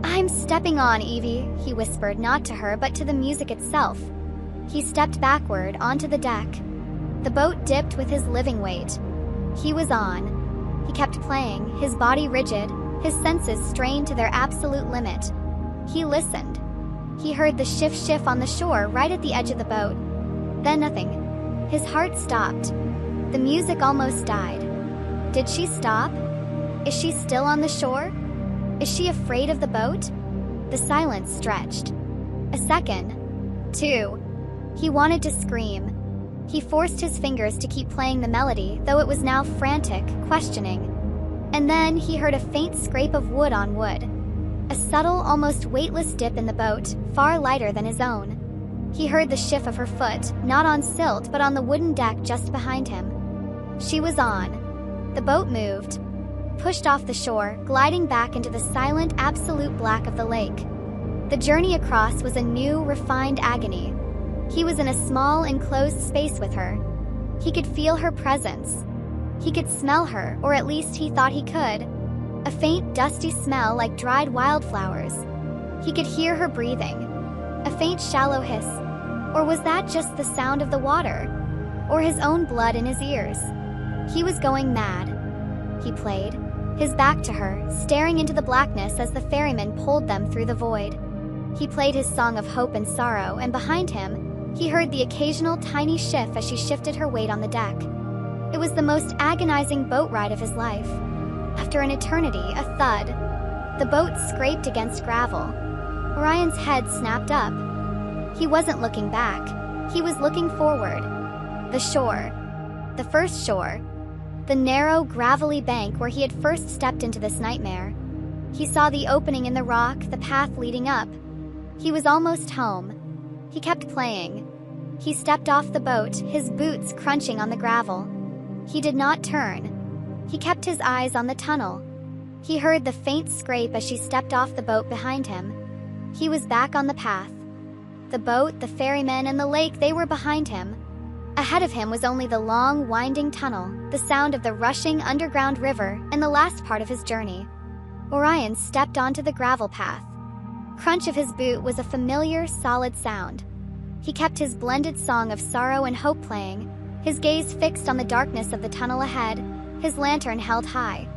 "I'm stepping on, Evie," he whispered, not to her but to the music itself. He stepped backward, onto the deck. The boat dipped with his living weight. He was on. He kept playing, his body rigid, his senses strained to their absolute limit. He listened. He heard the shift on the shore right at the edge of the boat. Then nothing. His heart stopped. The music almost died. Did she stop? Is she still on the shore? Is she afraid of the boat? The silence stretched. A second. 2. He wanted to scream. He forced his fingers to keep playing the melody, though it was now frantic, questioning. And then he heard a faint scrape of wood on wood. A subtle, almost weightless dip in the boat, far lighter than his own. He heard the shift of her foot, not on silt but on the wooden deck just behind him. She was on. The boat moved. Pushed off the shore, gliding back into the silent, absolute black of the lake. The journey across was a new, refined agony. He was in a small, enclosed space with her. He could feel her presence. He could smell her, or at least he thought he could. A faint, dusty smell like dried wildflowers. He could hear her breathing. A faint, shallow hiss. Or was that just the sound of the water? Or his own blood in his ears? He was going mad. He played, his back to her, staring into the blackness as the ferryman pulled them through the void. He played his song of hope and sorrow, and behind him, he heard the occasional tiny shift as she shifted her weight on the deck. It was the most agonizing boat ride of his life. After an eternity, a thud. The boat scraped against gravel. Orion's head snapped up. He wasn't looking back. He was looking forward. The shore. The first shore. The narrow, gravelly bank where he had first stepped into this nightmare. He saw the opening in the rock, the path leading up. He was almost home. He kept playing. He stepped off the boat, his boots crunching on the gravel. He did not turn. He kept his eyes on the tunnel. He heard the faint scrape as she stepped off the boat behind him. He was back on the path. The boat, the ferryman, and the lake, they were behind him. Ahead of him was only the long, winding tunnel, the sound of the rushing underground river, and the last part of his journey. Orion stepped onto the gravel path. Crunch of his boot was a familiar, solid sound. He kept his blended song of sorrow and hope playing, his gaze fixed on the darkness of the tunnel ahead, his lantern held high.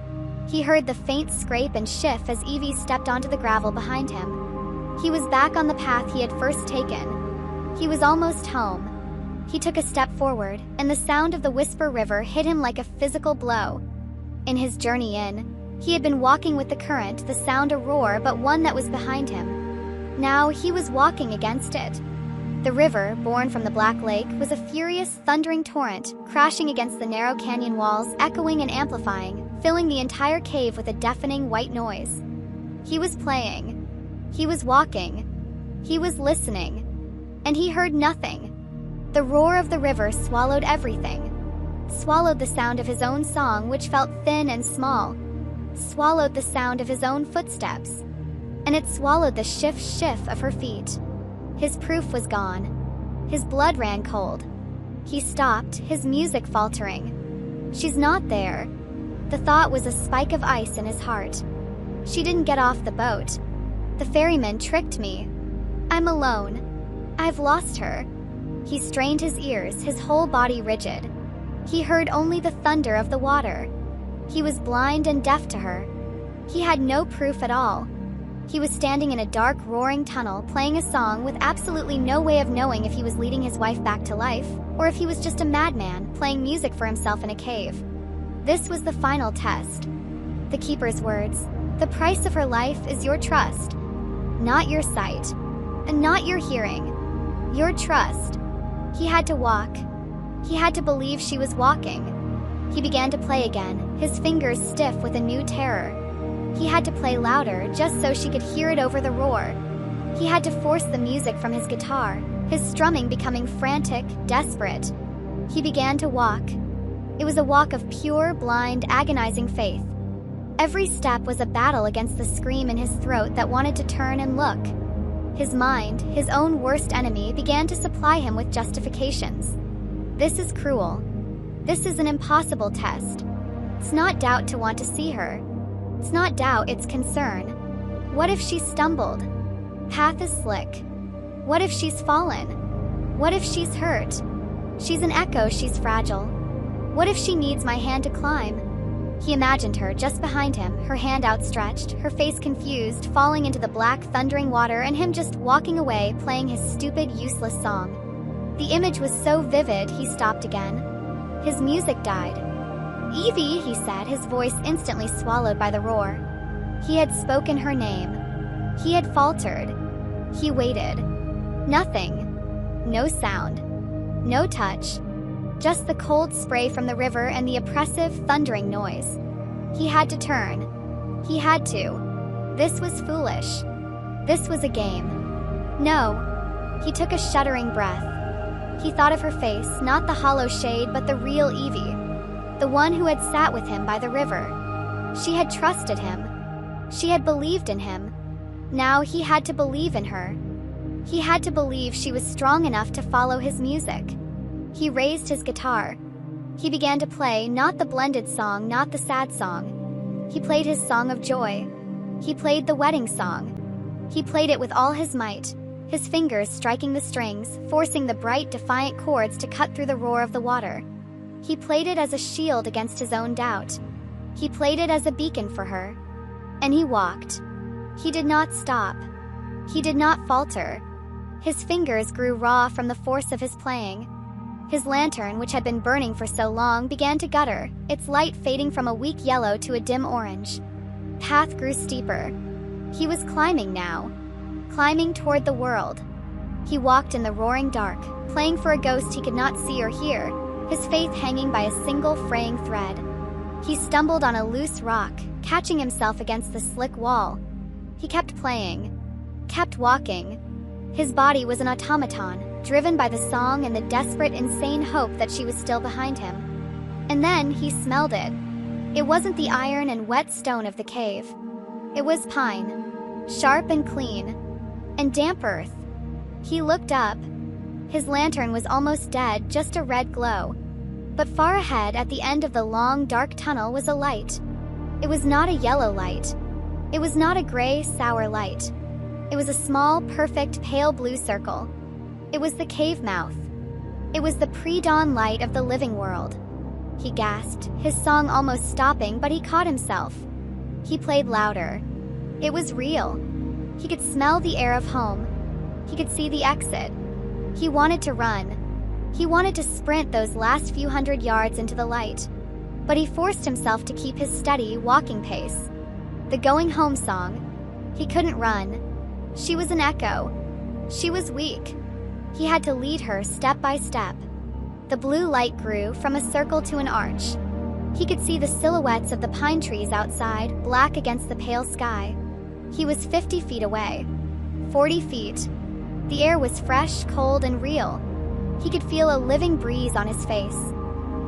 He heard the faint scrape and shift as Evie stepped onto the gravel behind him. He was back on the path he had first taken. He was almost home. He took a step forward, and the sound of the Whisper River hit him like a physical blow. In his journey in, he had been walking with the current, the sound a roar, but one that was behind him. Now he was walking against it. The river, born from the Black Lake, was a furious, thundering torrent, crashing against the narrow canyon walls, echoing and amplifying, filling the entire cave with a deafening white noise. He was playing. He was walking. He was listening. And he heard nothing. The roar of the river swallowed everything. Swallowed the sound of his own song, which felt thin and small. Swallowed the sound of his own footsteps. And it swallowed the shift of her feet. His proof was gone. His blood ran cold. He stopped, his music faltering. She's not there. The thought was a spike of ice in his heart. She didn't get off the boat. The ferryman tricked me. I'm alone. I've lost her. He strained his ears, his whole body rigid. He heard only the thunder of the water. He was blind and deaf to her. He had no proof at all. He was standing in a dark, roaring tunnel, playing a song with absolutely no way of knowing if he was leading his wife back to life, or if he was just a madman, playing music for himself in a cave. This was the final test. The keeper's words, "The price of her life is your trust. Not your sight. And not your hearing. Your trust." He had to walk. He had to believe she was walking. He began to play again, his fingers stiff with a new terror. He had to play louder, just so she could hear it over the roar. He had to force the music from his guitar, his strumming becoming frantic, desperate. He began to walk. It was a walk of pure, blind, agonizing faith. Every step was a battle against the scream in his throat that wanted to turn and look. His mind, his own worst enemy, began to supply him with justifications. This is cruel. This is an impossible test. It's not doubt to want to see her. It's not doubt, it's concern. What if she stumbled? Path is slick. What if she's fallen? What if she's hurt? She's an echo, she's fragile. What if she needs my hand to climb? He imagined her just behind him, her hand outstretched, her face confused, falling into the black, thundering water, and him just walking away, playing his stupid, useless song. The image was so vivid, he stopped again. His music died. "Evie," he said, his voice instantly swallowed by the roar. He had spoken her name. He had faltered. He waited. Nothing. No sound. No touch. Just the cold spray from the river and the oppressive, thundering noise. He had to turn. He had to. This was foolish. This was a game. No. He took a shuddering breath. He thought of her face, not the hollow shade, but the real Evie. The one who had sat with him by the river. She had trusted him. She had believed in him. Now he had to believe in her. He had to believe she was strong enough to follow his music. He raised his guitar. He began to play, not the blended song, not the sad song. He played his song of joy. He played the wedding song. He played it with all his might, his fingers striking the strings, forcing the bright, defiant chords to cut through the roar of the water. He played it as a shield against his own doubt. He played it as a beacon for her. And he walked. He did not stop. He did not falter. His fingers grew raw from the force of his playing. His lantern, which had been burning for so long, began to gutter, its light fading from a weak yellow to a dim orange. Path grew steeper. He was climbing now. Climbing toward the world. He walked in the roaring dark, playing for a ghost he could not see or hear, his faith hanging by a single fraying thread. He stumbled on a loose rock, catching himself against the slick wall. He kept playing. Kept walking. His body was an automaton, driven by the song and the desperate, insane hope that she was still behind him. And then he smelled it. It wasn't the iron and wet stone of the cave. It was pine, sharp and clean, and damp earth. He looked up. His lantern was almost dead, just a red glow. But far ahead, at the end of the long, dark tunnel, was a light. It was not a yellow light. It was not a gray, sour light. It was a small, perfect, pale blue circle. It was the cave mouth. It was the pre-dawn light of the living world. He gasped, his song almost stopping, but he caught himself. He played louder. It was real. He could smell the air of home. He could see the exit. He wanted to run. He wanted to sprint those last few hundred yards into the light, but he forced himself to keep his steady, walking pace. The going home song. He couldn't run. She was an echo. She was weak. He had to lead her step by step. The blue light grew from a circle to an arch. He could see the silhouettes of the pine trees outside, black against the pale sky. He was 50 feet away. 40 feet. The air was fresh, cold, and real. He could feel a living breeze on his face.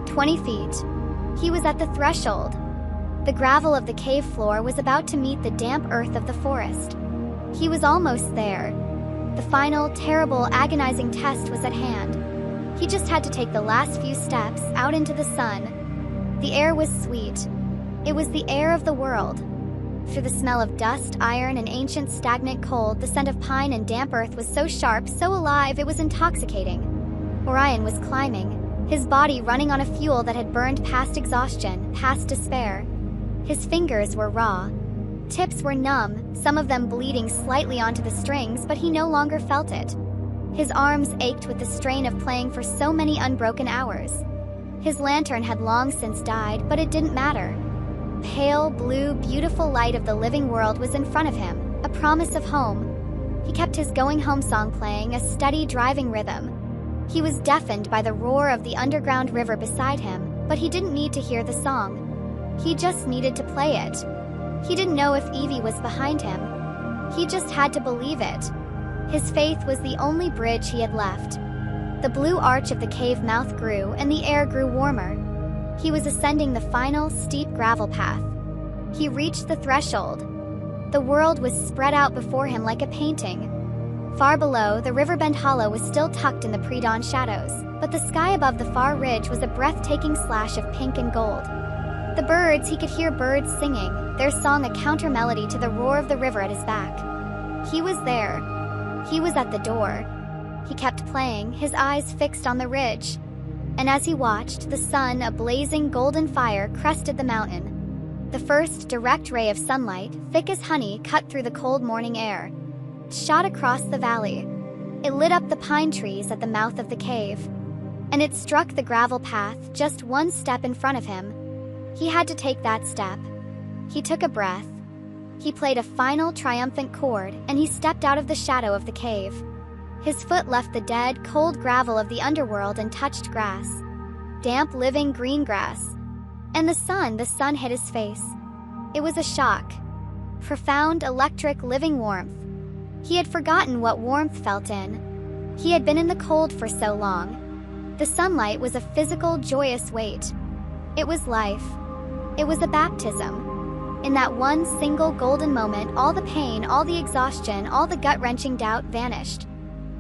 20 feet. He was at the threshold. The gravel of the cave floor was about to meet the damp earth of the forest. He was almost there. The final, terrible, agonizing test was at hand. He just had to take the last few steps out into the sun. The air was sweet. It was the air of the world. Through the smell of dust, iron, and ancient stagnant cold, the scent of pine and damp earth was so sharp, so alive, it was intoxicating. Orion was climbing, his body running on a fuel that had burned past exhaustion, past despair. His fingers were raw. Tips were numb, some of them bleeding slightly onto the strings, but he no longer felt it. His arms ached with the strain of playing for so many unbroken hours. His lantern had long since died, but it didn't matter. Pale, blue, beautiful light of the living world was in front of him, a promise of home. He kept his going home song playing, a steady driving rhythm. He was deafened by the roar of the underground river beside him, but he didn't need to hear the song. He just needed to play it. He didn't know if Evie was behind him. He just had to believe it. His faith was the only bridge he had left. The blue arch of the cave mouth grew, and the air grew warmer. He was ascending the final, steep gravel path. He reached the threshold. The world was spread out before him like a painting. Far below, the riverbend hollow was still tucked in the pre-dawn shadows, but the sky above the far ridge was a breathtaking slash of pink and gold. The birds, he could hear birds singing, their song a counter-melody to the roar of the river at his back. He was there. He was at the door. He kept playing, his eyes fixed on the ridge. And as he watched, the sun, a blazing golden fire, crested the mountain. The first direct ray of sunlight, thick as honey, cut through the cold morning air. It shot across the valley. It lit up the pine trees at the mouth of the cave. And it struck the gravel path just one step in front of him. He had to take that step. He took a breath. He played a final triumphant chord, and he stepped out of the shadow of the cave. His foot left the dead, cold gravel of the underworld and touched grass. Damp, living green grass. And the sun hit his face. It was a shock. Profound, electric, living warmth. He had forgotten what warmth felt in. He had been in the cold for so long. The sunlight was a physical, joyous weight. It was life. It was a baptism. In that one single golden moment, all the pain, all the exhaustion, all the gut-wrenching doubt vanished.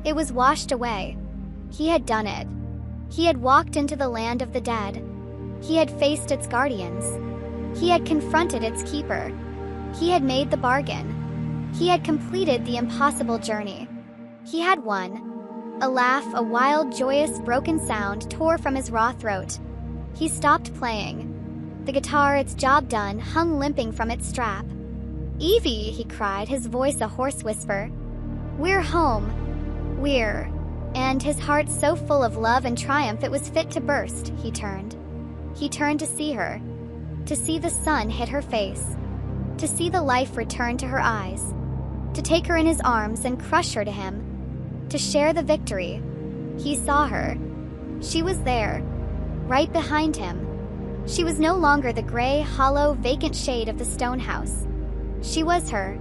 It was washed away. He had done it. He had walked into the land of the dead. He had faced its guardians. He had confronted its keeper. He had made the bargain. He had completed the impossible journey. He had won. A laugh, a wild, joyous, broken sound tore from his raw throat. He stopped playing. The guitar, its job done, hung limping from its strap. "Evie," he cried, his voice a hoarse whisper. "We're home. We're..." And his heart so full of love and triumph it was fit to burst, he turned. He turned to see her. To see the sun hit her face. To see the life return to her eyes. To take her in his arms and crush her to him. To share the victory. He saw her. She was there. Right behind him. She was no longer the gray, hollow, vacant shade of the stone house. She was her.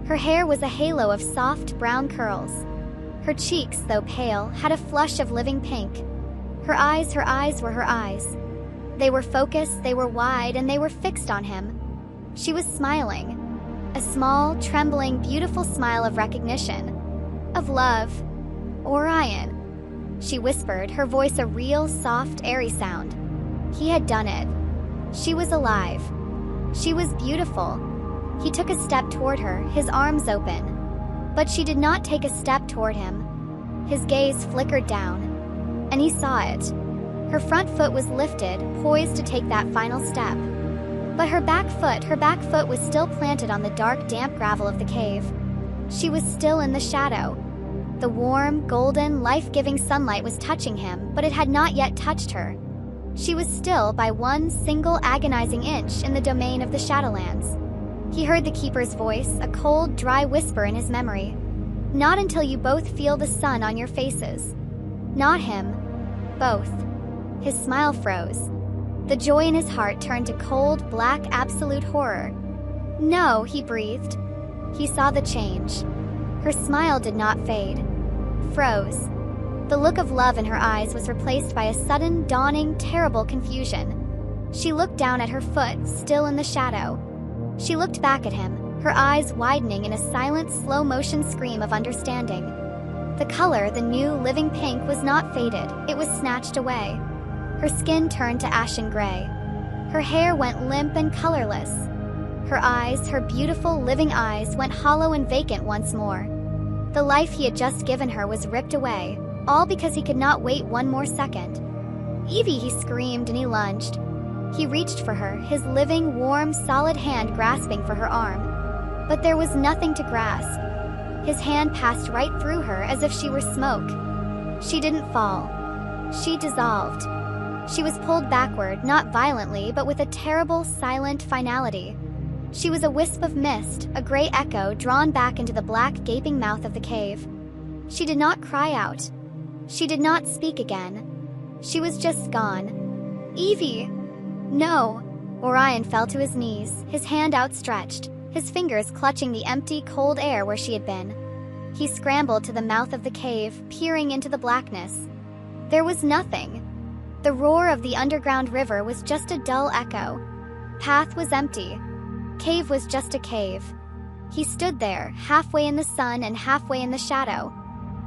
Her hair was a halo of soft, brown curls. Her cheeks, though pale, had a flush of living pink. Her eyes were her eyes. They were focused, they were wide, and they were fixed on him. She was smiling. A small, trembling, beautiful smile of recognition. Of love. "Orion," she whispered, her voice a real, soft, airy sound. He had done it. She was alive. She was beautiful. He took a step toward her, his arms open. But she did not take a step toward him. His gaze flickered down. And he saw it. Her front foot was lifted, poised to take that final step. But her back foot was still planted on the dark, damp gravel of the cave. She was still in the shadow. The warm, golden, life-giving sunlight was touching him, but it had not yet touched her. She was still by one single agonizing inch in the domain of the Shadowlands. He heard the Keeper's voice, a cold, dry whisper in his memory. Not until you both feel the sun on your faces. Not him. Both. His smile froze. The joy in his heart turned to cold, black, absolute horror. No, he breathed. He saw the change. Her smile did not fade. Froze. The look of love in her eyes was replaced by a sudden, dawning, terrible confusion. She looked down at her foot, still in the shadow. She looked back at him, her eyes widening in a silent, slow-motion scream of understanding. The color, the new, living pink, was not faded, it was snatched away. Her skin turned to ashen gray. Her hair went limp and colorless. Her eyes, her beautiful, living eyes, went hollow and vacant once more. The life he had just given her was ripped away, all because he could not wait one more second. Evie, he screamed and he lunged. He reached for her, his living, warm, solid hand grasping for her arm. But there was nothing to grasp. His hand passed right through her as if she were smoke. She didn't fall. She dissolved. She was pulled backward, not violently, but with a terrible, silent finality. She was a wisp of mist, a gray echo drawn back into the black, gaping mouth of the cave. She did not cry out. She did not speak again. She was just gone. Evie! No! Orion fell to his knees, his hand outstretched, his fingers clutching the empty, cold air where she had been. He scrambled to the mouth of the cave, peering into the blackness. There was nothing. The roar of the underground river was just a dull echo. Path was empty. Cave was just a cave. He stood there, halfway in the sun and halfway in the shadow.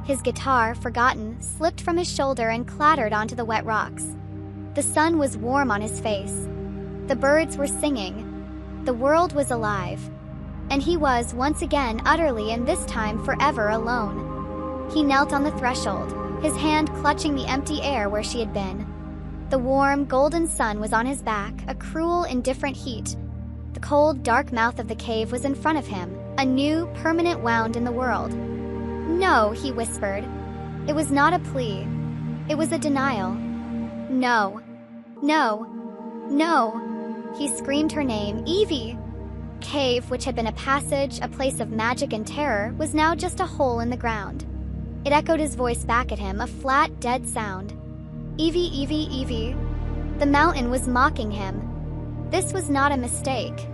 His guitar, forgotten, slipped from his shoulder and clattered onto the wet rocks. The sun was warm on his face. The birds were singing. The world was alive. And he was, once again, utterly and this time forever alone. He knelt on the threshold, his hand clutching the empty air where she had been. The warm, golden sun was on his back, a cruel, indifferent heat. The cold, dark mouth of the cave was in front of him, a new, permanent wound in the world. No, he whispered. It was not a plea. It was a denial. No. No. No. He screamed her name, Evie. Cave, which had been a passage, a place of magic and terror, was now just a hole in the ground. It echoed his voice back at him, a flat, dead sound. Evie, Evie, Evie. The mountain was mocking him. This was not a mistake.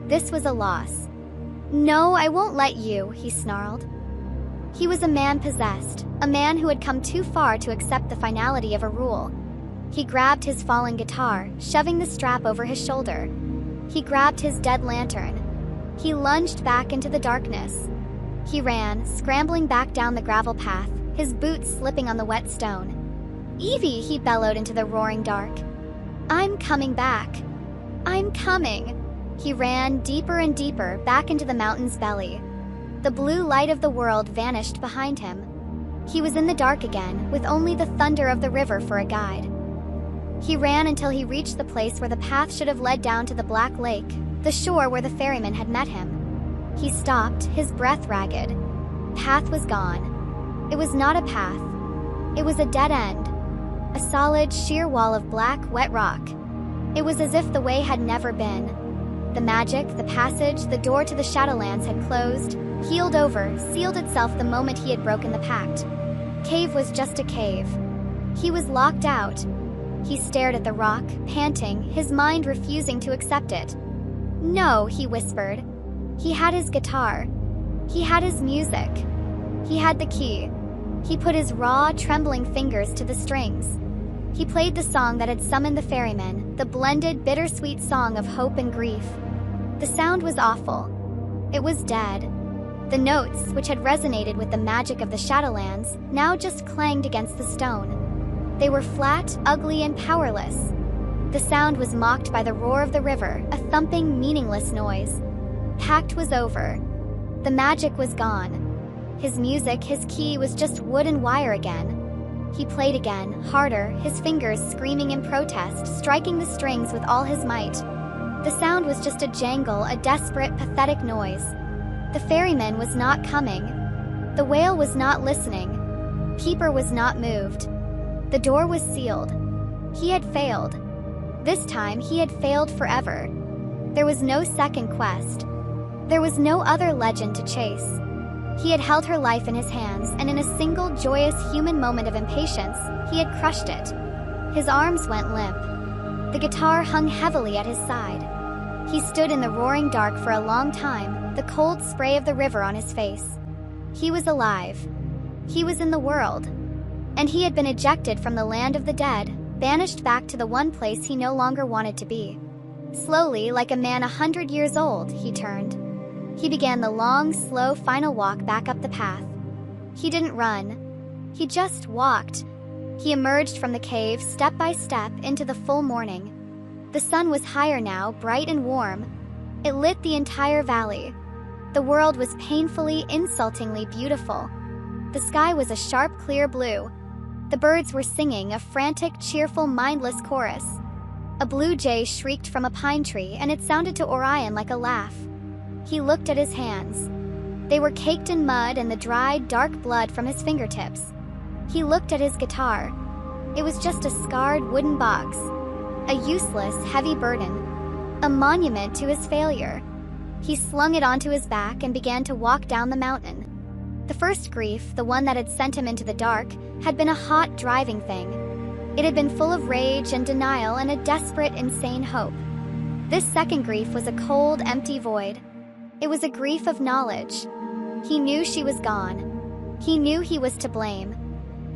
This was a loss. No, I won't let you, he snarled. He was a man possessed, a man who had come too far to accept the finality of a rule. He grabbed his fallen guitar, shoving the strap over his shoulder. He grabbed his dead lantern. He lunged back into the darkness. He ran, scrambling back down the gravel path, his boots slipping on the wet stone. Evie, he bellowed into the roaring dark. I'm coming back. I'm coming. He ran deeper and deeper back into the mountain's belly. The blue light of the world vanished behind him. He was in the dark again, with only the thunder of the river for a guide. He ran until he reached the place where the path should have led down to the Black Lake, the shore where the ferryman had met him. He stopped, his breath ragged. Path was gone. It was not a path. It was a dead end. A solid, sheer wall of black, wet rock. It was as if the way had never been. The magic, the passage, the door to the Shadowlands had closed, healed over, sealed itself the moment he had broken the pact. Cave was just a cave. He was locked out. He stared at the rock, panting, his mind refusing to accept it. No, he whispered. He had his guitar. He had his music. He had the key. He put his raw, trembling fingers to the strings. He played the song that had summoned the ferryman, the blended, bittersweet song of hope and grief. The sound was awful. It was dead. The notes, which had resonated with the magic of the Shadowlands, now just clanged against the stone. They were flat, ugly, and powerless. The sound was mocked by the roar of the river, a thumping, meaningless noise. Pact was over. The magic was gone. His music, his key, was just wood and wire again. He played again, harder, his fingers screaming in protest, striking the strings with all his might. The sound was just a jangle, a desperate, pathetic noise. The ferryman was not coming. The whale was not listening. Peeper was not moved. The door was sealed. He had failed. This time he had failed forever. There was no second quest. There was no other legend to chase. He had held her life in his hands, and in a single joyous human moment of impatience, he had crushed it. His arms went limp. The guitar hung heavily at his side. He stood in the roaring dark for a long time, the cold spray of the river on his face. He was alive. He was in the world. And he had been ejected from the land of the dead, banished back to the one place he no longer wanted to be. Slowly, like a man 100 years old, he turned. He began the long, slow final walk back up the path. He didn't run. He just walked. He emerged from the cave step by step into the full morning. The sun was higher now, bright and warm. It lit the entire valley. The world was painfully, insultingly beautiful. The sky was a sharp, clear blue. The birds were singing a frantic, cheerful, mindless chorus. A blue jay shrieked from a pine tree, and it sounded to Orion like a laugh. He looked at his hands. They were caked in mud and the dried, dark blood from his fingertips. He looked at his guitar. It was just a scarred wooden box. A useless, heavy burden. A monument to his failure. He slung it onto his back and began to walk down the mountain. The first grief, the one that had sent him into the dark, had been a hot, driving thing. It had been full of rage and denial and a desperate, insane hope. This second grief was a cold, empty void. It was a grief of knowledge. He knew she was gone. He knew he was to blame.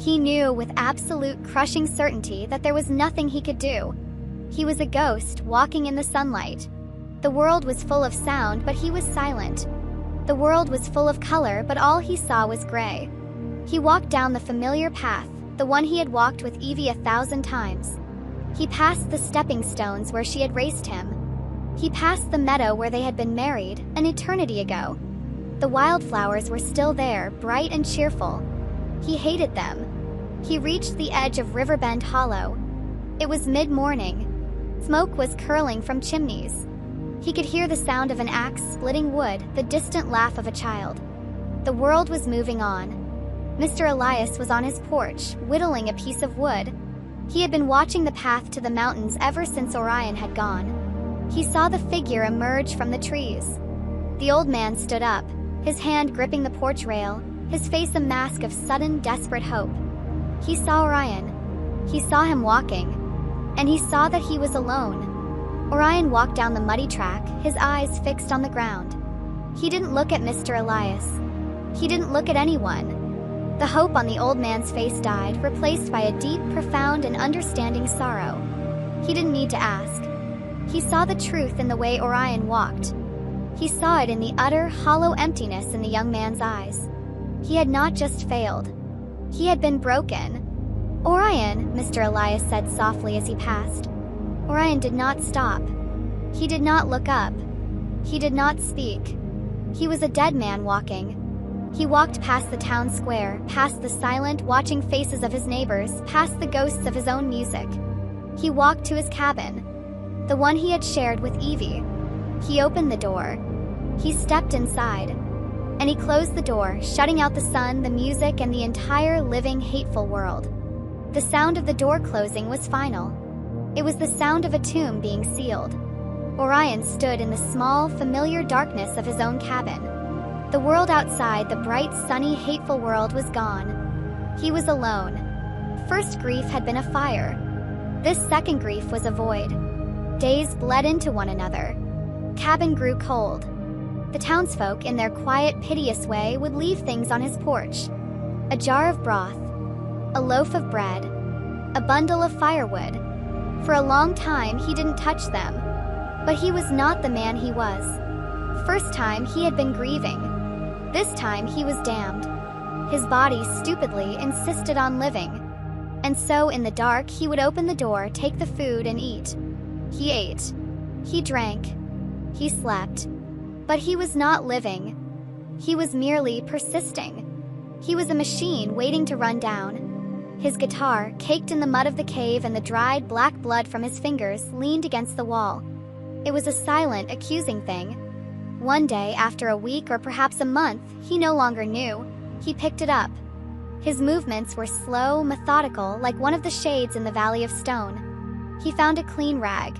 He knew with absolute, crushing certainty that there was nothing he could do. He was a ghost, walking in the sunlight. The world was full of sound, but he was silent. The world was full of color, but all he saw was gray. He walked down the familiar path, the one he had walked with Evie 1,000 times. He passed the stepping stones where she had raced him. He passed the meadow where they had been married, an eternity ago. The wildflowers were still there, bright and cheerful. He hated them. He reached the edge of Riverbend Hollow. It was mid-morning. Smoke was curling from chimneys. He could hear the sound of an axe splitting wood, the distant laugh of a child. The world was moving on. Mr. Elias was on his porch, whittling a piece of wood. He had been watching the path to the mountains ever since Orion had gone. He saw the figure emerge from the trees. The old man stood up, his hand gripping the porch rail, his face a mask of sudden, desperate hope. He saw Orion. He saw him walking. And he saw that he was alone. Orion walked down the muddy track, his eyes fixed on the ground. He didn't look at Mr. Elias. He didn't look at anyone. The hope on the old man's face died, replaced by a deep, profound, and understanding sorrow. He didn't need to ask. He saw the truth in the way Orion walked. He saw it in the utter, hollow emptiness in the young man's eyes. He had not just failed. He had been broken. "Orion," Mr. Elias said softly as he passed. Orion did not stop. He did not look up. He did not speak. He was a dead man walking. He walked past the town square, past the silent, watching faces of his neighbors, past the ghosts of his own music. He walked to his cabin, the one he had shared with Evie. He opened the door. He stepped inside. And he closed the door, shutting out the sun, the music, and the entire living, hateful world. The sound of the door closing was final. It was the sound of a tomb being sealed. Orion stood in the small, familiar darkness of his own cabin. The world outside, the bright, sunny, hateful world, was gone. He was alone. First grief had been a fire. This second grief was a void. Days bled into one another. Cabin grew cold. The townsfolk, in their quiet, piteous way, would leave things on his porch. A jar of broth, a loaf of bread, a bundle of firewood. For a long time he didn't touch them. But he was not the man he was. First time he had been grieving. This time he was damned. His body stupidly insisted on living. And so in the dark he would open the door, take the food, and eat. He ate. He drank. He slept. But he was not living. He was merely persisting. He was a machine waiting to run down. His guitar, caked in the mud of the cave and the dried black blood from his fingers, leaned against the wall. It was a silent, accusing thing. One day, after a week or perhaps a month, he no longer knew. He picked it up. His movements were slow, methodical, like one of the shades in the Valley of Stone. He found a clean rag.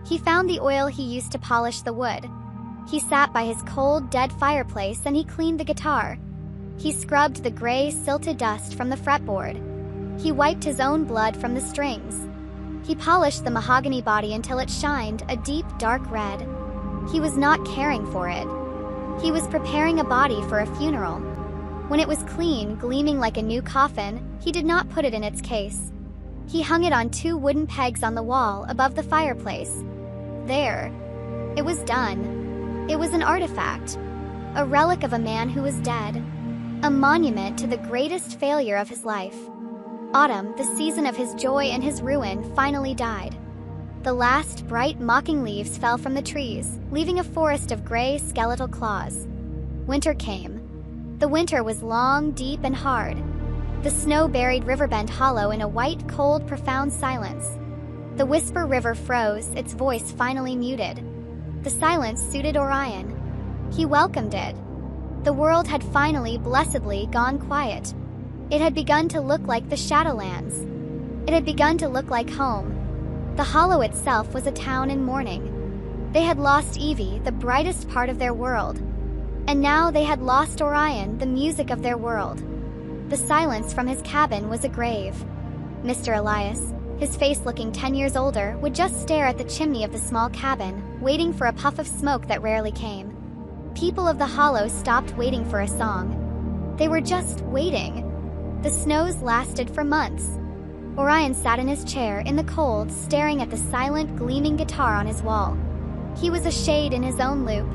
He found the oil he used to polish the wood. He sat by his cold, dead fireplace and he cleaned the guitar. He scrubbed the gray, silted dust from the fretboard. He wiped his own blood from the strings. He polished the mahogany body until it shined a deep, dark red. He was not caring for it. He was preparing a body for a funeral. When it was clean, gleaming like a new coffin, he did not put it in its case. He hung it on 2 wooden pegs on the wall above the fireplace. There. It was done. It was an artifact. A relic of a man who was dead. A monument to the greatest failure of his life. Autumn, the season of his joy and his ruin, finally died. The last bright, mocking leaves fell from the trees, leaving a forest of gray, skeletal claws. Winter came. The winter was long, deep, and hard. The snow buried Riverbend Hollow in a white, cold, profound silence. The Whisper River froze, its voice finally muted. The silence suited Orion. He welcomed it. The world had finally, blessedly, gone quiet. It had begun to look like the Shadowlands. It had begun to look like home. The hollow itself was a town in mourning. They had lost Evie, the brightest part of their world. And now they had lost Orion, the music of their world. The silence from his cabin was a grave. Mr. Elias, his face looking 10 years older, would just stare at the chimney of the small cabin, waiting for a puff of smoke that rarely came. People of the hollow stopped waiting for a song. They were just waiting. The snows lasted for months. Orion sat in his chair in the cold, staring at the silent, gleaming guitar on his wall. He was a shade in his own loop.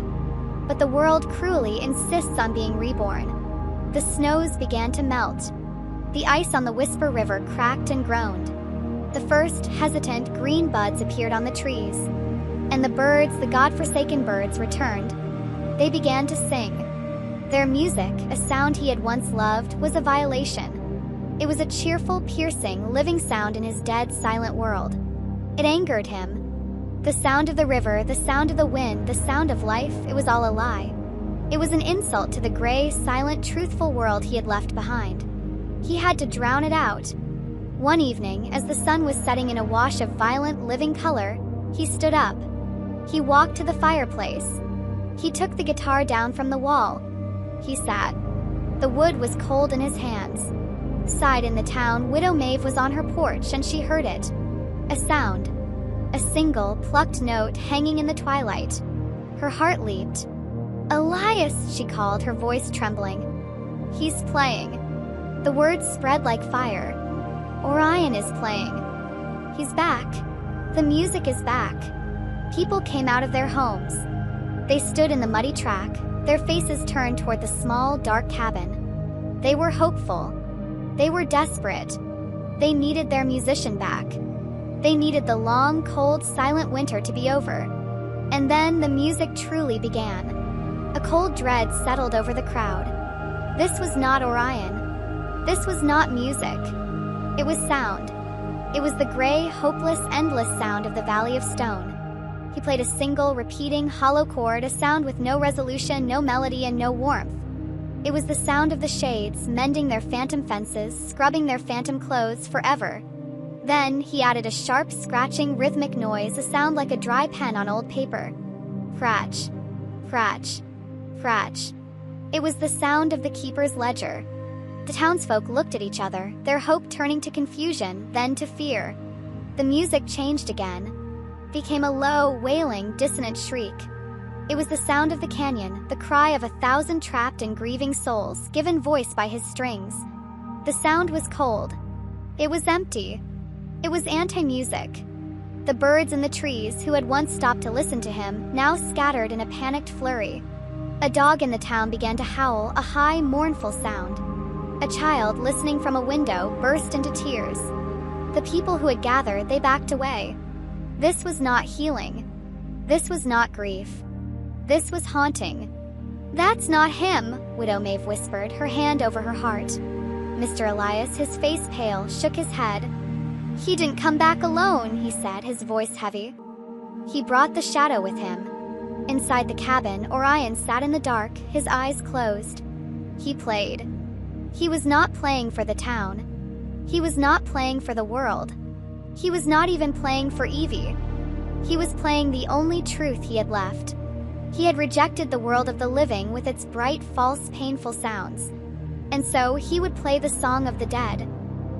But the world cruelly insists on being reborn. The snows began to melt. The ice on the Whisper River cracked and groaned. The first, hesitant, green buds appeared on the trees. And the birds, the godforsaken birds, returned. They began to sing. Their music, a sound he had once loved, was a violation. It was a cheerful, piercing, living sound in his dead, silent world. It angered him. The sound of the river, the sound of the wind, the sound of life, it was all a lie. It was an insult to the gray, silent, truthful world he had left behind. He had to drown it out. One evening, as the sun was setting in a wash of violent, living color, he stood up. He walked to the fireplace. He took the guitar down from the wall. He sat. The wood was cold in his hands. Side in the town, Widow Maeve was on her porch and she heard it. A sound. A single, plucked note hanging in the twilight. Her heart leaped. "Elias," she called, her voice trembling. "He's playing." The words spread like fire. "Orion is playing. He's back. The music is back." People came out of their homes. They stood in the muddy track, their faces turned toward the small, dark cabin. They were hopeful. They were desperate. They needed their musician back. They needed the long, cold, silent winter to be over. And then the music truly began. A cold dread settled over the crowd. This was not Orion. This was not music. It was sound. It was the gray, hopeless, endless sound of the Valley of Stone. He played a single, repeating, hollow chord, a sound with no resolution, no melody, and no warmth. It was the sound of the shades, mending their phantom fences, scrubbing their phantom clothes forever. Then he added a sharp, scratching, rhythmic noise, a sound like a dry pen on old paper. Cratch, cratch, cratch. It was the sound of the keeper's ledger. The townsfolk looked at each other, their hope turning to confusion, then to fear. The music changed again. Became a low, wailing, dissonant shriek. It was the sound of the canyon, the cry of 1,000 trapped and grieving souls, given voice by his strings. The sound was cold. It was empty. It was anti-music. The birds in the trees, who had once stopped to listen to him, now scattered in a panicked flurry. A dog in the town began to howl, a high, mournful sound. A child, listening from a window, burst into tears. The people who had gathered, they backed away. This was not healing. This was not grief. This was haunting. "That's not him," Widow Maeve whispered, her hand over her heart. Mr. Elias, his face pale, shook his head. "He didn't come back alone," he said, his voice heavy. "He brought the shadow with him." Inside the cabin, Orion sat in the dark, his eyes closed. He played. He was not playing for the town. He was not playing for the world. He was not even playing for Evie. He was playing the only truth he had left. He had rejected the world of the living with its bright, false, painful sounds. And so he would play the song of the dead.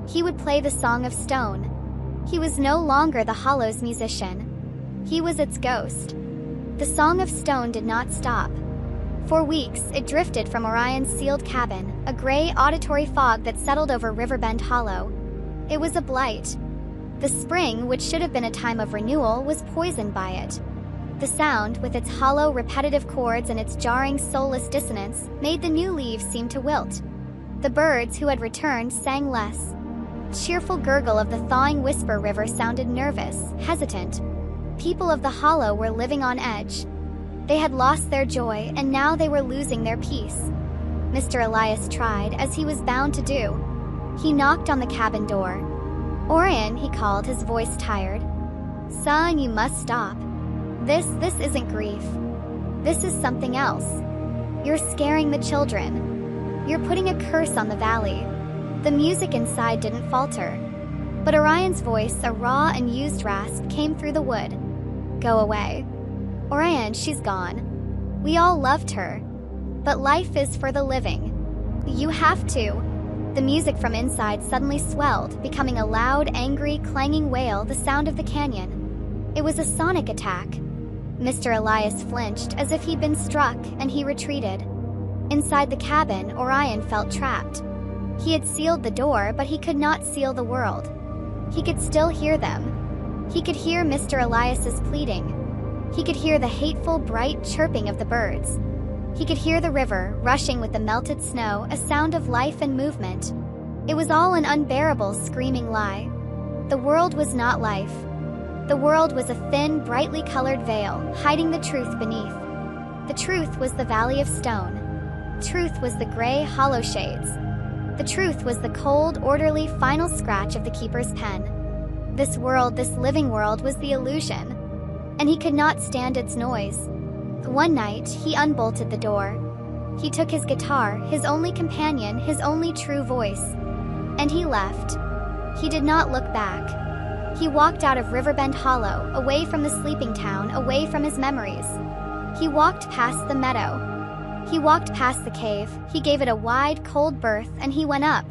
He would play the song of stone. He was no longer the Hollow's musician. He was its ghost. The song of stone did not stop. For weeks, it drifted from Orion's sealed cabin, a gray auditory fog that settled over Riverbend Hollow. It was a blight. The spring, which should have been a time of renewal, was poisoned by it. The sound, with its hollow, repetitive chords and its jarring, soulless dissonance, made the new leaves seem to wilt. The birds who had returned sang less. Cheerful gurgle of the thawing Whisper River sounded nervous, hesitant. People of the Hollow were living on edge. They had lost their joy, and now they were losing their peace. Mr. Elias tried, as he was bound to do. He knocked on the cabin door. "Orion," he called, his voice tired. "Son, you must stop. This isn't grief. This is something else. You're scaring the children. You're putting a curse on the valley." The music inside didn't falter. But Orion's voice, a raw and used rasp, came through the wood. "Go away. Orion, she's gone. We all loved her. But life is for the living. You have to." The music from inside suddenly swelled, becoming a loud, angry, clanging wail, the sound of the canyon. It was a sonic attack. Mr. Elias flinched as if he'd been struck, and he retreated. Inside the cabin, Orion felt trapped. He had sealed the door, but he could not seal the world. He could still hear them. He could hear Mr. Elias's pleading. He could hear the hateful, bright chirping of the birds. He could hear the river, rushing with the melted snow, a sound of life and movement. It was all an unbearable, screaming lie. The world was not life. The world was a thin, brightly colored veil, hiding the truth beneath. The truth was the Valley of Stone. Truth was the gray, hollow shades. The truth was the cold, orderly, final scratch of the keeper's pen. This world, this living world, was the illusion, and he could not stand its noise. One night, he unbolted the door. He took his guitar, his only companion, his only true voice, and he left. He did not look back. He walked out of Riverbend Hollow, away from the sleeping town, away from his memories. He walked past the meadow. He walked past the cave. He gave it a wide, cold berth, and he went up.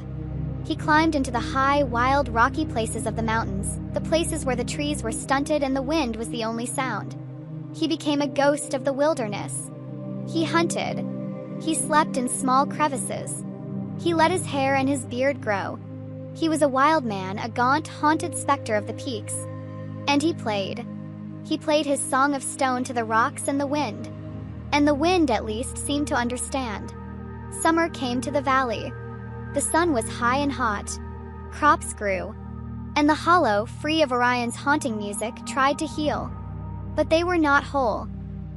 He climbed into the high, wild, rocky places of the mountains, the places where the trees were stunted and the wind was the only sound. He became a ghost of the wilderness. He hunted. He slept in small crevices. He let his hair and his beard grow. He was a wild man, a gaunt, haunted specter of the peaks. And he played. He played his song of stone to the rocks and the wind. And the wind, at least, seemed to understand. Summer came to the valley. The sun was high and hot. Crops grew. And the Hollow, free of Orion's haunting music, tried to heal. But they were not whole.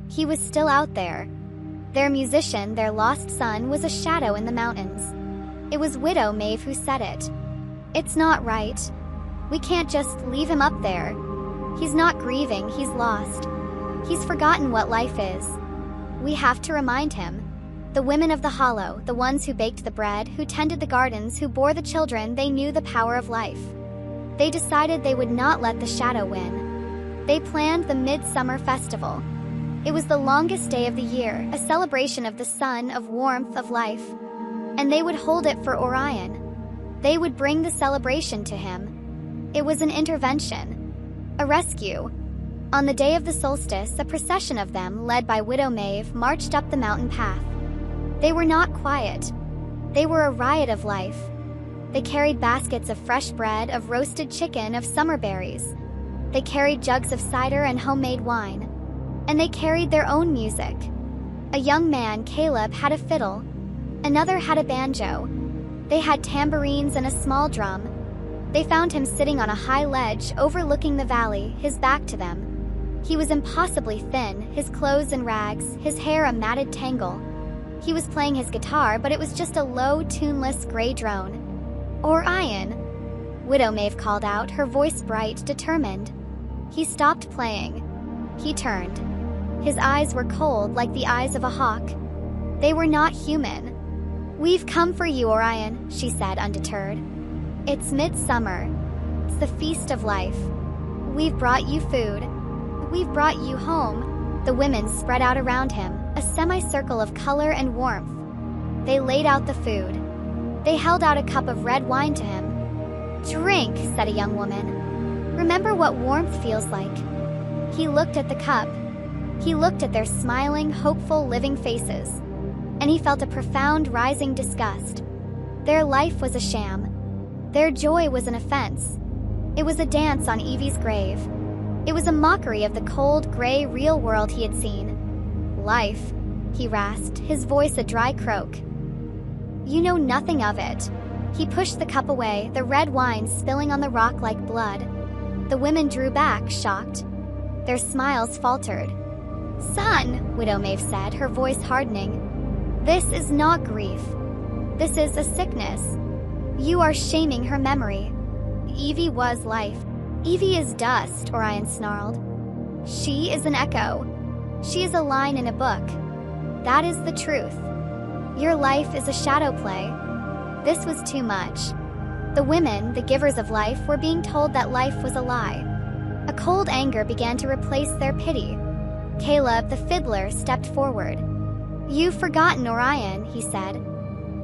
He was still out there. Their musician, their lost son, was a shadow in the mountains. It was Widow Maeve who said it. "It's not right. We can't just leave him up there. He's not grieving, he's lost. He's forgotten what life is. We have to remind him." The women of the Hollow, the ones who baked the bread, who tended the gardens, who bore the children, they knew the power of life. They decided they would not let the shadow win. They planned the Midsummer Festival. It was the longest day of the year, a celebration of the sun, of warmth, of life. And they would hold it for Orion. They would bring the celebration to him. It was an intervention, a rescue. On the day of the solstice, a procession of them, led by Widow Maeve, marched up the mountain path. They were not quiet. They were a riot of life. They carried baskets of fresh bread, of roasted chicken, of summer berries. They carried jugs of cider and homemade wine. And they carried their own music. A young man, Caleb, had a fiddle. Another had a banjo. They had tambourines and a small drum. They found him sitting on a high ledge overlooking the valley, his back to them. He was impossibly thin, his clothes in rags, his hair a matted tangle. He was playing his guitar, but it was just a low, tuneless gray drone. "Orion," Widow Maeve called out, her voice bright, determined. He stopped playing. He turned. His eyes were cold like the eyes of a hawk. They were not human. "We've come for you, Orion," she said, undeterred. "It's midsummer. It's the feast of life. We've brought you food. We've brought you home." The women spread out around him, a semicircle of color and warmth. They laid out the food. They held out a cup of red wine to him. "Drink," said a young woman. "Remember what warmth feels like." He looked at the cup. He looked at their smiling, hopeful, living faces. And he felt a profound, rising disgust. Their life was a sham. Their joy was an offense. It was a dance on Evie's grave. It was a mockery of the cold, gray, real world he had seen. "Life," he rasped, his voice a dry croak. "You know nothing of it." He pushed the cup away, the red wine spilling on the rock like blood. The women drew back, shocked. Their smiles faltered. "Son," Widow Maeve said, her voice hardening. "This is not grief. This is a sickness. You are shaming her memory. Evie was life. Evie is dust," Orion snarled. "She is an echo. She is a line in a book. That is the truth. Your life is a shadow play." This was too much. The women, the givers of life, were being told that life was a lie. A cold anger began to replace their pity. Caleb, the fiddler, stepped forward. "You've forgotten, Orion," he said.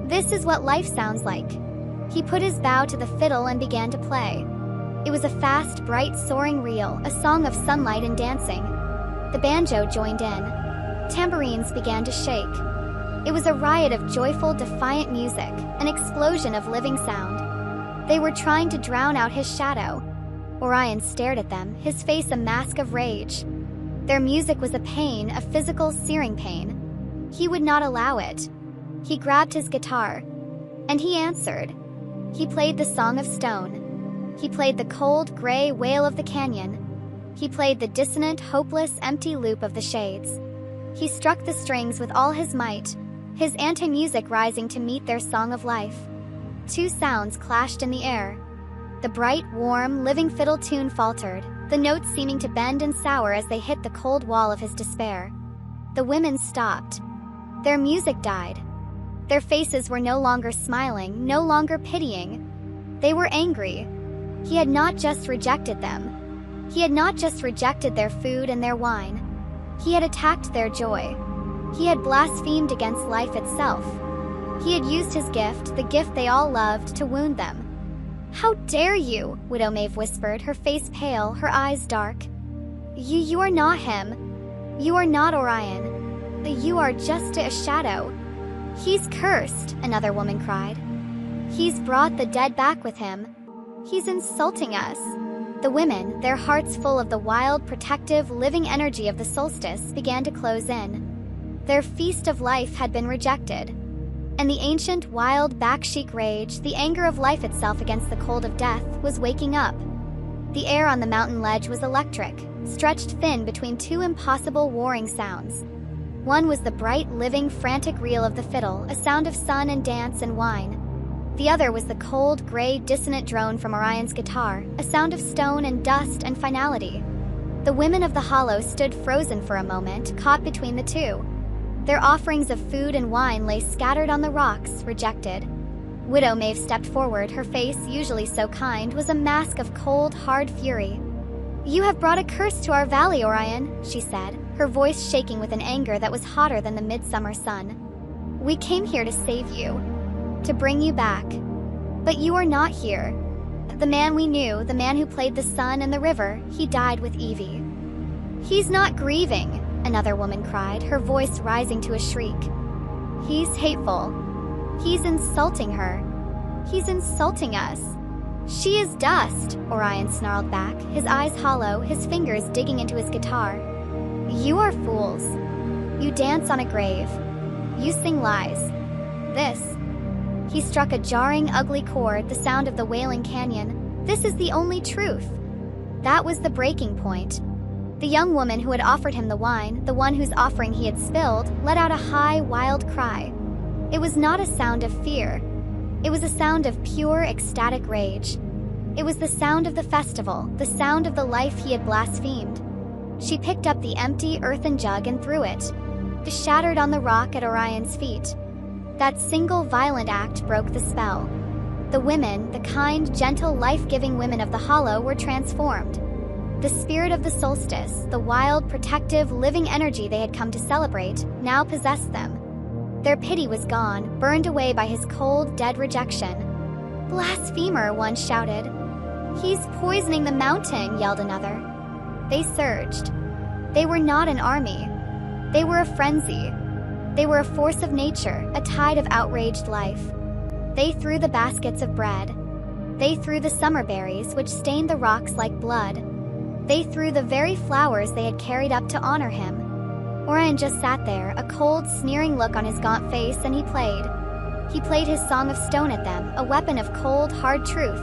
"This is what life sounds like." He put his bow to the fiddle and began to play. It was a fast, bright, soaring reel, a song of sunlight and dancing. The banjo joined in. Tambourines began to shake. It was a riot of joyful, defiant music, an explosion of living sound. They were trying to drown out his shadow. Orion stared at them, his face a mask of rage. Their music was a pain, a physical, searing pain. He would not allow it. He grabbed his guitar. And he answered. He played the Song of Stone. He played the cold, gray wail of the canyon. He played the dissonant, hopeless, empty loop of the shades. He struck the strings with all his might, his anti-music rising to meet their song of life. Two sounds clashed in the air. The bright, warm, living fiddle tune faltered, the notes seeming to bend and sour as they hit the cold wall of his despair. The women stopped. Their music died. Their faces were no longer smiling, no longer pitying. They were angry. He had not just rejected them. He had not just rejected their food and their wine. He had attacked their joy. He had blasphemed against life itself. He had used his gift, the gift they all loved, to wound them. "How dare you?" Widow Maeve whispered, her face pale, her eyes dark. You are not him. You are not Orion. You are just a shadow." "He's cursed," another woman cried. "He's brought the dead back with him. He's insulting us." The women, their hearts full of the wild, protective, living energy of the solstice, began to close in. Their feast of life had been rejected. And the ancient, wild, back-chic rage, the anger of life itself against the cold of death, was waking up. The air on the mountain ledge was electric, stretched thin between two impossible warring sounds. One was the bright, living, frantic reel of the fiddle, a sound of sun and dance and wine. The other was the cold, gray, dissonant drone from Orion's guitar, a sound of stone and dust and finality. The women of the hollow stood frozen for a moment, caught between the two. Their offerings of food and wine lay scattered on the rocks, rejected. Widow Maeve stepped forward, her face, usually so kind, was a mask of cold, hard fury. "You have brought a curse to our valley, Orion," she said, her voice shaking with an anger that was hotter than the midsummer sun. "We came here to save you, to bring you back. But you are not here. The man we knew, the man who played the sun and the river, he died with Evie." "He's not grieving," another woman cried, her voice rising to a shriek. "He's hateful. He's insulting her. He's insulting us." "She is dust," Orion snarled back, his eyes hollow, his fingers digging into his guitar. "You are fools. You dance on a grave. You sing lies. This." He struck a jarring, ugly chord, the sound of the wailing canyon. "This is the only truth." That was the breaking point. The young woman who had offered him the wine, the one whose offering he had spilled, let out a high, wild cry. It was not a sound of fear. It was a sound of pure, ecstatic rage. It was the sound of the festival, the sound of the life he had blasphemed. She picked up the empty earthen jug and threw it. It shattered on the rock at Orion's feet. That single violent act broke the spell. The women, the kind, gentle, life-giving women of the Hollow, were transformed. The spirit of the solstice, the wild, protective, living energy they had come to celebrate, now possessed them. Their pity was gone, burned away by his cold, dead rejection. "Blasphemer," one shouted. "He's poisoning the mountain," yelled another. They surged. They were not an army. They were a frenzy. They were a force of nature, a tide of outraged life. They threw the baskets of bread. They threw the summer berries which stained the rocks like blood. They threw the very flowers they had carried up to honor him. Orion just sat there, a cold, sneering look on his gaunt face, and he played. He played his song of stone at them, a weapon of cold, hard truth.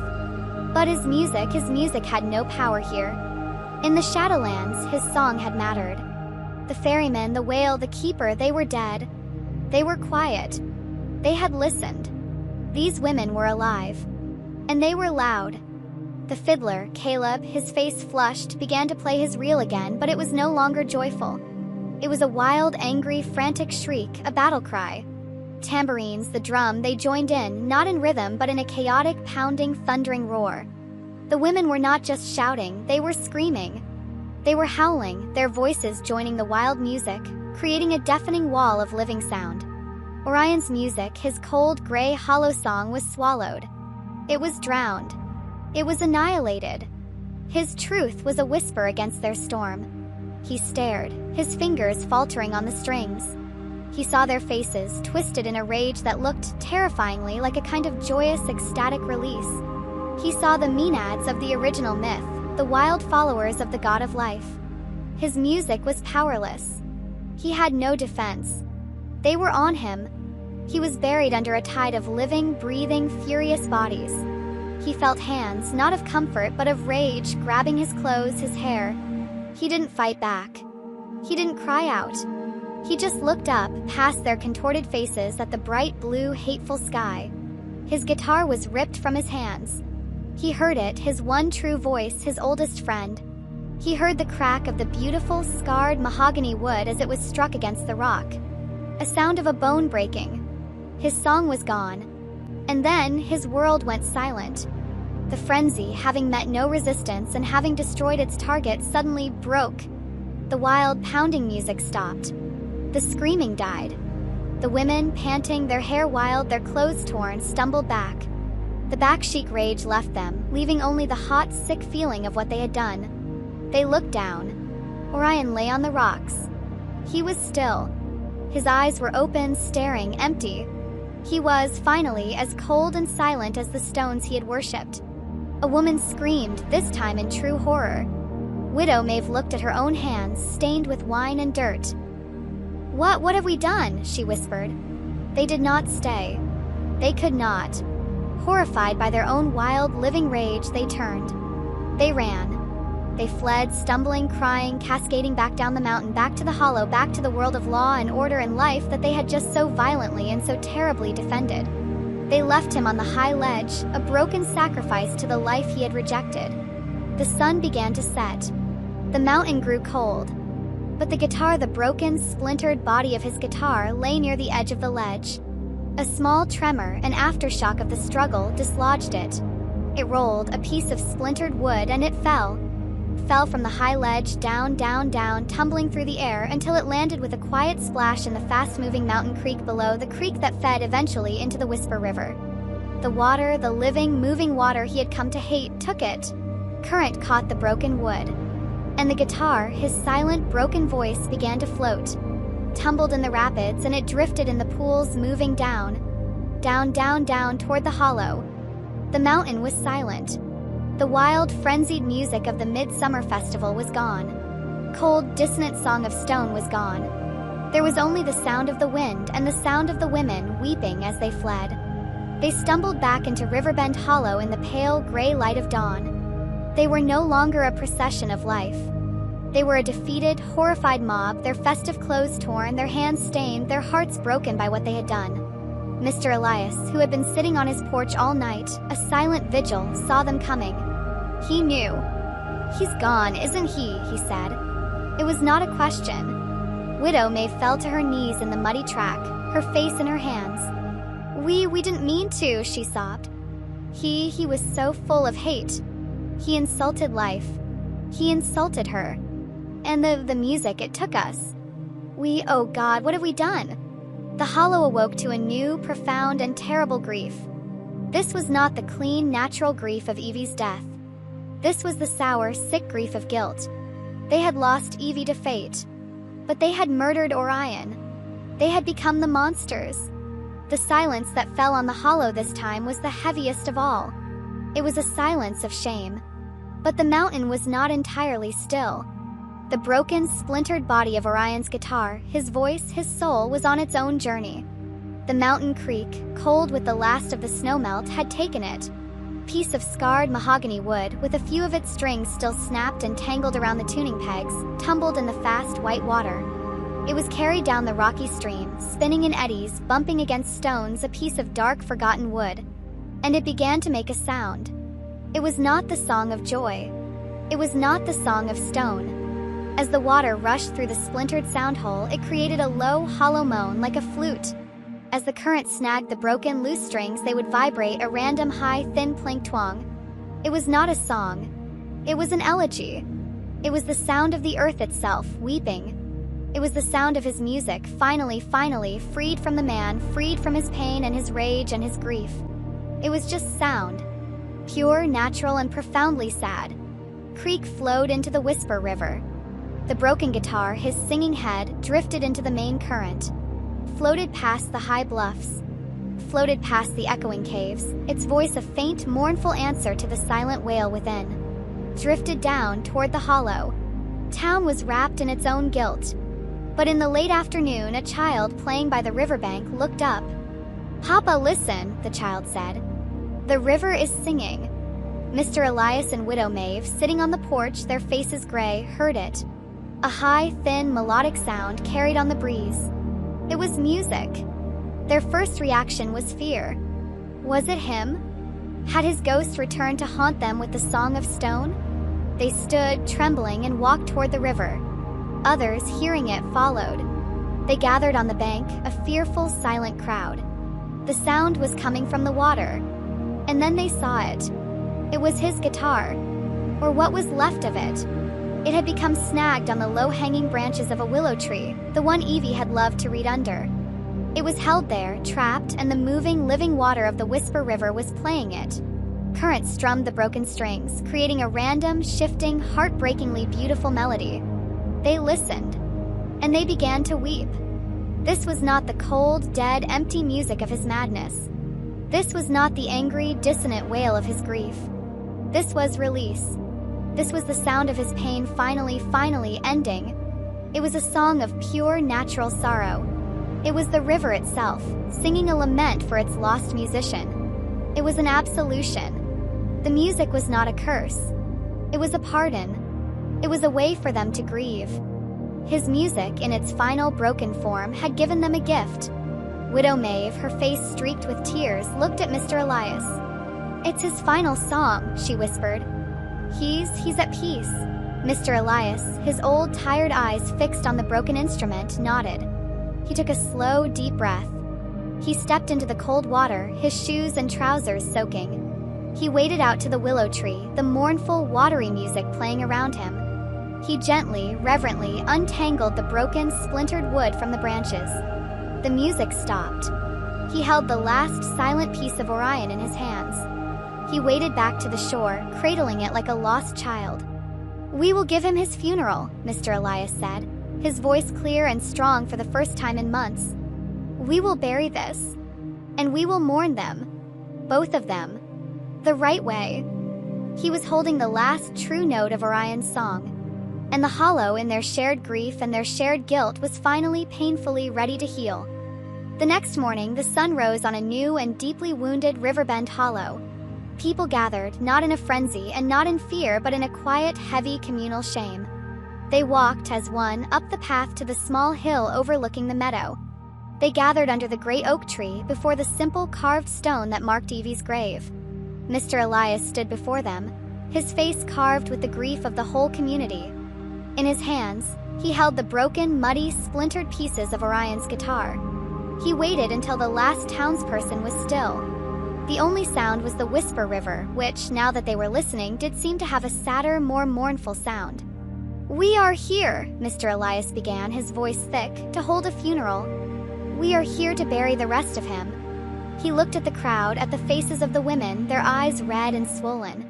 But his music had no power here. In the Shadowlands, his song had mattered. The ferryman, the whale, the keeper, they were dead. They were quiet. They had listened. These women were alive. And they were loud. The fiddler, Caleb, his face flushed, began to play his reel again, but it was no longer joyful. It was a wild, angry, frantic shriek, a battle cry. Tambourines, the drum, they joined in, not in rhythm, but in a chaotic, pounding, thundering roar. The women were not just shouting, they were screaming. They were howling, their voices joining the wild music, creating a deafening wall of living sound. Orion's music, his cold, gray, hollow song, was swallowed. It was drowned. It was annihilated. His truth was a whisper against their storm. He stared, his fingers faltering on the strings. He saw their faces, twisted in a rage that looked terrifyingly like a kind of joyous, ecstatic release. He saw the maenads of the original myth, the wild followers of the god of life. His music was powerless. He had no defense. They were on him. He was buried under a tide of living, breathing, furious bodies. He felt hands, not of comfort but of rage, grabbing his clothes, his hair. He didn't fight back. He didn't cry out. He just looked up, past their contorted faces, at the bright blue, hateful sky. His guitar was ripped from his hands. He heard it, his one true voice, his oldest friend. He heard the crack of the beautiful, scarred mahogany wood as it was struck against the rock. A sound of a bone breaking. His song was gone. And then his world went silent. The frenzy, having met no resistance and having destroyed its target, suddenly broke. The wild, pounding music stopped. The screaming died. The women, panting, their hair wild, their clothes torn, stumbled back. The back-chic rage left them, leaving only the hot, sick feeling of what they had done. They looked down. Orion lay on the rocks. He was still. His eyes were open, staring, empty. He was, finally, as cold and silent as the stones he had worshipped. A woman screamed, this time in true horror. Widow Maeve looked at her own hands, stained with wine and dirt. What have we done?" she whispered. They did not stay. They could not. Horrified by their own wild, living rage, they turned. They ran. They fled, stumbling, crying, cascading back down the mountain, back to the Hollow, back to the world of law and order and life that they had just so violently and so terribly defended. They left him on the high ledge, a broken sacrifice to the life he had rejected. The sun began to set. The mountain grew cold. But the guitar, the broken, splintered body of his guitar, lay near the edge of the ledge. A small tremor, an aftershock of the struggle, dislodged it. It rolled, a piece of splintered wood, and it fell. Fell from the high ledge, down, down, down, tumbling through the air until it landed with a quiet splash in the fast-moving mountain creek below, the creek that fed eventually into the Whisper River. The water, the living, moving water he had come to hate, took it. Current caught the broken wood. And the guitar, his silent, broken voice, began to float. Tumbled in the rapids, and it drifted in the pools, moving down. Down, down, down, toward the Hollow. The mountain was silent. The wild, frenzied music of the Midsummer Festival was gone. Cold, dissonant song of stone was gone. There was only the sound of the wind and the sound of the women weeping as they fled. They stumbled back into Riverbend Hollow in the pale, gray light of dawn. They were no longer a procession of life. They were a defeated, horrified mob, their festive clothes torn, their hands stained, their hearts broken by what they had done. Mr. Elias, who had been sitting on his porch all night, a silent vigil, saw them coming. He knew. "He's gone, isn't he said. It was not a question. Widow Maeve fell to her knees in the muddy track, her face in her hands. We didn't mean to," she sobbed. He was so full of hate. He insulted life. He insulted her. And the music, it took us. Oh God, what have we done?" The hollow awoke to a new, profound, and terrible grief. This was not the clean, natural grief of Evie's death. This was the sour, sick grief of guilt. They had lost Evie to fate. But they had murdered Orion. They had become the monsters. The silence that fell on the hollow this time was the heaviest of all. It was a silence of shame. But the mountain was not entirely still. The broken, splintered body of Orion's guitar, his voice, his soul, was on its own journey. The mountain creek, cold with the last of the snowmelt, had taken it. Piece of scarred mahogany wood, with a few of its strings still snapped and tangled around the tuning pegs, tumbled in the fast white water. It was carried down the rocky stream, spinning in eddies, bumping against stones, a piece of dark, forgotten wood. And it began to make a sound. It was not the song of joy. It was not the song of stone. As the water rushed through the splintered sound hole, it created a low, hollow moan like a flute. As the current snagged the broken, loose strings, they would vibrate a random, high, thin plank twang. It was not a song. It was an elegy. It was the sound of the earth itself, weeping. It was the sound of his music, finally, freed from the man, freed from his pain and his rage and his grief. It was just sound. Pure, natural, and profoundly sad. Creek flowed into the Whisper River. The broken guitar, his singing head, drifted into the main current. Floated past the high bluffs. Floated past the echoing caves, its voice a faint, mournful answer to the silent wail within. Drifted down toward the hollow. Town was wrapped in its own guilt. But in the late afternoon, a child playing by the riverbank looked up. "Papa, listen," the child said. "The river is singing." Mr. Elias and Widow Maeve, sitting on the porch, their faces gray, heard it. A high, thin, melodic sound carried on the breeze. It was music. Their first reaction was fear. Was it him? Had his ghost returned to haunt them with the song of stone? They stood, trembling, and walked toward the river. Others, hearing it, followed. They gathered on the bank, a fearful, silent crowd. The sound was coming from the water. And then they saw it. It was his guitar. Or what was left of it. It had become snagged on the low-hanging branches of a willow tree, the one Evie had loved to read under. It was held there, trapped, and the moving, living water of the Whisper River was playing it. Currents strummed the broken strings, creating a random, shifting, heartbreakingly beautiful melody. They listened. And they began to weep. This was not the cold, dead, empty music of his madness. This was not the angry, dissonant wail of his grief. This was release. This was the sound of his pain finally ending. It was a song of pure, natural sorrow. It was the river itself, singing a lament for its lost musician. It was an absolution. The music was not a curse. It was a pardon. It was a way for them to grieve. His music, in its final broken form, had given them a gift. Widow Maeve, her face streaked with tears, looked at Mr. Elias. "It's his final song," she whispered. He's at peace." Mr. Elias, his old, tired eyes fixed on the broken instrument, nodded. He took a slow, deep breath. He stepped into the cold water, his shoes and trousers soaking. He waded out to the willow tree, the mournful, watery music playing around him. He gently, reverently untangled the broken, splintered wood from the branches. The music stopped. He held the last silent piece of Orion in his hands. He waded back to the shore, cradling it like a lost child. "We will give him his funeral," Mr. Elias said, his voice clear and strong for the first time in months. "We will bury this. And we will mourn them. Both of them. The right way." He was holding the last true note of Orion's song. And the hollow in their shared grief and their shared guilt was finally painfully ready to heal. The next morning, the sun rose on a new and deeply wounded Riverbend hollow. People gathered, not in a frenzy and not in fear, but in a quiet, heavy communal shame. They walked as one up the path to the small hill overlooking the meadow. They gathered under the great oak tree before the simple carved stone that marked Evie's grave. Mr. Elias stood before them, his face carved with the grief of the whole community. In his hands, he held the broken, muddy, splintered pieces of Orion's guitar. He waited until the last townsperson was still. The only sound was the Whisper River, which, now that they were listening, did seem to have a sadder, more mournful sound. "We are here," Mr. Elias began, his voice thick, "to hold a funeral. We are here to bury the rest of him." He looked at the crowd, at the faces of the women, their eyes red and swollen.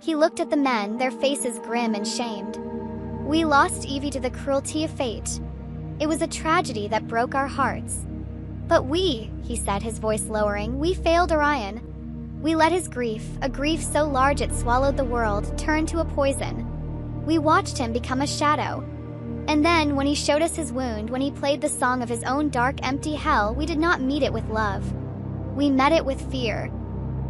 He looked at the men, their faces grim and shamed. "We lost Evie to the cruelty of fate. It was a tragedy that broke our hearts. But we," he said, his voice lowering, "we failed Orion. We let his grief, a grief so large it swallowed the world, turn to a poison. We watched him become a shadow. And then, when he showed us his wound, when he played the song of his own dark, empty hell, we did not meet it with love. We met it with fear.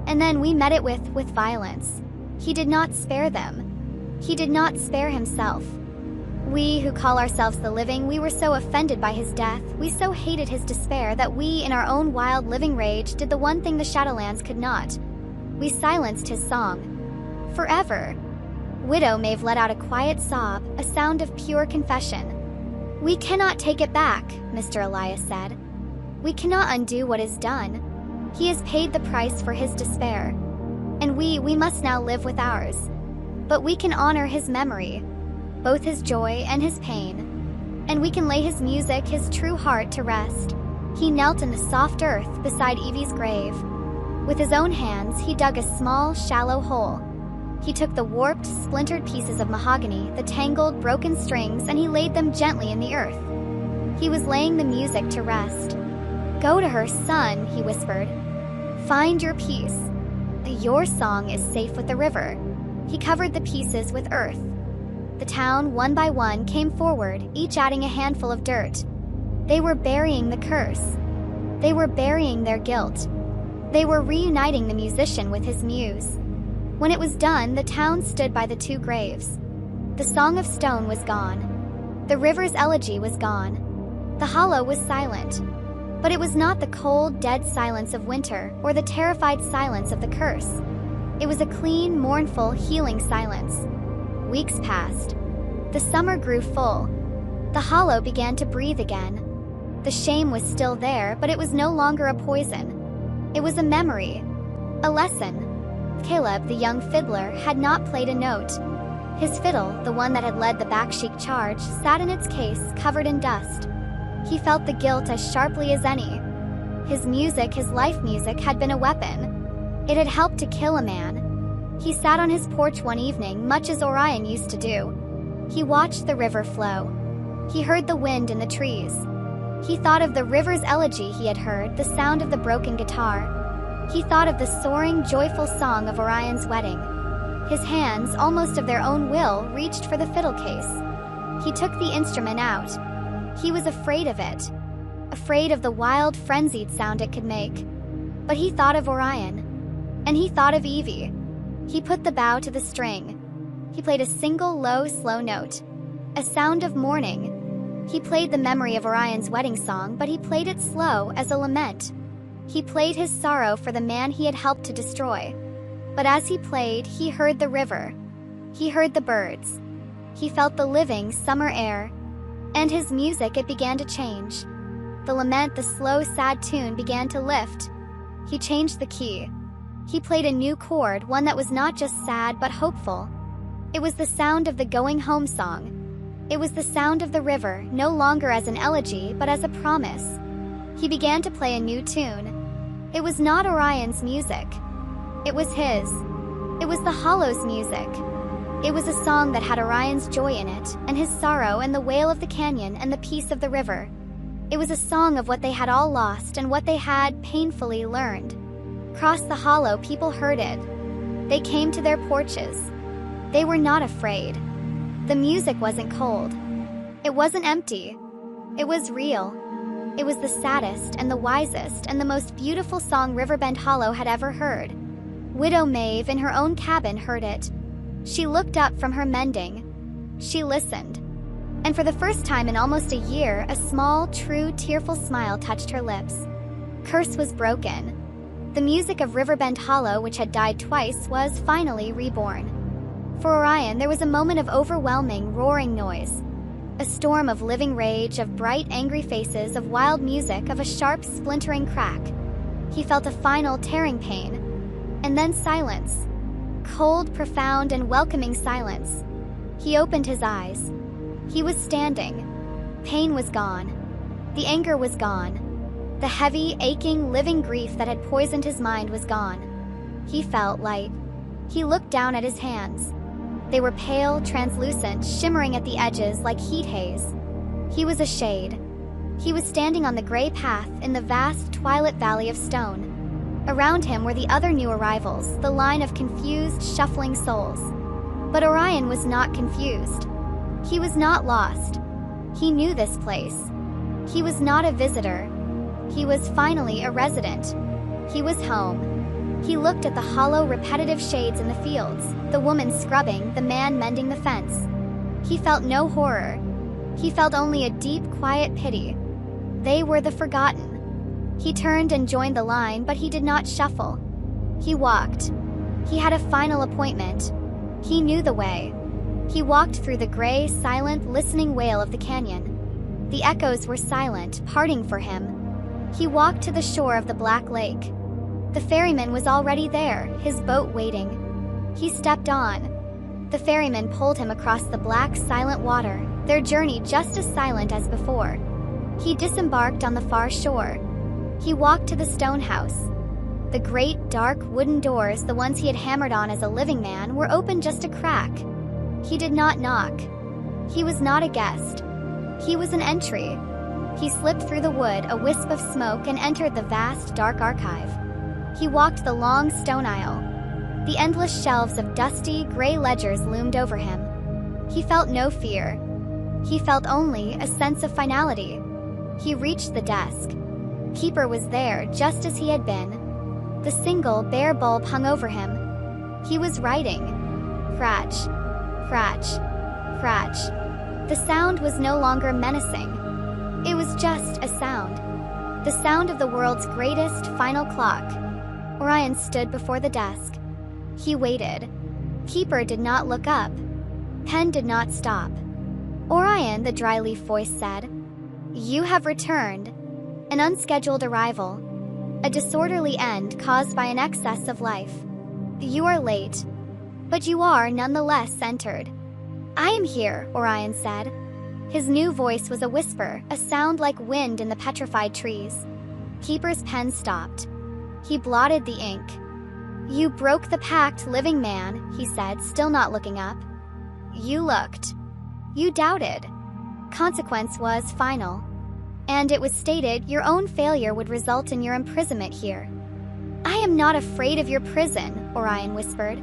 And then we met it with violence. He did not spare them. He did not spare himself. We who call ourselves the living, we were so offended by his death, we so hated his despair that we, in our own wild living rage, did the one thing the Shadowlands could not. We silenced his song. Forever." Widow Maeve let out a quiet sob, a sound of pure confession. "We cannot take it back," Mr. Elias said. "We cannot undo what is done. He has paid the price for his despair. And we must now live with ours. But we can honor his memory, both his joy and his pain. And we can lay his music, his true heart, to rest." He knelt in the soft earth beside Evie's grave. With his own hands, he dug a small, shallow hole. He took the warped, splintered pieces of mahogany, the tangled, broken strings, and he laid them gently in the earth. He was laying the music to rest. "Go to her, son," he whispered. "Find your peace. Your song is safe with the river." He covered the pieces with earth. The town, one by one, came forward, each adding a handful of dirt. They were burying the curse. They were burying their guilt. They were reuniting the musician with his muse. When it was done, the town stood by the two graves. The Song of Stone was gone. The river's elegy was gone. The hollow was silent. But it was not the cold, dead silence of winter, or the terrified silence of the curse. It was a clean, mournful, healing silence. Weeks passed. The summer grew full. The hollow began to breathe again. The shame was still there, but it was no longer a poison. It was a memory, a lesson. Caleb, the young fiddler, had not played a note. His fiddle, the one that had led the backsheek charge, sat in its case, covered in dust. He felt the guilt as sharply as any. His music, his life music, had been a weapon. It had helped to kill a man. He sat on his porch one evening, much as Orion used to do. He watched the river flow. He heard the wind in the trees. He thought of the river's elegy he had heard, the sound of the broken guitar. He thought of the soaring, joyful song of Orion's wedding. His hands, almost of their own will, reached for the fiddle case. He took the instrument out. He was afraid of it, afraid of the wild, frenzied sound it could make. But he thought of Orion, and he thought of Evie. He put the bow to the string. He played a single, low, slow note, a sound of mourning. He played the memory of Orion's wedding song, but he played it slow, as a lament. He played his sorrow for the man he had helped to destroy. But as he played, he heard the river. He heard the birds. He felt the living summer air. And his music, it began to change. The lament, the slow, sad tune, began to lift. He changed the key. He played a new chord, one that was not just sad but hopeful. It was the sound of the going home song. It was the sound of the river, no longer as an elegy but as a promise. He began to play a new tune. It was not Orion's music. It was his. It was the hollow's music. It was a song that had Orion's joy in it, and his sorrow, and the wail of the canyon, and the peace of the river. It was a song of what they had all lost and what they had painfully learned. Across the hollow, people heard it. They came to their porches. They were not afraid. The music wasn't cold. It wasn't empty. It was real. It was the saddest and the wisest and the most beautiful song Riverbend Hollow had ever heard. Widow Maeve in her own cabin heard it. She looked up from her mending. She listened. And for the first time in almost a year, a small, true, tearful smile touched her lips. Curse was broken. The music of Riverbend Hollow, which had died twice, was finally reborn. For Orion, there was a moment of overwhelming, roaring noise. A storm of living rage, of bright, angry faces, of wild music, of a sharp, splintering crack. He felt a final tearing pain. And then silence. Cold, profound, and welcoming silence. He opened his eyes. He was standing. Pain was gone. The anger was gone. The heavy, aching, living grief that had poisoned his mind was gone. He felt light. He looked down at his hands. They were pale, translucent, shimmering at the edges like heat haze. He was a shade. He was standing on the gray path in the vast, twilit valley of stone. Around him were the other new arrivals, the line of confused, shuffling souls. But Orion was not confused. He was not lost. He knew this place. He was not a visitor. He was finally a resident. He was home. He looked at the hollow, repetitive shades in the fields, the woman scrubbing, the man mending the fence. He felt no horror. He felt only a deep, quiet pity. They were the forgotten. He turned and joined the line, but he did not shuffle. He walked. He had a final appointment. He knew the way. He walked through the gray, silent, listening wail of the canyon. The echoes were silent, parting for him. He walked to the shore of the Black Lake. The ferryman was already there, his boat waiting. He stepped on. The ferryman pulled him across the black, silent water, their journey just as silent as before. He disembarked on the far shore. He walked to the stone house. The great, dark, wooden doors, the ones he had hammered on as a living man, were open just a crack. He did not knock. He was not a guest. He was an entry. He slipped through the wood, a wisp of smoke, and entered the vast, dark archive. He walked the long stone aisle. The endless shelves of dusty, gray ledgers loomed over him. He felt no fear. He felt only a sense of finality. He reached the desk. Keeper was there, just as he had been. The single, bare bulb hung over him. He was writing. Cratch, cratch, cratch. The sound was no longer menacing. It was just a sound. The sound of the world's greatest, final clock. Orion stood before the desk. He waited. Keeper did not look up. Pen did not stop. Orion, the dry-leaf voice said, "You have returned. An unscheduled arrival. A disorderly end caused by an excess of life. You are late, but you are nonetheless entered." "I am here," Orion said. His new voice was a whisper, a sound like wind in the petrified trees. Keeper's pen stopped. He blotted the ink. "You broke the pact, living man," he said, still not looking up. "You looked. You doubted. Consequence was final. And it was stated your own failure would result in your imprisonment here." "I am not afraid of your prison," Orion whispered.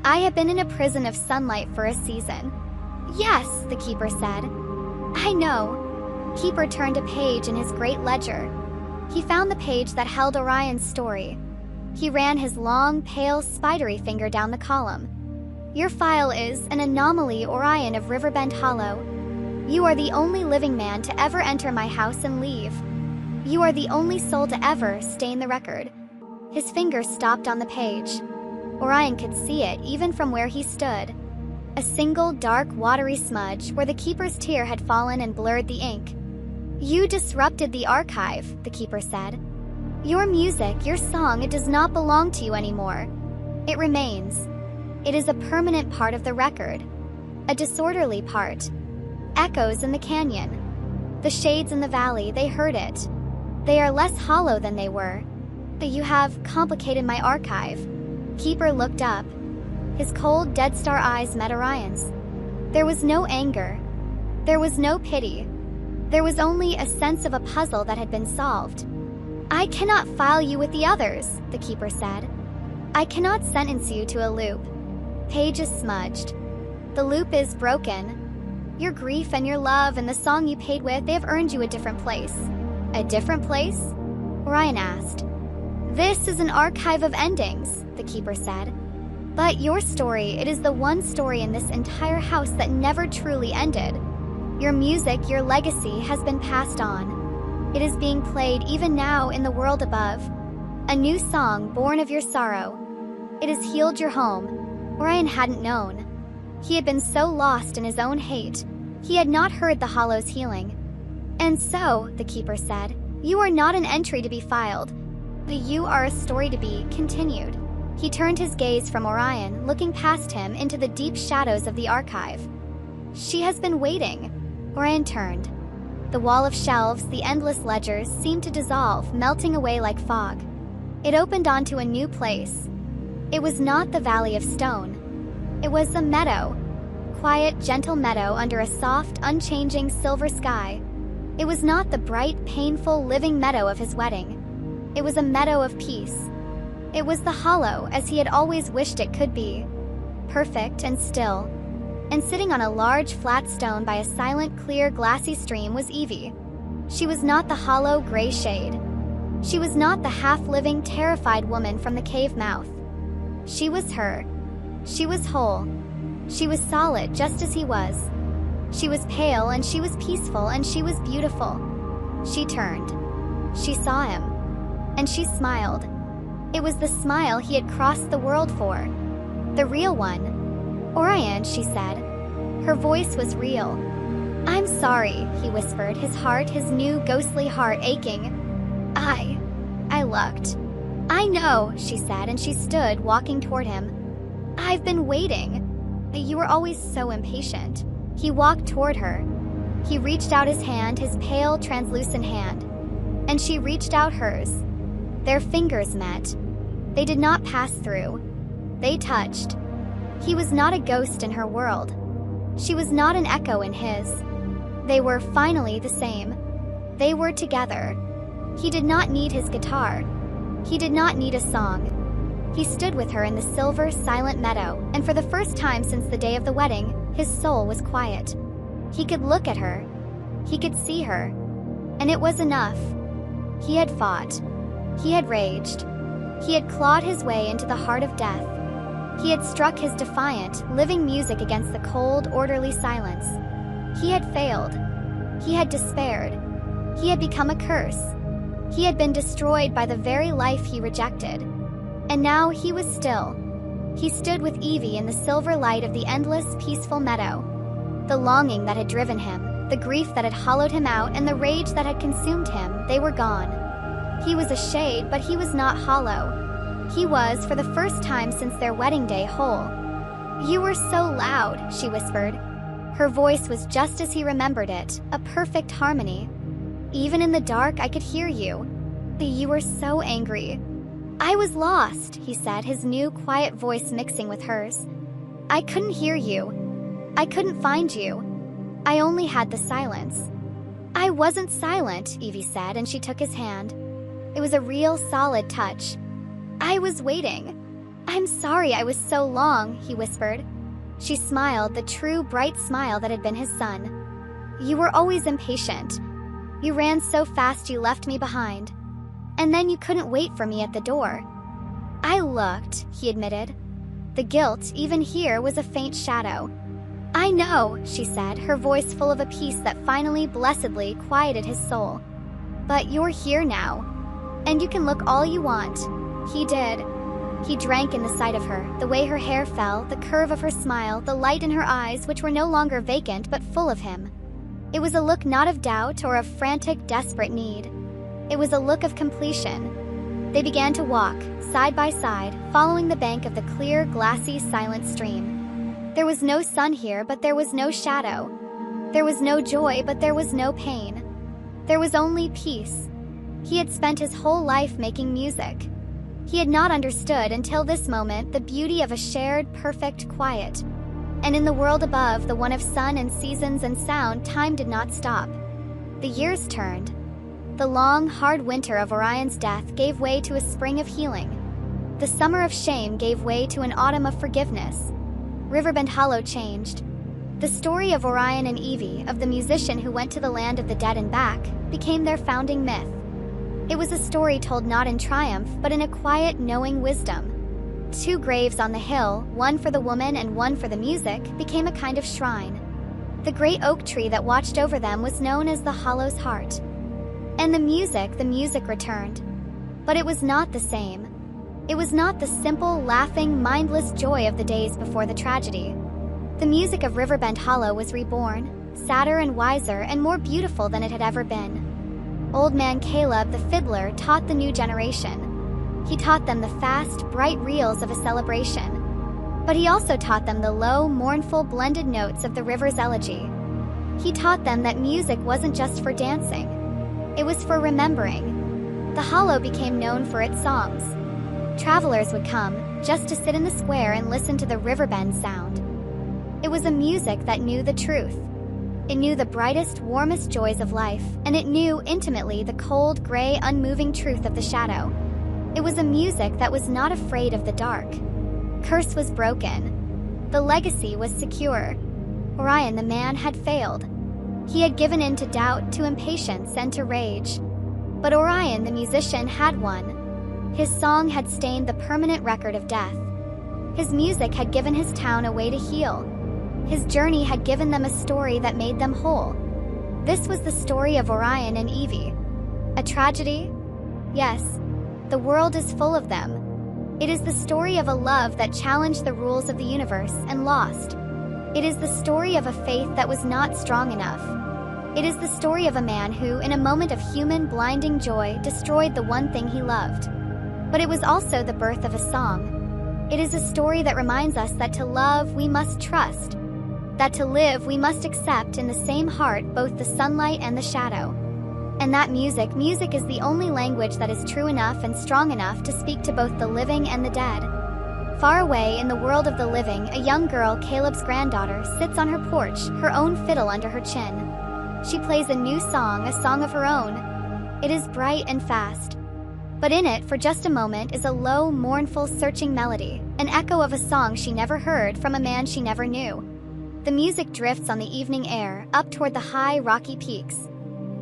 "I have been in a prison of sunlight for a season." "Yes," the keeper said. "I know." Keeper turned a page in his great ledger. He found the page that held Orion's story. He ran his long, pale, spidery finger down the column. "Your file is an anomaly, Orion of Riverbend Hollow. You are the only living man to ever enter my house and leave. You are the only soul to ever stain the record." His finger stopped on the page. Orion could see it even from where he stood. A single, dark, watery smudge where the keeper's tear had fallen and blurred the ink. "You disrupted the archive," the keeper said. "Your music, your song, it does not belong to you anymore. It remains. It is a permanent part of the record. A disorderly part. Echoes in the canyon. The shades in the valley, they heard it. They are less hollow than they were. You have complicated my archive." Keeper looked up. His cold, dead star eyes met Orion's. There was no anger. There was no pity. There was only a sense of a puzzle that had been solved. "I cannot file you with the others," the keeper said. "I cannot sentence you to a loop. Page is smudged. The loop is broken. Your grief and your love and the song you paid with, they have earned you a different place." "A different place?" Orion asked. "This is an archive of endings," the keeper said. "But your story, it is the one story in this entire house that never truly ended. Your music, your legacy, has been passed on. It is being played even now in the world above. A new song born of your sorrow. It has healed your home." Orion hadn't known. He had been so lost in his own hate. He had not heard the hollow's healing. "And so," the keeper said, "you are not an entry to be filed, but you are a story to be continued." He turned his gaze from Orion, looking past him into the deep shadows of the archive. "She has been waiting." Orion turned. The wall of shelves, the endless ledgers, seemed to dissolve, melting away like fog. It opened onto a new place. It was not the Valley of Stone. It was a meadow. Quiet, gentle meadow under a soft, unchanging silver sky. It was not the bright, painful, living meadow of his wedding. It was a meadow of peace. It was the hollow, as he had always wished it could be. Perfect and still. And sitting on a large, flat stone by a silent, clear, glassy stream was Evie. She was not the hollow, gray shade. She was not the half-living, terrified woman from the cave mouth. She was her. She was whole. She was solid, just as he was. She was pale, and she was peaceful, and she was beautiful. She turned. She saw him. And she smiled. It was the smile he had crossed the world for. The real one. "Orion," she said. Her voice was real. "I'm sorry," he whispered, his heart, his new ghostly heart aching. I looked." "I know," she said, and she stood, walking toward him. "I've been waiting. You were always so impatient." He walked toward her. He reached out his hand, his pale, translucent hand. And she reached out hers. Their fingers met. They did not pass through. They touched. He was not a ghost in her world. She was not an echo in his. They were finally the same. They were together. He did not need his guitar. He did not need a song. He stood with her in the silver, silent meadow, and for the first time since the day of the wedding, his soul was quiet. He could look at her. He could see her. And it was enough. He had fought. He had raged. He had clawed his way into the heart of death. He had struck his defiant, living music against the cold, orderly silence. He had failed. He had despaired. He had become a curse. He had been destroyed by the very life he rejected. And now he was still. He stood with Evie in the silver light of the endless, peaceful meadow. The longing that had driven him, the grief that had hollowed him out, and the rage that had consumed him, they were gone. He was a shade, but he was not hollow. He was, for the first time since their wedding day, whole. "You were so loud," she whispered. Her voice was just as he remembered it, a perfect harmony. "Even in the dark, I could hear you. You were so angry." "I was lost," he said, his new, quiet voice mixing with hers. "I couldn't hear you. I couldn't find you. I only had the silence." "I wasn't silent," Evie said, and she took his hand. It was a real, solid touch. "I was waiting. I'm sorry I was so long," he whispered. She smiled, the true, bright smile that had been his son. "You were always impatient. You ran so fast you left me behind. And then you couldn't wait for me at the door." "I looked," he admitted. The guilt, even here, was a faint shadow. "I know," she said, her voice full of a peace that finally, blessedly, quieted his soul. "But you're here now. And you can look all you want." He did. He drank in the sight of her, the way her hair fell, the curve of her smile, the light in her eyes, which were no longer vacant but full of him. It was a look not of doubt or of frantic, desperate need. It was a look of completion. They began to walk, side by side, following the bank of the clear, glassy, silent stream. There was no sun here, but there was no shadow. There was no joy, but there was no pain. There was only peace. He had spent his whole life making music. He had not understood until this moment the beauty of a shared, perfect quiet. And in the world above, the one of sun and seasons and sound, time did not stop. The years turned. The long, hard winter of Orion's death gave way to a spring of healing. The summer of shame gave way to an autumn of forgiveness. Riverbend Hollow changed. The story of Orion and Evie, of the musician who went to the land of the dead and back, became their founding myth. It was a story told not in triumph, but in a quiet, knowing wisdom. Two graves on the hill, one for the woman and one for the music, became a kind of shrine. The great oak tree that watched over them was known as the Hollow's Heart. And the music returned. But it was not the same. It was not the simple, laughing, mindless joy of the days before the tragedy. The music of Riverbend Hollow was reborn, sadder and wiser and more beautiful than it had ever been. Old man Caleb the fiddler taught the new generation. He taught them the fast, bright reels of a celebration. But he also taught them the low, mournful, blended notes of the river's elegy. He taught them that music wasn't just for dancing. It was for remembering. The hollow became known for its songs. Travelers would come, just to sit in the square and listen to the riverbend sound. It was a music that knew the truth. It knew the brightest, warmest joys of life, and it knew intimately the cold, gray, unmoving truth of the shadow. It was a music that was not afraid of the dark. Curse was broken. The legacy was secure. Orion the man had failed. He had given in to doubt, to impatience, and to rage. But Orion the musician had won. His song had stained the permanent record of death. His music had given his town a way to heal. His journey had given them a story that made them whole. This was the story of Orion and Evie. A tragedy? Yes. The world is full of them. It is the story of a love that challenged the rules of the universe and lost. It is the story of a faith that was not strong enough. It is the story of a man who, in a moment of human blinding joy, destroyed the one thing he loved. But it was also the birth of a song. It is a story that reminds us that to love, we must trust. That to live, we must accept in the same heart both the sunlight and the shadow. And that music is the only language that is true enough and strong enough to speak to both the living and the dead. Far away in the world of the living, a young girl, Caleb's granddaughter, sits on her porch, her own fiddle under her chin. She plays a new song, a song of her own. It is bright and fast. But in it, for just a moment, is a low, mournful, searching melody, an echo of a song she never heard from a man she never knew. The music drifts on the evening air, up toward the high, rocky peaks.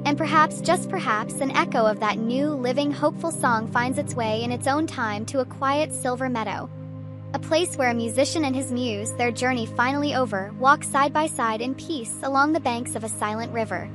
And perhaps, just perhaps, an echo of that new, living, hopeful song finds its way in its own time to a quiet silver meadow. A place where a musician and his muse, their journey finally over, walk side by side in peace along the banks of a silent river.